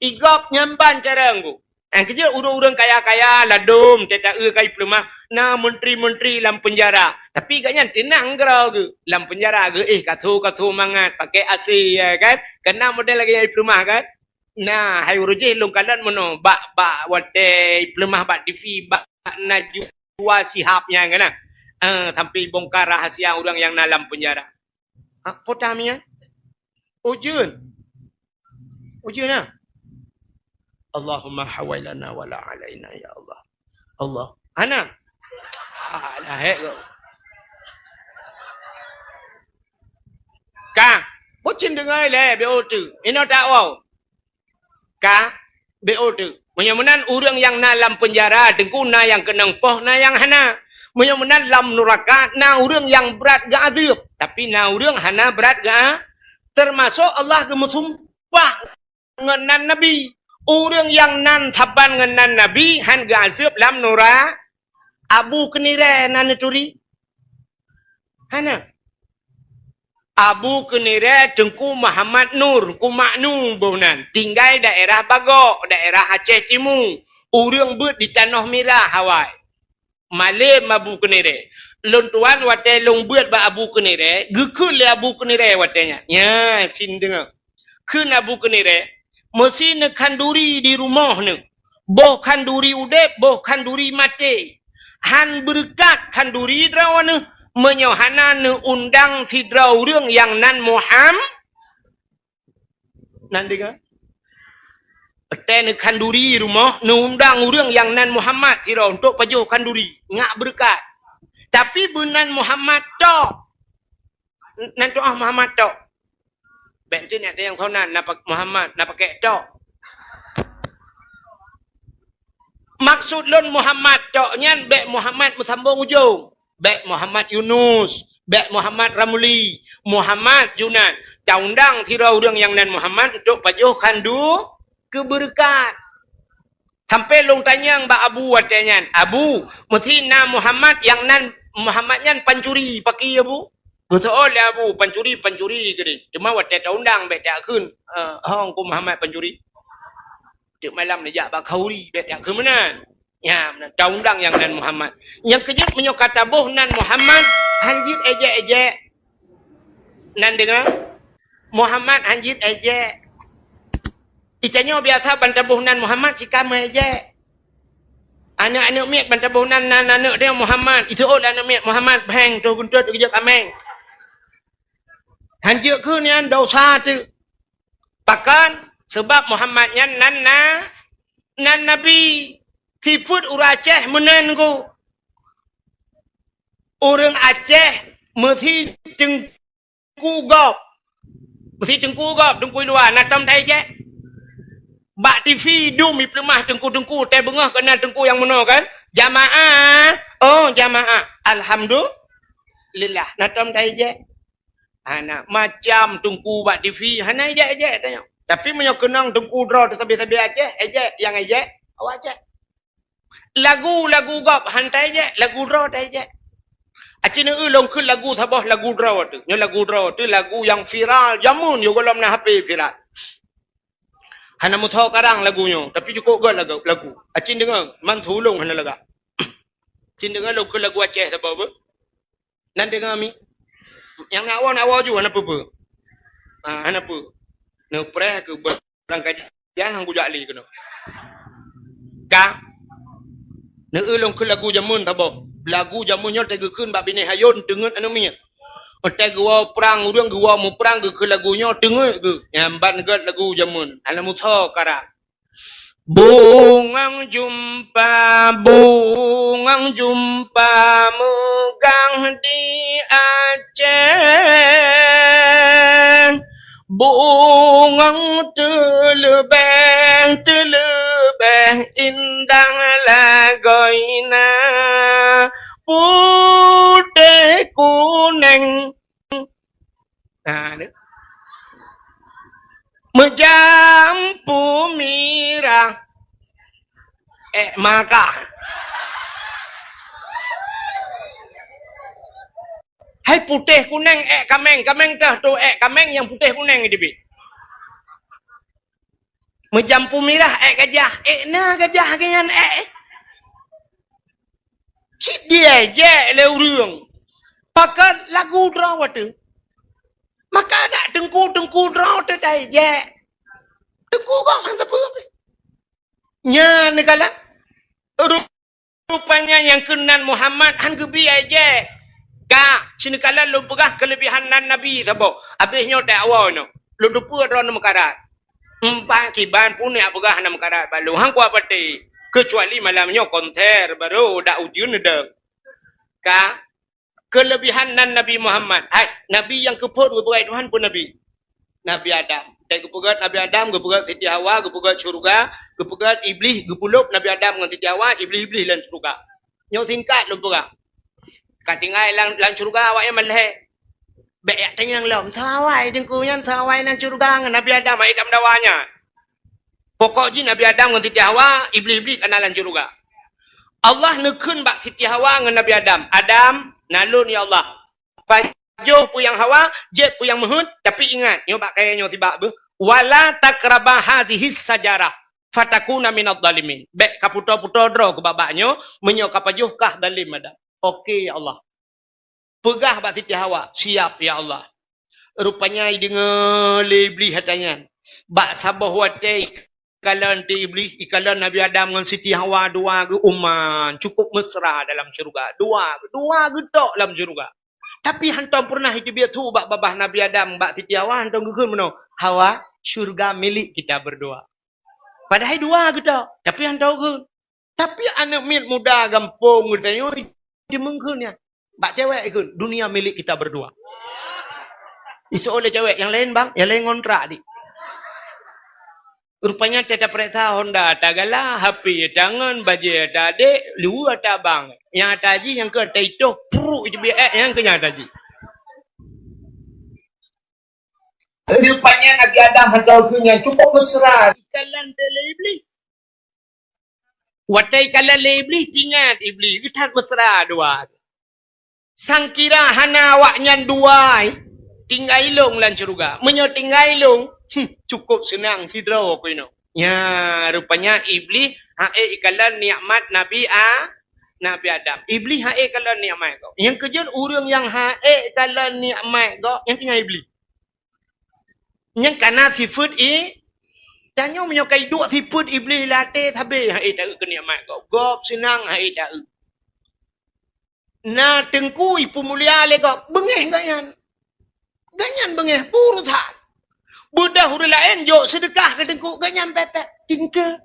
Igop nyamban cara anggu. Yang kerja urung-urung kaya-kaya, ladum, tetak kai pelumah. Na menteri-menteri dalam penjara. Tapi katnya tenang gerau ke. Dalam penjara ke, katu-katu mangat, pakai AC ya kan. Kena model lagi yang pelumah kan. Nah, hai urujih lungkalan mono. Bak wate pelumah bak TV, bak najwa sihapnya kan. Sampai bongkar rahasia orang yang dalam penjara. Apa tamnya? Ujun lah. Allahumma hawailana wala alaina ya Allah. Allah. Ana. Dah hek kau. Ka, bocin dengar le BO2. Ino tak wow. Ka, BO2. Menyamunan orang yang dalam penjara, dengku na yang kenang poh na yang hana. Menyamunan dalam neraka na orang yang berat ga azab. Tapi na orang hana berat ga termasuk Allah gemutumpah ngenan Nabi. Orang yang nan taban ngenan Nabi han ga azab dalam neraka. Abu Kenire nan turi. Hana. Abu Kenire Tengku Muhammad Nur, ku maknu bonan. Tinggal daerah Bagok, daerah Aceh Timur. Urang ber di Tanah Merah Hawaii. Malam Abu Kenire. Lontuan wate long ber ba Abu Kenire, gekul le Abu Kenire watenya. Ya, cin dengar. Keun Abu Kenire, mesti ne kanduri di rumah ne. Boh kanduri udep, boh kanduri mati. Han berkat kanduri drawana menyohana ne undang tidrau orang yang nan Muhammad nan dengar ne kanduri rumah ne undang orang yang nan Muhammad tidrau untuk pajuh kanduri ngak berkat tapi bunan Muhammad tok nan doa Muhammad tok bentin ada yang tahu nan Muhammad nak pakai tok. Maksud lon Muhammad toknya bek Muhammad Musambung ujung. Bek Muhammad Yunus, bek Muhammad Ramli, Muhammad Junan. Undang tirau orang yang nan Muhammad untuk pajuh kandu keberkat. Sampai long tanya Mbak Abu watanya, Abu, mesti na Muhammad yang nan Muhammadnya pancuri pakai Abu. Betul ya Abu, pancuri gede. Cuma watet undang bek tak kun. Hong ku Muhammad pancuri. Cik malam ni jak bakauri bet tak ke mana? Ya, undang yang nan Muhammad. Yang kejut menyokata boh nan Muhammad hanjit ejek-ejek. Nan dengar? Muhammad hanjit ejek. Itanya biasa bantabuh nan Muhammad jika ejek. Anak-anak miat bantabuh nan anak dia Muhammad. Itu anak miat Muhammad bang tu buntut kejut ameng. Hanjit ke ni dosa tu. Pakan sebab Muhammadnya nan Nabi tiput orang Aceh menengku. Orang Aceh mesti tengku gop. Mesti tengku gop, tengku luar. Natam dah je. Bak TV dumi pelemah tengku-tengku. Teh bengah kena tengku yang mana kan? Jamaah. Oh jamaah. Alhamdulillah. Natam dah je. Anak macam tengku bak TV. Hana je tanya. Tapi punya kenang tengku draw tesabi-sabi Aceh, ejek, yang ejek, awak Aceh. Lagu gop, hantai ejek, lagu draw dah ejek. Aceh ni long ke lagu tabah lagu draw tu. Ni lagu draw tu lagu yang viral, jamun yo golom na HP viral. Hana muthau karang lagunya, tapi cukup gol lagu. Aceh dengar, man thulung hana laga. Aceh dengar long ke lagu Aceh tabah apa? Nan dengar mi. Yang nak awak juga hana apa-apa. Hana apa? Nak perah ke berangkat jangan budak li kena. Ka. Nak ulung ke lagu jamun tabo. Lagu jamunnya tega keun bab bini hayun dengen anu mi. Otai gua perang urang gua mu perang ke lagunya dengen ke. Nyamban ke lagu jamun. Ala mutho kara. Bungang jumpa megang di Aceh. Bungang telebeh indah lagoina putih kuning menjampu mirah maka Hai putih kuning kameng. Kameng tah tu kameng yang putih kuning dia bi. Menjampu merah gajah. Na gajah kenyan Cik dia je le urang. Pakat lagu draw tu. Maka ada tengku draw tu tai je. Tengku kau mantap apa? Nya negala. Rupanya yang kenan Muhammad han gebi aja. Ka, sini kala lu pegah kelebihan Nabi tabo. Habisnya dakwah no. Lu dupa ron mekarat. Empat kiban pun ya pegah na mekarat balu. Hang ku apa ti? Kecuali malamnya konter baru dak ujian dah. Ka, kelebihan Nabi Muhammad. Hai, Nabi yang keput berai Tuhan pun Nabi. Nabi Adam. Dan kepegat Nabi Adam, kepegat Siti Hawa, kepegat syurga, kepegat iblis, kepulup Nabi Adam dengan Siti Hawa, iblis-iblis dalam syurga. Yang singkat lu pegang. Katingai lang syurga awak yang malih. Baik tanya yang sawai dengku yang sawai lang syurga dengan Nabi Adam ai dalam dawanya. Pokok ji Nabi Adam dengan Siti Hawa, iblis-iblis kena lang syurga. Allah nekun bak Siti Hawa dengan Nabi Adam. Adam, nalun ya Allah. Pajuh pu yang Hawa, jet pu yang Muhud, tapi ingat, nyo bak kaya nyo tibak be. Wala takrabah hadhihi sajarah fatakuna minadh dhalimin. Bek kaputo-puto dro ke babaknyo, menyo kapajuh kah dalim ada. Okey ya Allah. Pegah bak Siti Hawa, siap ya Allah. Rupanya dengar lebli hatanya. Bak sabah watai kalan ti iblis, ikalan Nabi Adam dengan Siti Hawa dua ke uman, cukup mesra dalam syurga. Dua getok dalam syurga. Tapi hantam pernah itu biar tu bak babah Nabi Adam, bak Siti Hawa hantam geun meno. Hawa, syurga milik kita berdua. Padahal dua getok, tapi hantam geun. Tapi anak muda gampung katanya dia menggeunnya. Bak cewek geun, dunia milik kita berdua. Isu oleh cewek yang lain bang, yang lain ngontrak di. Rupanya tetap periksa Honda tagala HP tangan baju tadi lu ada bang yang tadi yang ke itu pru itu biar yang kenya tadi. Rupanya Nabi Adam hendak punya cukup mesra kalan iblis. Watai kalan iblis tingat iblis kita mesra dua. Sang kira hana awaknya dua tinggal ilung lan syurga. Menyo tinggal ilung cukup senang sidra aku ini. Ya, rupanya iblis hae ikalan nikmat Nabi Adam. Iblis hae ikalan nikmat kau. Yang kejut orang yang hae ikalan nikmat kau, yang tinggal iblis. Yang kana sifat tanya menyokai dua sifat iblis latih habis hae tak ke nikmat kau. Gop senang hae tak. Na tengku ipu mulia le kau bengeh ganyan. Ganyan bengeh purusan. Budak huru lain jok sedekah ke tengku ganyan pepek tingke.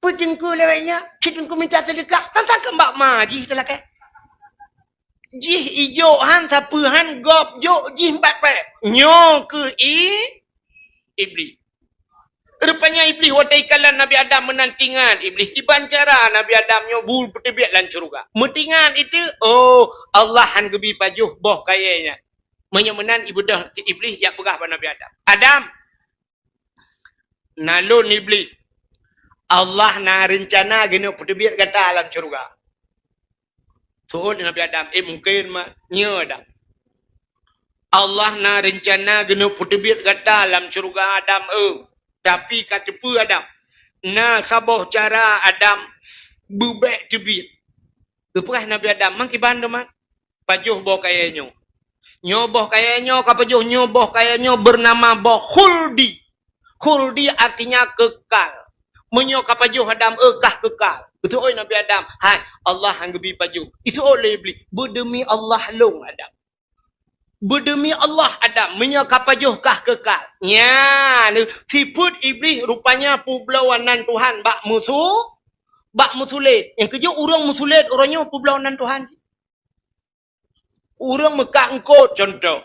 Petengku lewatnya, kitengku minta sedekah. Tentang kembak maji telah ke. Jih ijo han sapuhan gop jok jih pepek. Nyo ke iblis. Rupanya iblis watai kalan Nabi Adam menantingan. Iblis dibancara Nabi Adam nyo bul petebiat lan syurga. Metingan itu, oh Allah han gebi pajuh boh kayanya. Menyemenan ibadah iblis yang pegah pada Nabi Adam. Adam, nalun iblis. Allah na rencana gini petebiat kata alam syurga. Tuhun Nabi Adam, mungkin nyo Adam. Allah na rencana gini petebiat kata alam syurga Adam. Tapi kata pu Adam. Na saboh cara Adam bubek tebit. Kepegah Nabi Adam, mang kibandu mak. Pajuh boh kayanya. Nyoboh kayaknya, kapajuh nyoboh kayaknya bernama boh khuldi. Khuldi artinya kekal. Menyo kapajuh Adam kekal. Betul oi Nabi Adam. Hai, Allah yang gebi pajuh. Itu oleh iblis. Berdemi Allah long Adam. Berdemi Allah Adam. Menyo kapajuh kekal. Ya, sifat iblis rupanya publawanan Tuhan. Bak musulit. Yang kerja orang musulit, orangnya publawanan Tuhan. Orang Mekah engkau contoh.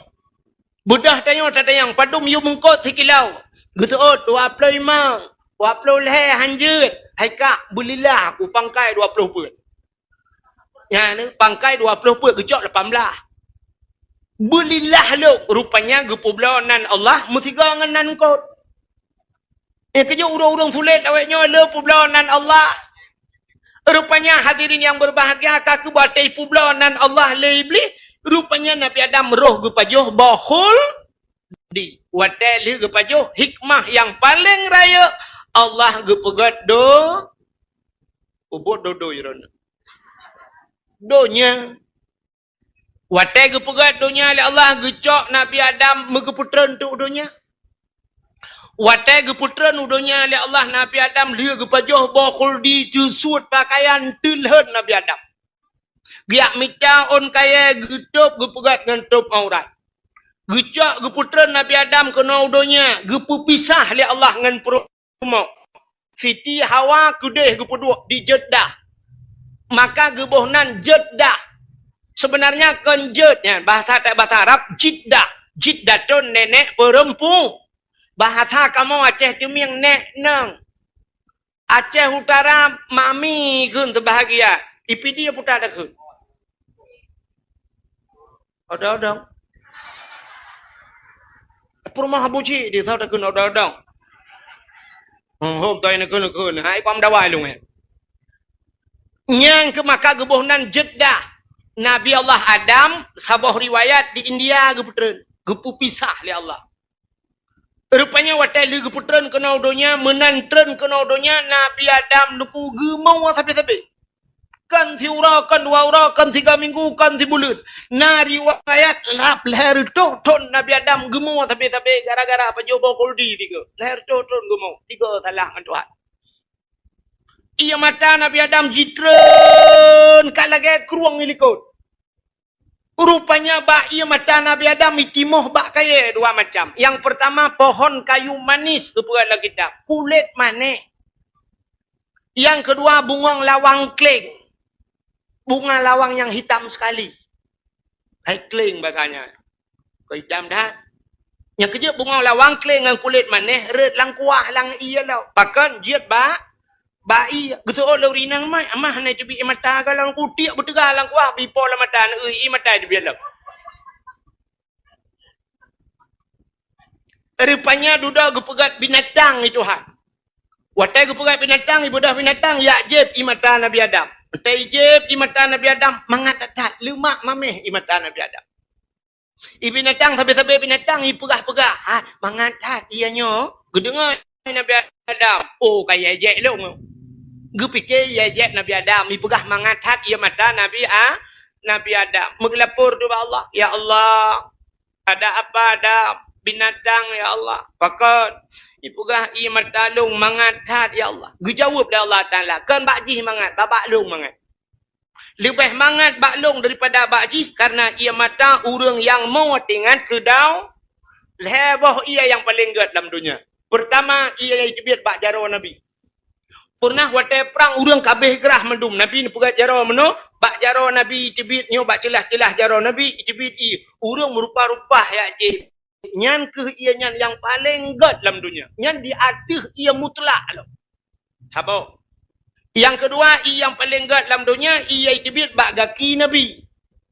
Budah tanya yang padum you mengkot sikilau. Gitu 25. 20 leh hanjut. Hai kak, bulilah aku pangkai 20 pun. Ya ni pangkai 20 pun kejok 18. Bulilah lu rupanya gepublanan Allah musiga nganan kau. Kerja urang-urang sulit awaknya lu publanan Allah. Rupanya hadirin yang berbahagia kaku batai publanan Allah le iblis. Rupanya Nabi Adam roh gepajuh bahul di watai gepajuh hikmah yang paling raya Allah gepegat do ubud do irona. Donya watai gepegat donya oleh Allah gecok Nabi Adam megeputran tu donya. Watai geputran udonya oleh Allah Nabi Adam dia gepajuh bahul di jusut pakaian tilhan Nabi Adam. Giak mita on kaya getup gepegat dengan tup aurat. Gecak geputran Nabi Adam kena udonya gepupisah oleh Allah dengan perumah. Siti Hawa kudeh gepuduk di Jeddah. Maka gebohnan Jeddah. Sebenarnya kan Jeddah bahasa Arab Jeddah. Jeddah tu nenek perempuan. Bahasa kamu Aceh tu yang nek nang. Aceh Utara mami kun terbahagia. Ipi dia putar dah kun. Ada. Perumah buji dia tahu dah kun ada. Hom tay nak kun. Hai kwam dawai lu eh. Nyang ke maka gebohnan Jeddah. Nabi Allah Adam sabah riwayat di India geputreun. Gepu pisah li Allah. Rupanya watai li geputreun kena udonya menantren kena udonya Nabi Adam nupu gemau sampai-sampai. Kan si ura, kan dua ura, kan 3 minggu, kan 3 bulan. Na riwayat lap leher ton Nabi Adam gemau sampai-sampai gara-gara penjoba kuldi tiga. Leher ton gemau. Tiga salah dengan Tuhan. Ia mata Nabi Adam jitren kalage keruang ilikut. Rupanya bak ia mata Nabi Adam itimoh bak kaya dua macam. Yang pertama pohon kayu manis kepada kita. Kulit manis. Yang kedua bunga lawang kling. Bunga lawang yang hitam sekali. Hai kling baganya. Hitam dah. Yang ketiga bunga lawang kling dengan kulit manis. Red lang kuah lang iya lau. Bahkan jiat bak. Bai gitu oh rinang mai amah na cebi mata galang kutik bertegah lang kuah bipo la mata na i mata dia biar. Rupanya duda gepegat binatang itu ha. Watai gepegat binatang ibu dah binatang ya jeb i mata Nabi Adam. Watai jeb i mata Nabi Adam mangatat lemak mameh i mata Nabi Adam. I binatang sabe-sabe binatang i pegah-pegah ha mangatat ianya gedengar Nabi Adam. Oh kaya jek long. Gue fikir ya Nabi Adam pegah mangatat ia mata Nabi Adam mengelapur kepada Allah, ya Allah ada apa ada binatang ya Allah pakat ipegah ia mata long mangatat ya Allah gue jawab dah Allah Taala kan bakji mangat babak long mangat lebih mangat bak long daripada bakji karena ia mata urang yang mau tingat kedau lebah ia yang paling gede dalam dunia. Pertama ia yang jebit bak jaro Nabi. Pernah watai perang urang kabeh gerah mendum Nabi ni pegat jaro meno bak jaro Nabi cebit nyo bak celah-celah jaro Nabi cebit i urang merupa-rupa ya je nyan ke ia nyan yang paling ged dalam dunia nyan di atas ia mutlak lo sabo yang kedua i yang paling ged dalam dunia ia cebit bak gaki Nabi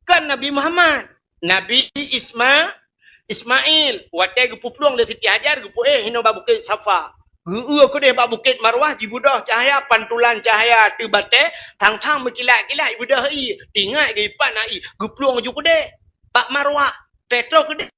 kan Nabi Muhammad Nabi Ismail watai gepupluang dari Siti Hajar gepu hino ba bukit Safa. Aku deh bak bukit Marwah di budah cahaya pantulan cahaya tu bate tang-tang berkilat-kilat budah i tinggal ke ipan ai gepluang ju deh bak Marwah tetro ke deh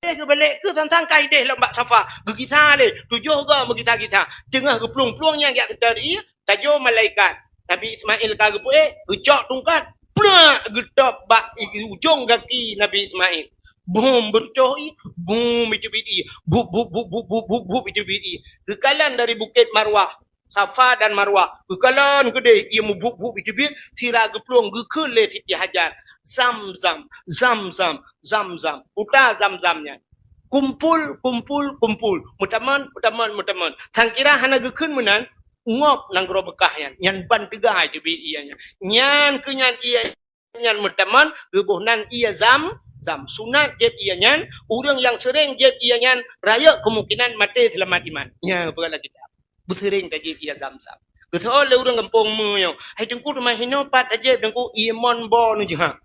ke balik ke tang-tang kai deh lembak Safa gegita le tujuh ga megita-gita tengah gepluang-pluang yang yak ketari tajo malaikat Nabi Ismail ka gepu gecok tungkat plak getop bak ujung kaki Nabi Ismail. Boom bercohi, boom biji-biji, bub biji-biji. Kekalan dari bukit Marwah, Safa dan Marwah. Kekalan gede, ia bub biji-biji, tira gepluang gekele Siti Hajar. Zam-zam. Uta zam-zamnya. Kumpul. Mutaman. Tangkira hana gekun menan, ngop nanggro bekahnya. Nyan ban tegah jebit ianya. Nyan kenyan ia, nyan mutaman, gebuhnan ia zam sunat jeb ianyan orang yang sering jeb ianyan raya kemungkinan mati selamat iman nya berala kita bersering tak jeb ia zam betul le orang kampung mu yo hai dengku rumah hino pat aje dengku iman bo nu je ha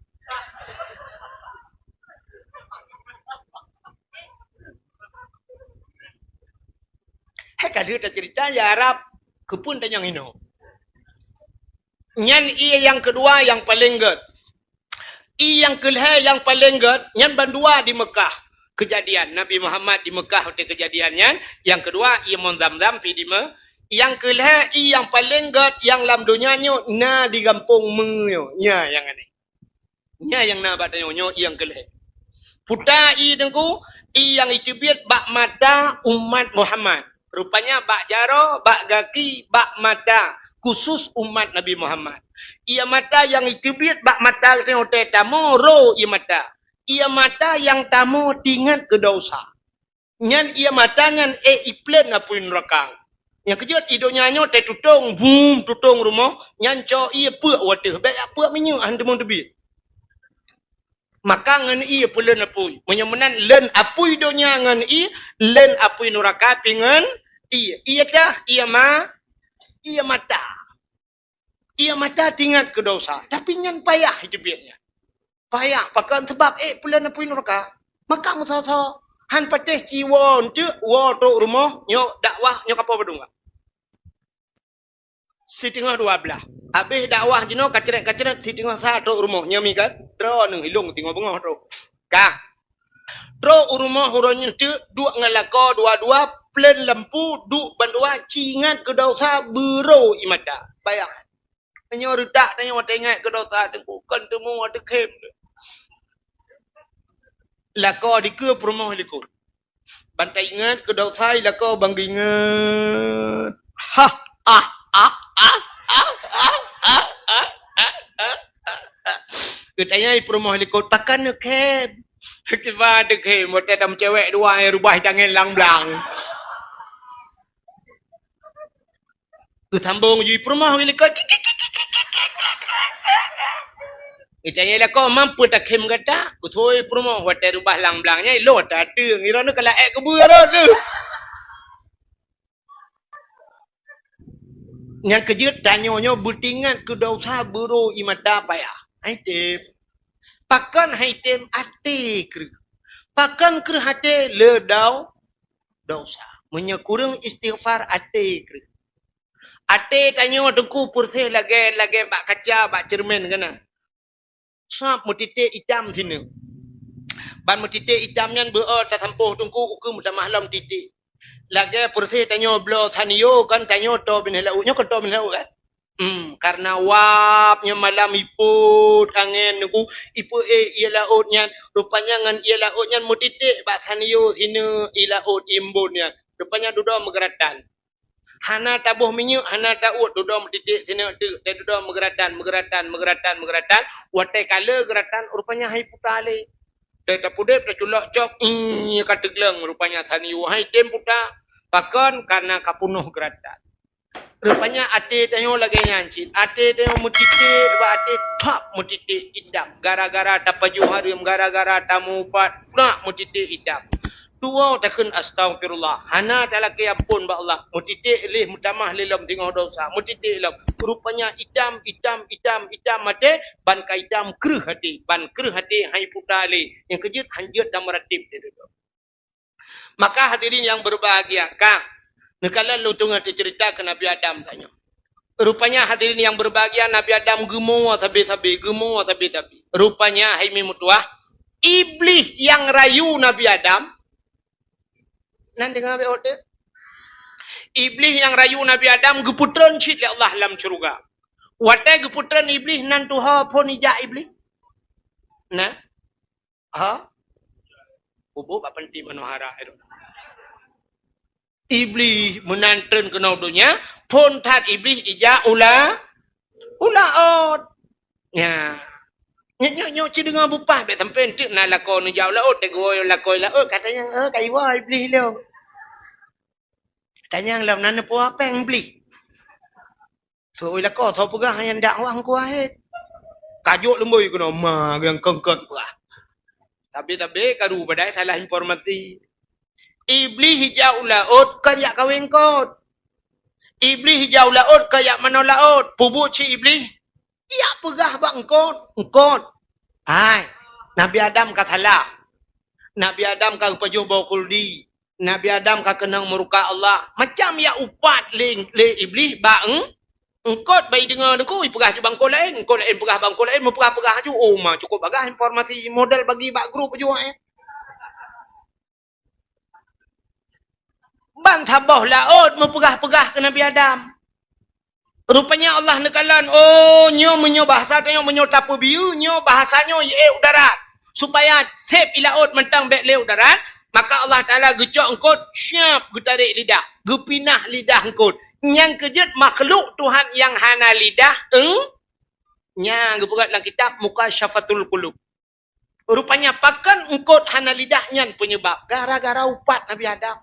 hai kada tak cerita ya Arab kepun dan yang hino nyan ia yang kedua yang paling ged yang kelihai yang paling ged, yang bandua di Mekah. Kejadian Nabi Muhammad di Mekah itu kejadiannya. Yang kedua, ia mendam-dam pi di me. Yang kelihai yang paling ged, yang lam dunia nyo na di kampung menyo. Ya yang ini. Ya yang na batanya nyo yang kelihai. Puta dengku, yang itu biat bak mata umat Muhammad. Rupanya bak jaro, bak gaki, bak mata. Khusus umat Nabi Muhammad. Ia mata yang itu biat bak mata yang tamu ro ia mata. Ia mata yang tamu tingat ke dosa. Nyan ia mata ngan iplen apuin rakang. Yang kejut hidupnya nyo te tutung, boom tutung rumah. Nyan co ia puak water. Baik puak minyak handemong tebi. Maka ngan ia pulen apui. Menyemenan len apui donya ngan len apui neraka pingan ia dah ia mata. Ia mata tingat ke dosa. Tapi nyan payah hidupnya. Payah. Pakan sebab pulen apui neraka. Maka muta-muta. Han patih jiwa untuk tok rumah. Nyok dakwah nyok apa berdua. Setengah 12. Habis dakwah jino kaceret-kaceret setengah satu rumah. Nyami kan. Tro nung hilung tengah bengah tro. Kang. Tro rumah huranya tu dua ngelako dua-dua plan lampu duk bandua cingat ke dosa bero imada. Bayang. Tanya retak tanya tengok ke dosa tengku kan temu ada kem. Lako di ke rumah likut. Bantai ingat ke dosa lako bang ingat. Katanya di rumah likut takkan nak kem. Kiba ada kem. Mata dam cewek dua yang rubah jangan lang-lang. Ketambung di rumah likut. Katanya lah kau mampu tak kem kata. Kutoi rumah mata rubah lang-langnya. Lo tak ada. Ngira nak kalau kebur tu. Yang kejut tanya-nya bertingat ke dosa buru imata payah. Haitem. Pakan haitem ate kru. Pakan kru hate ledau dosa. Menyekurang istighfar ate kru. Ate tanya dengku pursih lagi bak kaca bak cermin kena. Sap mutitik hitam sini. Ban mutitik hitamnya beror tak sampuh dengku ukum dah malam titik. Lagi pursih tanya belo taniyo kan tanya to bin helau. Nya kan to bin helau kan. Karena wapnya malam iput angin nunggu ipu ia lautnya rupanya ngan ia lautnya mutitik bak taniyo sini ia laut imbunnya. Rupanya duduk megeratan. Hana tabuh minyak, hana taut duduk mutitik sini duduk megeratan. Watai kala geratan rupanya hai putale. Dah pudep dah culak cok kata geleng rupanya taniyo hai tem puta. Pakan karena kapunuh geratan. Rupanya ate tanya lagi nyancit. Ate tanya mutitik, ate tak mutitik idam. Gara-gara tapaju harim, gara-gara tamu pat, nak mutitik idam. Tua takkan astagfirullah. Hana tak laki ampun ba Allah. Mutitik lih mutamah lilam tengok dosa. Mutitik lilam. Rupanya idam mate. Ban ka idam kerh hati. Ban kerh hati hai puta lih. Yang kejut hanjut dan meratib. Maka hadirin yang berbahagia. Kang. Nekala lu tengah cerita ke Nabi Adam tanya. Rupanya hadirin yang berbahagia Nabi Adam gemoh tapi. Rupanya hai mutuah. Iblis yang rayu Nabi Adam. Nan dengar beote. Iblis yang rayu Nabi Adam geputran cit ya Allah dalam syurga. Watai geputran iblis nan tuha pun ija iblis. Nah. Ha? Bubu apa penting manohara itu. Iblis menantun ke dunia pun tat iblis ija ulaot. Ya. Nyok ci dengar bupah be sampai entik na lakon jauh laut tegoy lakoi laut katanya kai wa iblis lo. Tanya lam nan po apa yang iblis. So lako tho pegah yang dakwah ku ahet. Kajuk lemboi kena ma yang kengkot pula. Tapi karu badai salah informasi. Iblis hijau laut kayak kawin kot. Iblis hijau laut kayak mana laut. Pubuk ci iblis. Ya pegah bang engkot. Hai. Nabi Adam kata lah. Nabi Adam kata pejuh bau kuldi. Nabi Adam kata kenang meruka Allah. Macam ya upat le iblis bang Engkau bayi dengar aku, perah je bangkul lain, perah bangkul lain, perah je. Oh, mah cukup bagah informasi modal bagi bak grup je Ban tabah laut perah ke Nabi Adam. Rupanya Allah nekalan, oh, menyo bahasa tanya menyo tapu biu, bahasanya udara. Supaya sep ilaut mentang bek le udara, maka Allah Taala gecok engkau siap getarik lidah, gepinah lidah engkau. Yang kejut makhluk Tuhan yang hana lidah, yang gebuat dalam kitab Mukasyafatul Qulub. Rupanya pakan engkau hana lidahnya penyebab gara-gara upat Nabi Adam.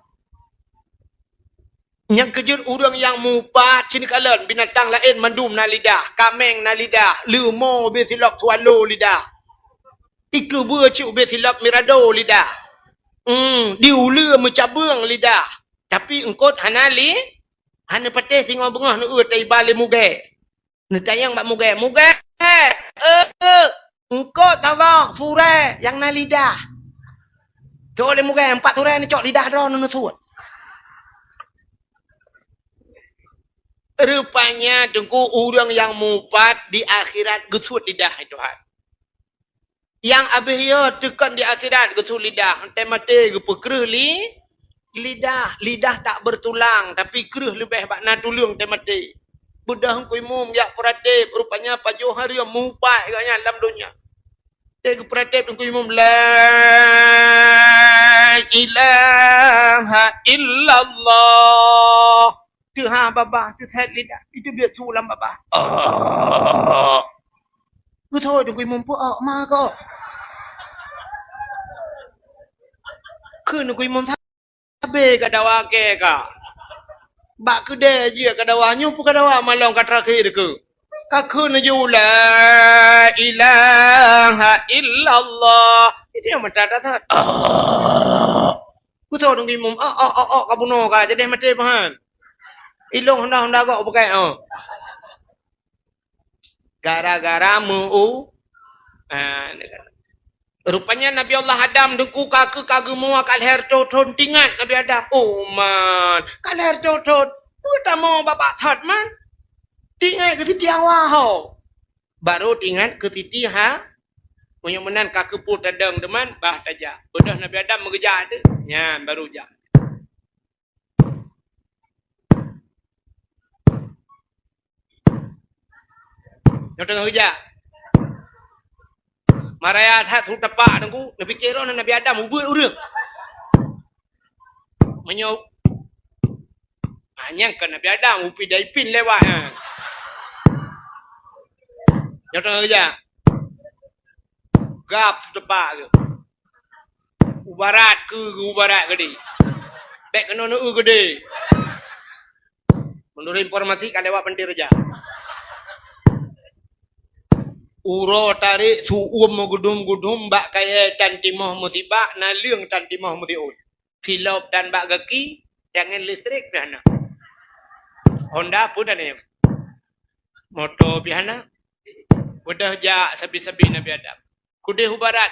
Yang kejut orang yang mupat sini kalian binatang lain mendum na lidah, kameng na lidah, lemau besilap tualo lidah. Iku bua cik besilap mirado lidah. Diula mencabung lidah. Tapi engkau hana hana patih singo bengah nu tai bali muge. Nu tayang bak muge. Engkau tahu surai yang na lidah. Cok le muge 4 surai ni cok lidah dah nu suat. Rupanya tengku orang yang mupat di akhirat gesut lidah Tuhan. Yang habis ya tekan di akhirat gesut lidah. Entah mati gepekreh lidah tak bertulang tapi kereh lebih bakna tulung entah mati. Budah ku imum ya peratib rupanya pajuh hari yang mupat katnya dalam dunia. Tegu peratib ku imum la ilaha illallah. Tu babah, tu set lidah. Itu biar tulang babah. Ku tahu tu kui mumpu mak kau. Kun kui mum tabe ka dawa ke ka. Bak kedai je ka dawa nyu pu ka dawa malong ka terakhir ke. Ka kun ju la ilaha illallah. Itu yang mata dah. Ku tahu tu kui mum ka bunuh ka jadi mati bahan. Ilong honda kok pakai gara-gara rupanya Nabi Allah Adam dengku kage mua kalher toton tingat Nabi Adam. Oh man, kalher toton. Kita mau bapak thot man. Tingat ke titi awak ho. Baru tingat ke titi punya menan kake put tadang teman bah tajak. Bedah Nabi Adam mengejar tu. Nyan baru jak. Yang tengah kerja. Maraya hat hu tapak dengku, Nabi kira Nabi Adam ubah urang. Menyau hanya kan Nabi Adam upi daipin lewat. Yang tengah kerja. Gap tu tapak ke. Ubarat ke di. Bek kena nu gede. Menurut informasi kan lewat pentir aja. Uro tarik su gudum bak kaya tan timah musibah na liang tan timah musiun. Silop dan bak gaki jangan listrik piana. Honda pun ada ni. Motor piana. Udah jak sabi-sabi Nabi Adam. Kudeh ubarat.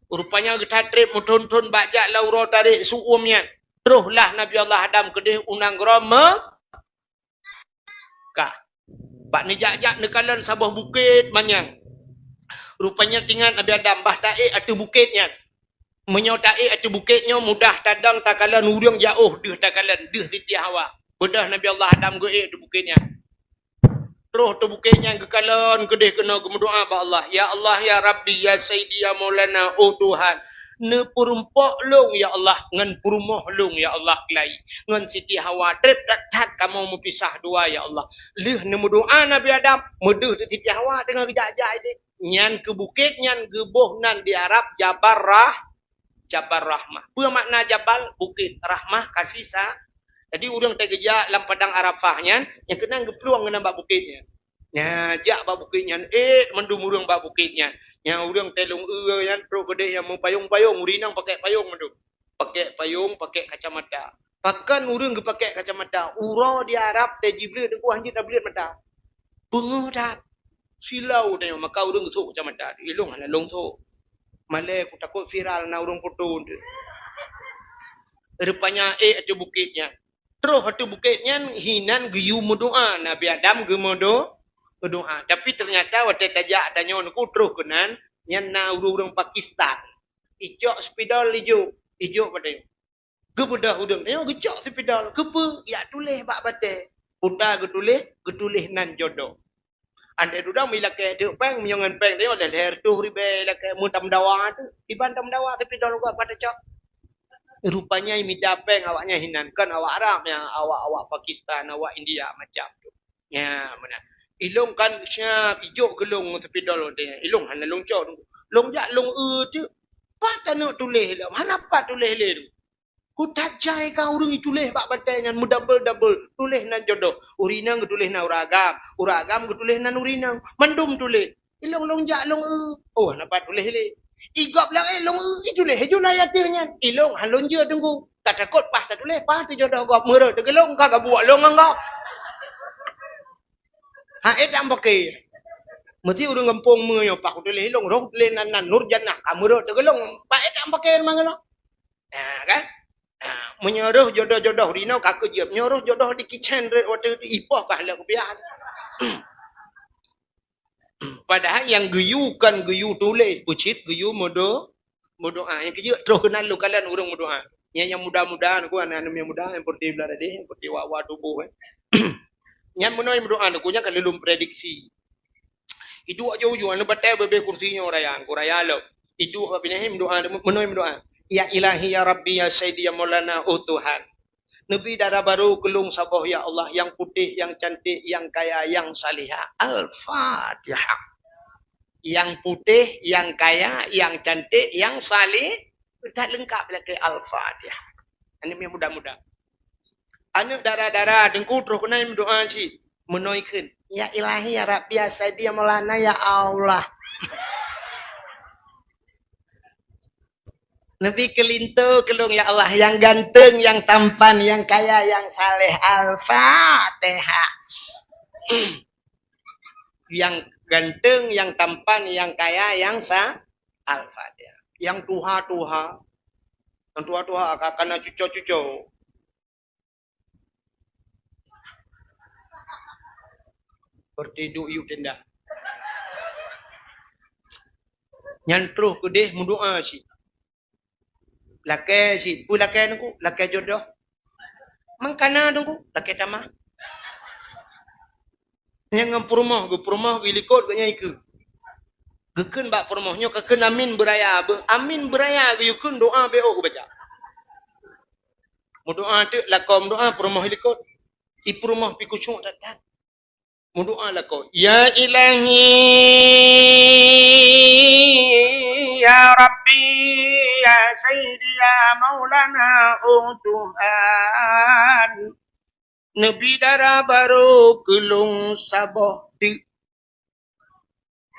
Rupanya getah trip mutun-tun bak jak la uro tarik su umnya. Teruslah Nabi Allah Adam kudeh unang groma. Kah. Bak ni jak-jak nekalan sabah bukit manyang. Rupanya tinggal Nabi Adam bah taik atu bukitnya. Menyo taik atu bukitnya mudah tadang takalan urang jauh deh takalan deh siti hawa. Bedah Nabi Allah Adam goek atu bukitnya. Terus tu bukitnya kekalan kedeh kena berdoa ba Allah. Ya Allah ya Rabbi ya Sayyidi ya Maulana oh Tuhan. Ne purumpok long ya Allah ngan purumuh long ya Allah kelai ngan Siti Hawa trip tat kamu mupisah dua ya Allah lih ne doa Nabi Adam muduh Siti Hawa dengan kejak-jak ini nyan ke bukit nyan gebuh nan di Arab Jabal Rahmah. Apa makna Jabal? Bukit Rahmah kasih sa. Jadi urang tergejak dalam padang Arafahnya yang kena gepluang kena bak bukitnya. Nya jak bak bukitnya mendum urang bak bukitnya. Yang urang telung yang pro gede yang mau payung-payung urinang pakai payung mendum. Pakai payung, pakai kacamata. Pakan urang ge pakai kacamata. Uro di Arab teh Jibril deku hanjit tablet mata. Bunguh dah. Silau tanya maka urang getuk kacamata. Ilung ala long tu. Malai aku takut viral na urang foto. Rupanya atu bukitnya. Terus hatu bukitnya hinan geyu berdoa. Nabi Adam berdoa. Tapi ternyata waktu tajak tanya aku terus kenan yang na urang Pakistan. Ijok spidol hijau. Hijau pada ni. Kemudah udang. Tengok gecok spidol. Kepa. Ya tulis bak batai. Putar getulis nan jodoh. Anda duduk mila ke tu peng menyangan peng dia dah leher tu ribe la ke mutam dawa tu. Iban tam dawa spidol gua pada cok. Rupanya ini dapeng awaknya hinan kan awak Arab yang awak Pakistan, awak India macam tu. Ya, mana. Ilong kan sia pijuk gelung tepi dol dia. Ilong han long cok. Long jak long tu. Pat nak tulis lah. Mana pat tulis le tu. Ku tajai kau urang tulis bak batai dengan double tulis nan jodoh. Urinang tulis nan uragam, uragam tulis nan urinang. Mendum tulis. Ilong long jak long oh napa tulis le. Igop lang long tulis hejul ayatnya. Ilong halon je tunggu. Tak takut pas tak tulis pas tu jodoh gop merah tegelong kagak buat long ngau. Ha am pakai. Mesti urang kampung me yo pak tulis ilong roh tulis nan nur jannah kamera tegelong pak am pakai mangalo. Ha kan? Menyuruh jodoh-jodoh rino kakak je. Menyuruh jodoh di kitchen waktu itu ipah kahlah kebiasaan. Padahal yang geyu kan geyu tulis. Pucit geyu modo. Yang kerja terus kenal lu kalian orang modoa. Yang muda-muda aku anak-anak yang muda yang putih belah dia. Yang putih wak-wak tubuh. Yang modoa aku nya kan belum prediksi. Itu jauh-jauh. Anu batai bebe kursinya orang raya lo. Itu apa ni mendoa. Ya ilahi ya Rabbi ya Sayyidi ya Maulana oh Tuhan. Nabi darah baru kelung sabah ya Allah yang putih, yang cantik, yang kaya, yang salihah. Al-Fatihah. Yang putih, yang kaya, yang cantik, yang salih. Dah lengkap lagi Al-Fatihah. Ini yang muda-muda. Anak darah-darah dengku terus kena doa si menoikan. Ya ilahi ya Rabbi ya Sayyidi ya Maulana ya Allah. Nabi kelintu kelung ya Allah yang ganteng, yang tampan, yang kaya, yang saleh. Al-Fatihah. Yang ganteng, yang tampan, yang kaya, yang Al-Fatihah. Yang tuha-tuha. Yang tuha-tuha akan cucu-cucu. Bertidur iu tenda. Nyantruh kedih mendoa si. Laki si, laki nunggu, laki jodoh. Mangkana nunggu, laki tamah. Yang ngempurmah, gilikot ganya iku. Geken bak purmahnya, keken amin beraya. Amin beraya, yukun doa beo ku baca. Mu doa tu, lakom doa purmah gilikot. Ipurmah pikucung datang. Mu doa lakom. Ya ilahi, ya Rabbi. Ya Sayyidi ya Maulana oh Tuhan. Nabi darah baru kelung sabah di.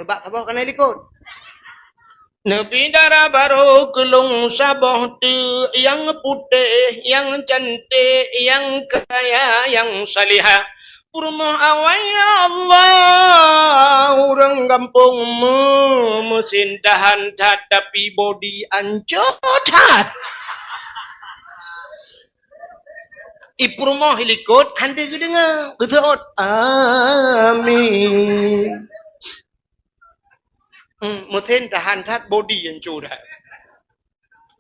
Sebab sabah kena likut. Nabi darah baru kelung sabah di. Yang putih, yang cantik, yang kaya, yang salihah. Purmah awal ya Allah. Orang kampung mesin tahan tapi body ancot hat. Ipurmah hilikot anda ke dengar. Ketot. Amin. Mesin tahan body ancot hat.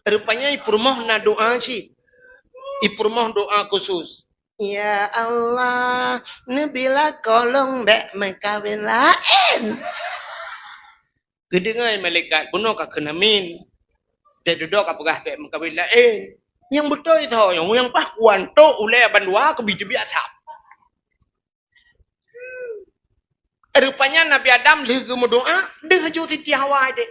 Rupanya ipurmah na doa si. Ipurmah doa khusus. Ya Allah, Nabila kolong bek makawin lain. Kedengar malaikat, bunuh kak kenamin. Dia duduk kak pegah bek makawin lain. Yang betul itu, yang pakuan tu ulai bandua ke biji biasa. Rupanya Nabi Adam lagi berdoa, dia haju Siti Hawa dek.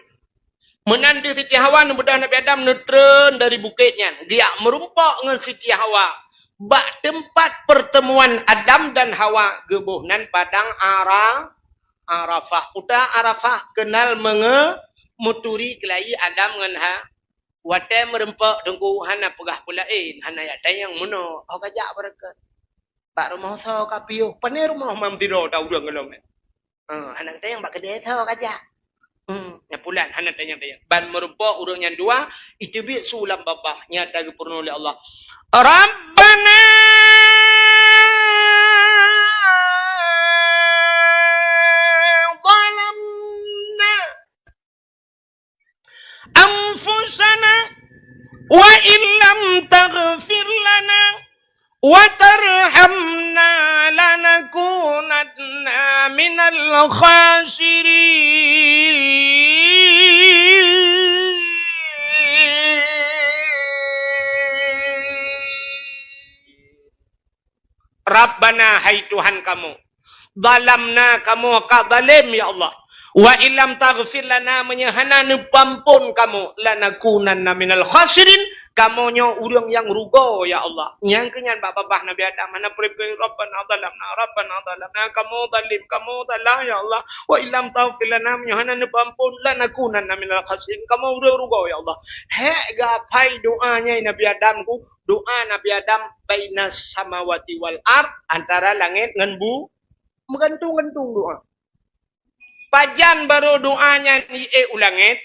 Menandu Siti Hawa, Nabi Adam netren dari bukitnya. Dia merumpak dengan Siti Hawa. Bak tempat pertemuan Adam dan Hawa gebuhnan padang Arafah. Kuta Arafah kenal muturi kelai Adam dengan Watai merempak dengku hana pegah pulain. Hana ya tayang muno. Oh kajak berkat. Pak rumah so kapiu. Pane rumah mam tidur tahu dua ngelom. Anak tayang bak kedai tau kajak. Ya pulan hana tayang. Ban merempak urang yang dua. Itu bi sulam babah. Nyata gepurno oleh Allah. Rabbana wa tarhamna lanakunanna minal khasirin. Rabbana, hai Tuhan kamu, zalamna, kamu zalim ya Allah, wa illam taghfir lana, menyahana pampun kamu, lanakunanna minal khasirin, kamu nyo urang yang rugo ya Allah. Yang kenyan babah Nabi Adam, mana prepare Rabbana zalamna, kamu zalim, kamu salah ya Allah, wa illam taghfir lana, menyahana pampun, lanakunanna minal khasirin, kamu urang rugo ya Allah. He gapai doanya Nabi Adam ku, doa Nabi Adam bainas samawati wal ard, antara langit ngan bu, menggantung-gantung doa. Pajan baru doanya ni ulangit,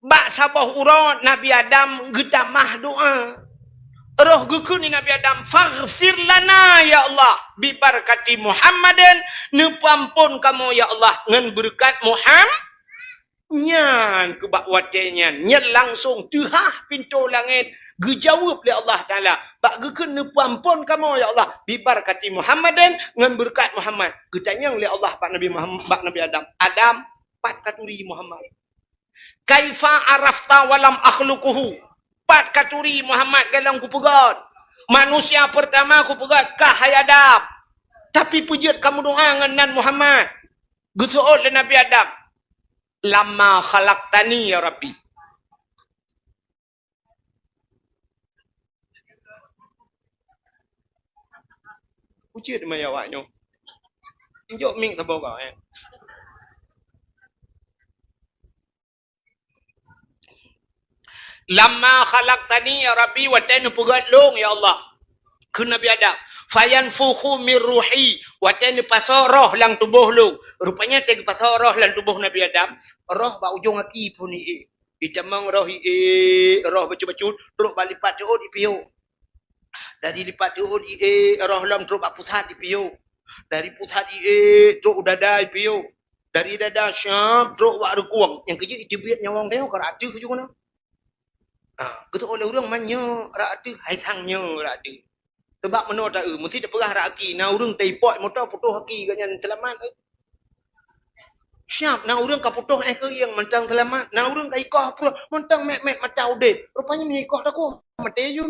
bak sabah urang Nabi Adam getamah doa. Roh gukun ni Nabi Adam, faghfir lana ya Allah bi barakati Muhammadin, nepampun kamu ya Allah ngan berkat Muhammad. Nyan kebak watenya, nyan langsung tuhah pintu langit, gejawab oleh Allah Ta'ala. Bak gekun nepampun kamu ya Allah bi barakati Muhammadin, ngan berkat Muhammad. Getanyang oleh Allah Pak Nabi Muhammad, Pak Nabi Adam. Adam pat katuri Muhammad. Kaifa arafta walam akhluquhu. Pat katuri Muhammad galang ku pegat. Manusia pertama ku pegat kahai Adam. Tapi pujiat kamu doa ngan Muhammad. Getuot le Nabi Adam. Lama khalaqtani ya Rabbi. Pujiat maya awaknyo. Injok ming tabo kau Lama khalaqtani ya Rabbi, wa tanu pugat long ya Allah. Ke Nabi Adam. Fayanfukhu min ruhi, wa tanu pasoroh lang tubuh long. Rupanya teg pasoroh lang tubuh Nabi Adam. Roh ba ujung aki pun ni. Itamang roh roh bacu-bacu teruk balipat diud ipiu. Dari lipat diud roh lam teruk bak pusat ipiu. Dari pusat teruk dada ipiu. Dari dada syam teruk wak rekuang. Yang kerja itu biat nyawang dia ke ratu ke juga. Ketua oleh orang manyo ratu hai thangnya ratu. Sebab meno tak mesti dak perah raki na urang teipot motor putuh haki ganyan selamat. Siap na urang ka putuh ke yang mentang selamat. Na urang ka ikoh pun mentang mek macau de. Rupanya menyikoh dak ku mate you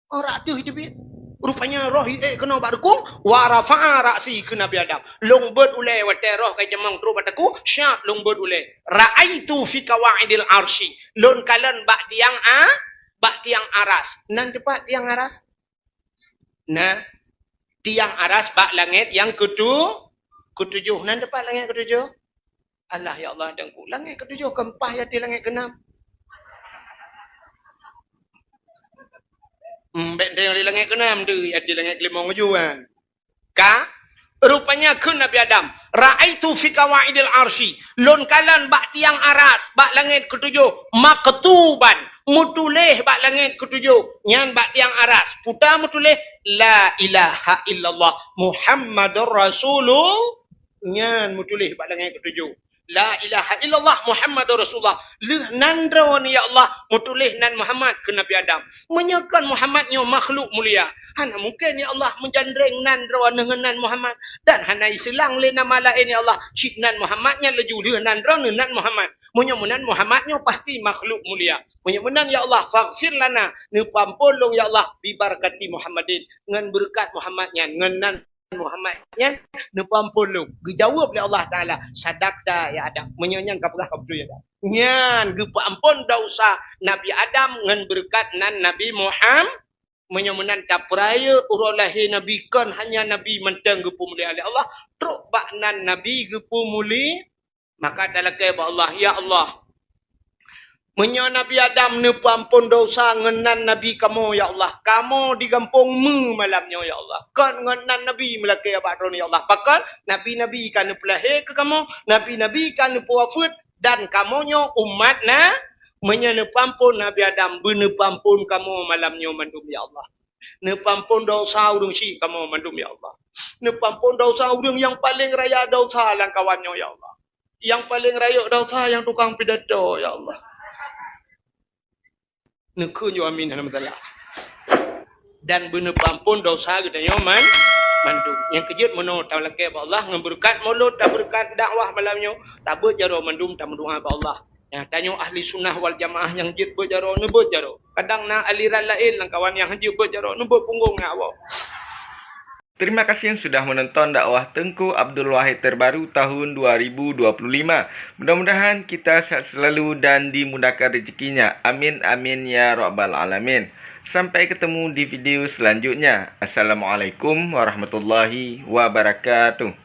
ratu hidup. Rupanya roh kena barkung wa rafa'a ra'si ke Nabi Adam. Longbet ulai wate roh kai jamang tru bataku syap longbet ulai. Ra'aitu fi qawaidil arsy. Lon kalan bak tiang aras. Nan tepat tiang aras. Nah, tiang aras bak langit yang ketujuh. Nan tepat langit ketujuh. Allah ya Allah dengku. Langit ketujuh kempah ya di langit keenam. Bek dia di langit keenam tu, di langit kelima tujuan. Rupanya ke Nabi Adam. Ra'aitu fi qawaidil arsy. Lon kalan bak tiang aras, bak langit ketujuh, maktuban, mutulih bak langit ketujuh. Nyan bak tiang aras, putar mutulih la ilaha illallah Muhammadur Rasulullah. Nyan mutulih bak langit ketujuh. La ilaha illallah Muhammadur Rasulullah. Leh nandra ni ya Allah mutulih nan Muhammad ke Nabi Adam. Menyakan Muhammadnya makhluk mulia. Hana mungkin ya Allah menjandreng nandra dengan nan Muhammad. Dan hana isilang le nama lain ya Allah. Cik nan Muhammadnya leju leh nandra nan Muhammad. Menyamunan Muhammadnya pasti makhluk mulia. Menyamunan ya Allah faghfir lana. Nepampolong ya Allah bibarakati Muhammadin. Ngan berkat Muhammadnya. Ngan nan Muhammadnya nepampolong. Dijawab oleh Allah Ta'ala. Sadaqta ya Adam. Menyanyang kaplah kabdu ya Adam. Nyan gepampun dosa Nabi Adam ngan berkat nan Nabi Muhammad. Menyamunan tak peraya urolahi Nabi kan hanya Nabi mentang gepu mulia oleh Allah. Truk bak nan Nabi gepu mulia. Maka dalakai ba Allah ya Allah. Menya Nabi Adam nepampun dosa ngenan Nabi kamu ya Allah. Kamu digampung malamnya ya Allah. Kan ngenan Nabi melakai abadron ya Allah. Bahkan Nabi-Nabi kan pelahir ke kamu. Nabi-Nabi kan puafut. Dan kamunya umatnya. Menya nepampun Nabi Adam. Benepampun kamu malamnya mandum ya Allah. Nepampun dosa urung si kamu mandum ya Allah. Nepampun dosa urung yang paling raya dosa langkawannya ya Allah. Yang paling raya dosa yang tukang pidato ya Allah. Nekunyo amin alhamdulillah. dan benar ampun dosa kita nyoman mandum. Yang kejut meno ta leke ba Allah ngeberkat mulut ta berkat dakwah malamnya ta berjaro mandum ta mendoa ba Allah. Ya tanyo ahli sunnah wal jamaah yang jit berjaro ne berjaro. Kadang na aliran lain lang kawan yang hiji berjaro ne berpunggung ngawo. Terima kasih yang sudah menonton dakwah Tengku Abdul Wahid terbaru tahun 2025. Mudah-mudahan kita sehat selalu dan dimudahkan rezekinya. Amin amin ya rabbal alamin. Sampai ketemu di video selanjutnya. Assalamualaikum warahmatullahi wabarakatuh.